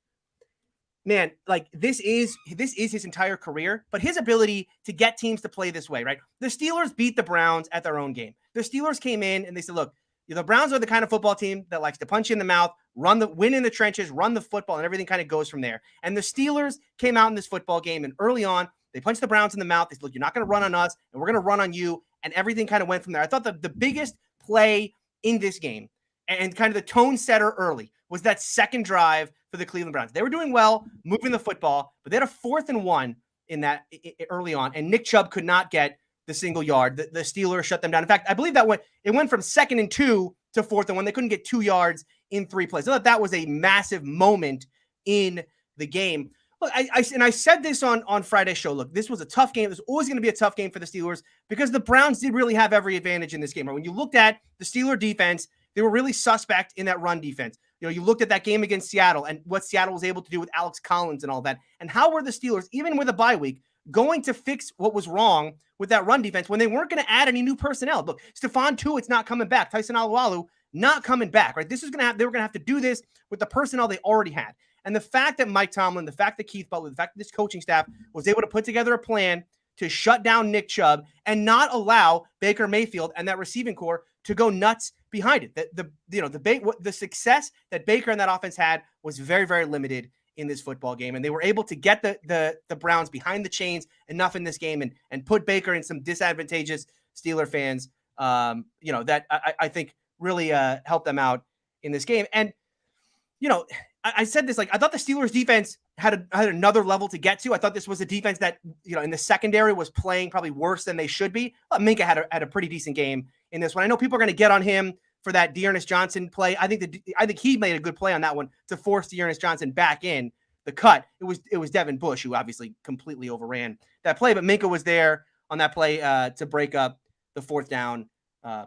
Man, like this is his entire career, but his ability to get teams to play this way, right? The Steelers beat the Browns at their own game. The Steelers came in and they said, look, the Browns are the kind of football team that likes to punch you in the mouth, win in the trenches, run the football, and everything kind of goes from there. And the Steelers came out in this football game, and early on, they punched the Browns in the mouth. They said, look, you're not going to run on us, and we're going to run on you. And everything kind of went from there. I thought the biggest play in this game and kind of the tone setter early was that second drive for the Cleveland Browns. They were doing well, moving the football, but they had a 4th and 1 in that early on, and Nick Chubb could not get the single yard. The Steelers shut them down. In fact, I believe it went from 2nd and 2 to 4th and 1. They couldn't get 2 yards in 3 plays. I thought that was a massive moment in the game. Look, I said this on Friday's show. Look, this was a tough game. It was always going to be a tough game for the Steelers because the Browns did really have every advantage in this game. When you looked at the Steeler defense, they were really suspect in that run defense. You know, you looked at that game against Seattle and what Seattle was able to do with Alex Collins and all that. And how were the Steelers, even with a bye week, going to fix what was wrong with that run defense when they weren't going to add any new personnel? Look, Stephon Tuitt's not coming back. Tyson Alualu not coming back, right? They were going to have to do this with the personnel they already had. And the fact that Mike Tomlin, the fact that Keith Butler, the fact that this coaching staff was able to put together a plan to shut down Nick Chubb and not allow Baker Mayfield and that receiving core to go nuts behind it. The success that Baker and that offense had was very, very limited in this football game. And they were able to get the Browns behind the chains enough in this game and put Baker in some disadvantageous Steeler fans, that I think really helped them out in this game. And, you know, I said this, like, I thought the Steelers defense had another level to get to. I thought this was a defense that, you know, in the secondary was playing probably worse than they should be. Minkah had a pretty decent game in this one. I know people are going to get on him for that Dearness Johnson play. I think he made a good play on that one to force Dearness Johnson back in the cut. It was Devin Bush who obviously completely overran that play, but Minkah was there on that play to break up the 4th down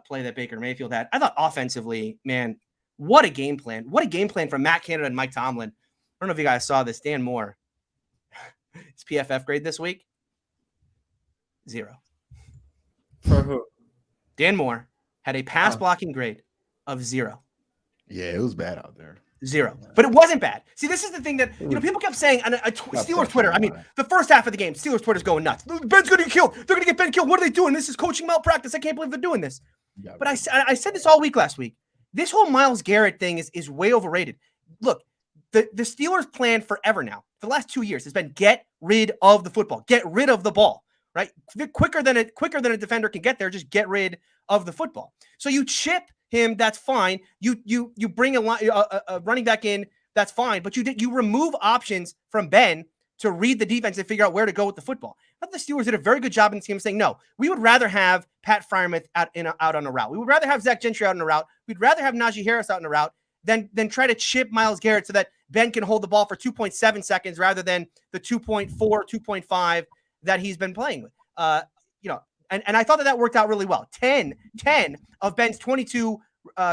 play that Baker Mayfield had. I thought offensively, man, what a game plan. What a game plan from Matt Canada and Mike Tomlin. I don't know if you guys saw this. Dan Moore, his PFF grade this week, 0. For who? Dan Moore had a pass blocking grade of 0. Yeah, it was bad out there. 0. But it wasn't bad. See, this is the thing that, you know, people kept saying on Steelers Twitter. I mean, the first half of the game, Steelers Twitter's going nuts. Ben's going to get killed. They're going to get Ben killed. What are they doing? This is coaching malpractice. I can't believe they're doing this. But I said this all week last week. This whole Myles Garrett thing is way overrated. Look, the Steelers' plan forever now, for the last 2 years, has been get rid of the football, get rid of the ball, right? Quicker than a defender can get there, just get rid of the football. So you chip him, that's fine. You bring a running back in that's fine. But you remove options from Ben to read the defense and figure out where to go with the football. But the Steelers did a very good job in this game saying, no, we would rather have Pat Freiermuth out on a route. We would rather have Zach Gentry out on a route. We'd rather have Najee Harris out on a route than try to chip Myles Garrett so that Ben can hold the ball for 2.7 seconds rather than the 2.4, 2.5 that he's been playing with. And I thought that worked out really well. 10 of Ben's 22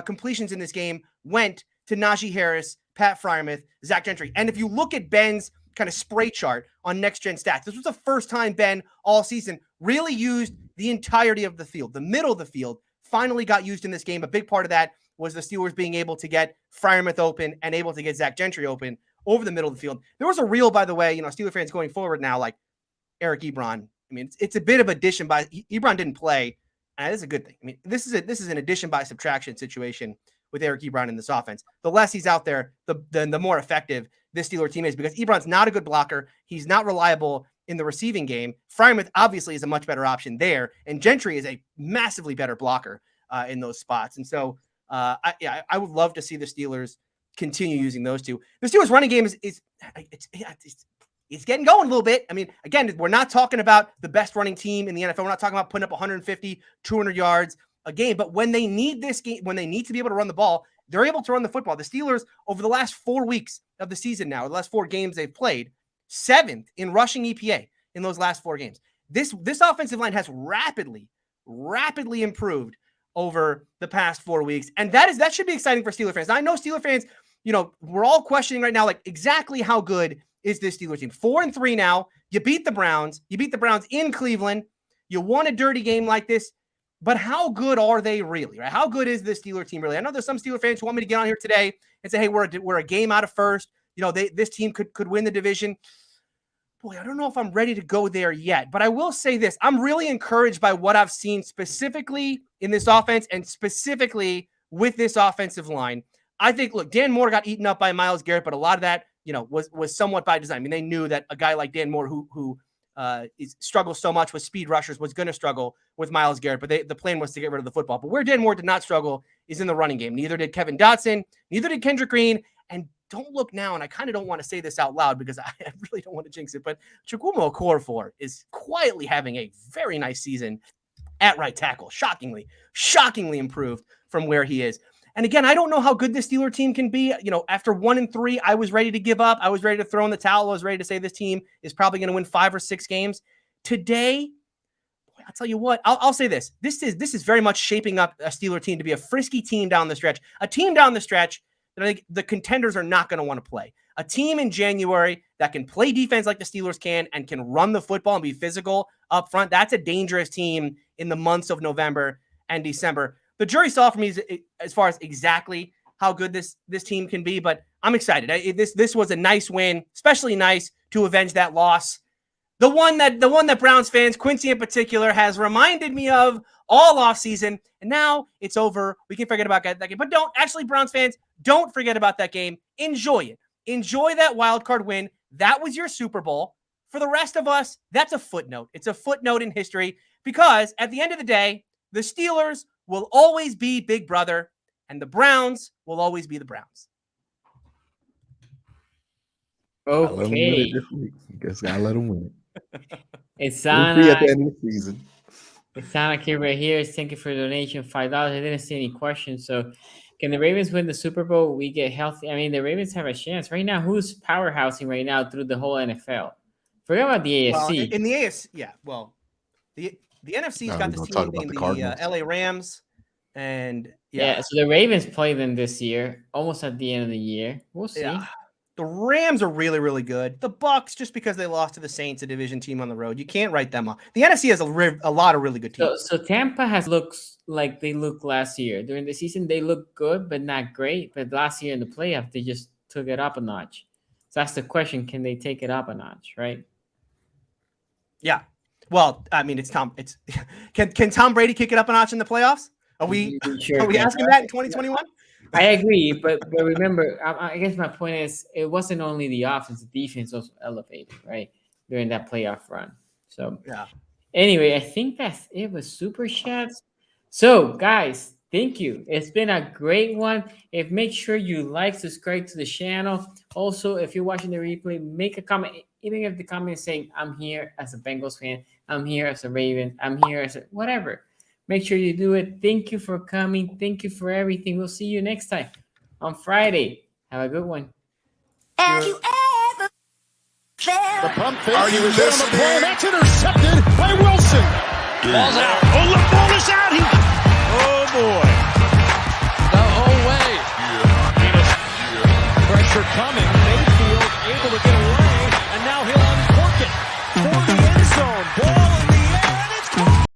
completions in this game went to Najee Harris, Pat Freiermuth, Zach Gentry. And if you look at Ben's kind of spray chart on Next Gen Stats, this was the first time Ben all season really used the entirety of the field. The middle of the field finally got used in this game. A big part of that was the Steelers being able to get Freiermuth open and able to get Zach Gentry open over the middle of the field. There was a reel, by the way, Steeler fans going forward now, like Eric Ebron. I mean, it's a bit of addition by Ebron didn't play. And this is a good thing. I mean, this is an addition by subtraction situation with Eric Ebron in this offense. The less he's out there, the more effective this Steeler team is, because Ebron's not a good blocker. He's not reliable in the receiving game. Freiermuth obviously is a much better option there, and Gentry is a massively better blocker in those spots. And so, I would love to see the Steelers continue using those two. The Steelers running game it's getting going a little bit. I mean, again, we're not talking about the best running team in the NFL. We're not talking about putting up 150, 200 yards a game. But when they need this game, when they need to be able to run the ball, they're able to run the football. The Steelers, over the last 4 weeks of the season now, the last 4 games they've played, 7th in rushing EPA in those last 4 games. This offensive line has rapidly improved over the past 4 weeks. And that should be exciting for Steeler fans. Now, I know Steeler fans, we're all questioning right now, like, exactly how good is this Steelers team. 4-3 now. You beat the Browns. You beat the Browns in Cleveland. You won a dirty game like this. But how good are they really? Right? How good is this Steeler team really? I know there's some Steeler fans who want me to get on here today and say, hey, we're a game out of first. This team could win the division. Boy, I don't know if I'm ready to go there yet. But I will say this. I'm really encouraged by what I've seen specifically in this offense and specifically with this offensive line. I think, look, Dan Moore got eaten up by Myles Garrett, but a lot of that, was somewhat by design. I mean, they knew that a guy like Dan Moore, who struggles so much with speed rushers, was going to struggle with Myles Garrett, but the plan was to get rid of the football. But where Dan Moore did not struggle is in the running game. Neither did Kevin Dotson, neither did Kendrick Green, and don't look now, and I kind of don't want to say this out loud because I really don't want to jinx it, but Chukwuma Okorafor is quietly having a very nice season at right tackle. Shockingly improved from where he is. And again, I don't know how good this Steeler team can be. After 1-3, I was ready to give up. I was ready to throw in the towel. I was ready to say this team is probably going to win 5 or 6 games. Today, boy, I'll tell you what, I'll say this. This is very much shaping up a Steeler team to be a frisky team down the stretch. A team down the stretch that I think the contenders are not going to want to play. A team in January that can play defense like the Steelers can and can run the football and be physical up front. That's a dangerous team in the months of November and December. The jury's still out for me as far as exactly how good this team can be, but I'm excited. This was a nice win, especially nice to avenge that loss. The one that Browns fans, Quincy in particular, has reminded me of all offseason, and now it's over. We can forget about that game. But Browns fans, don't forget about that game. Enjoy it. Enjoy that wild card win. That was your Super Bowl. For the rest of us, that's a footnote. It's a footnote in history because at the end of the day, the Steelers will always be Big Brother, and the Browns will always be the Browns. Okay. Guess I let them win it. It's We'll see at the end of the season. Sana here right here. Thank you for the donation, $5. I didn't see any questions. So, can the Ravens win the Super Bowl? We get healthy. I mean, the Ravens have a chance right now. Who's powerhousing right now through the whole NFL? Forget about the AFC. Well, in the AFC, yeah. Well, the NFC's got this team being the LA Rams, and yeah. So the Ravens play them this year, almost at the end of the year. We'll see. Yeah. The Rams are really, really good. The Bucs, just because they lost to the Saints, a division team on the road, you can't write them off. The NFC has a lot of really good teams. So Tampa looks like they looked last year. During the season, they looked good, but not great. But last year in the playoff, they just took it up a notch. So that's the question: can they take it up a notch? Right? Yeah. Well, I mean, can Tom Brady kick it up a notch in the playoffs? Are we asking that in 2021? I agree, but remember, I guess my point is it wasn't only the offense; the defense also elevated, right, during that playoff run. So, yeah. Anyway, I think that's it with Super Chats. So, guys, thank you. It's been a great one. Make sure you like, subscribe to the channel. Also, if you're watching the replay, make a comment. Even if the comment is saying, I'm here as a Bengals fan, I'm here as a Raven, I'm here as a whatever. Make sure you do it. Thank you for coming. Thank you for everything. We'll see you next time on Friday. Have a good one. Have you ever felt? The pump fake. Are you listening? That's intercepted by Wilson. Ball's out. Oh, look, ball is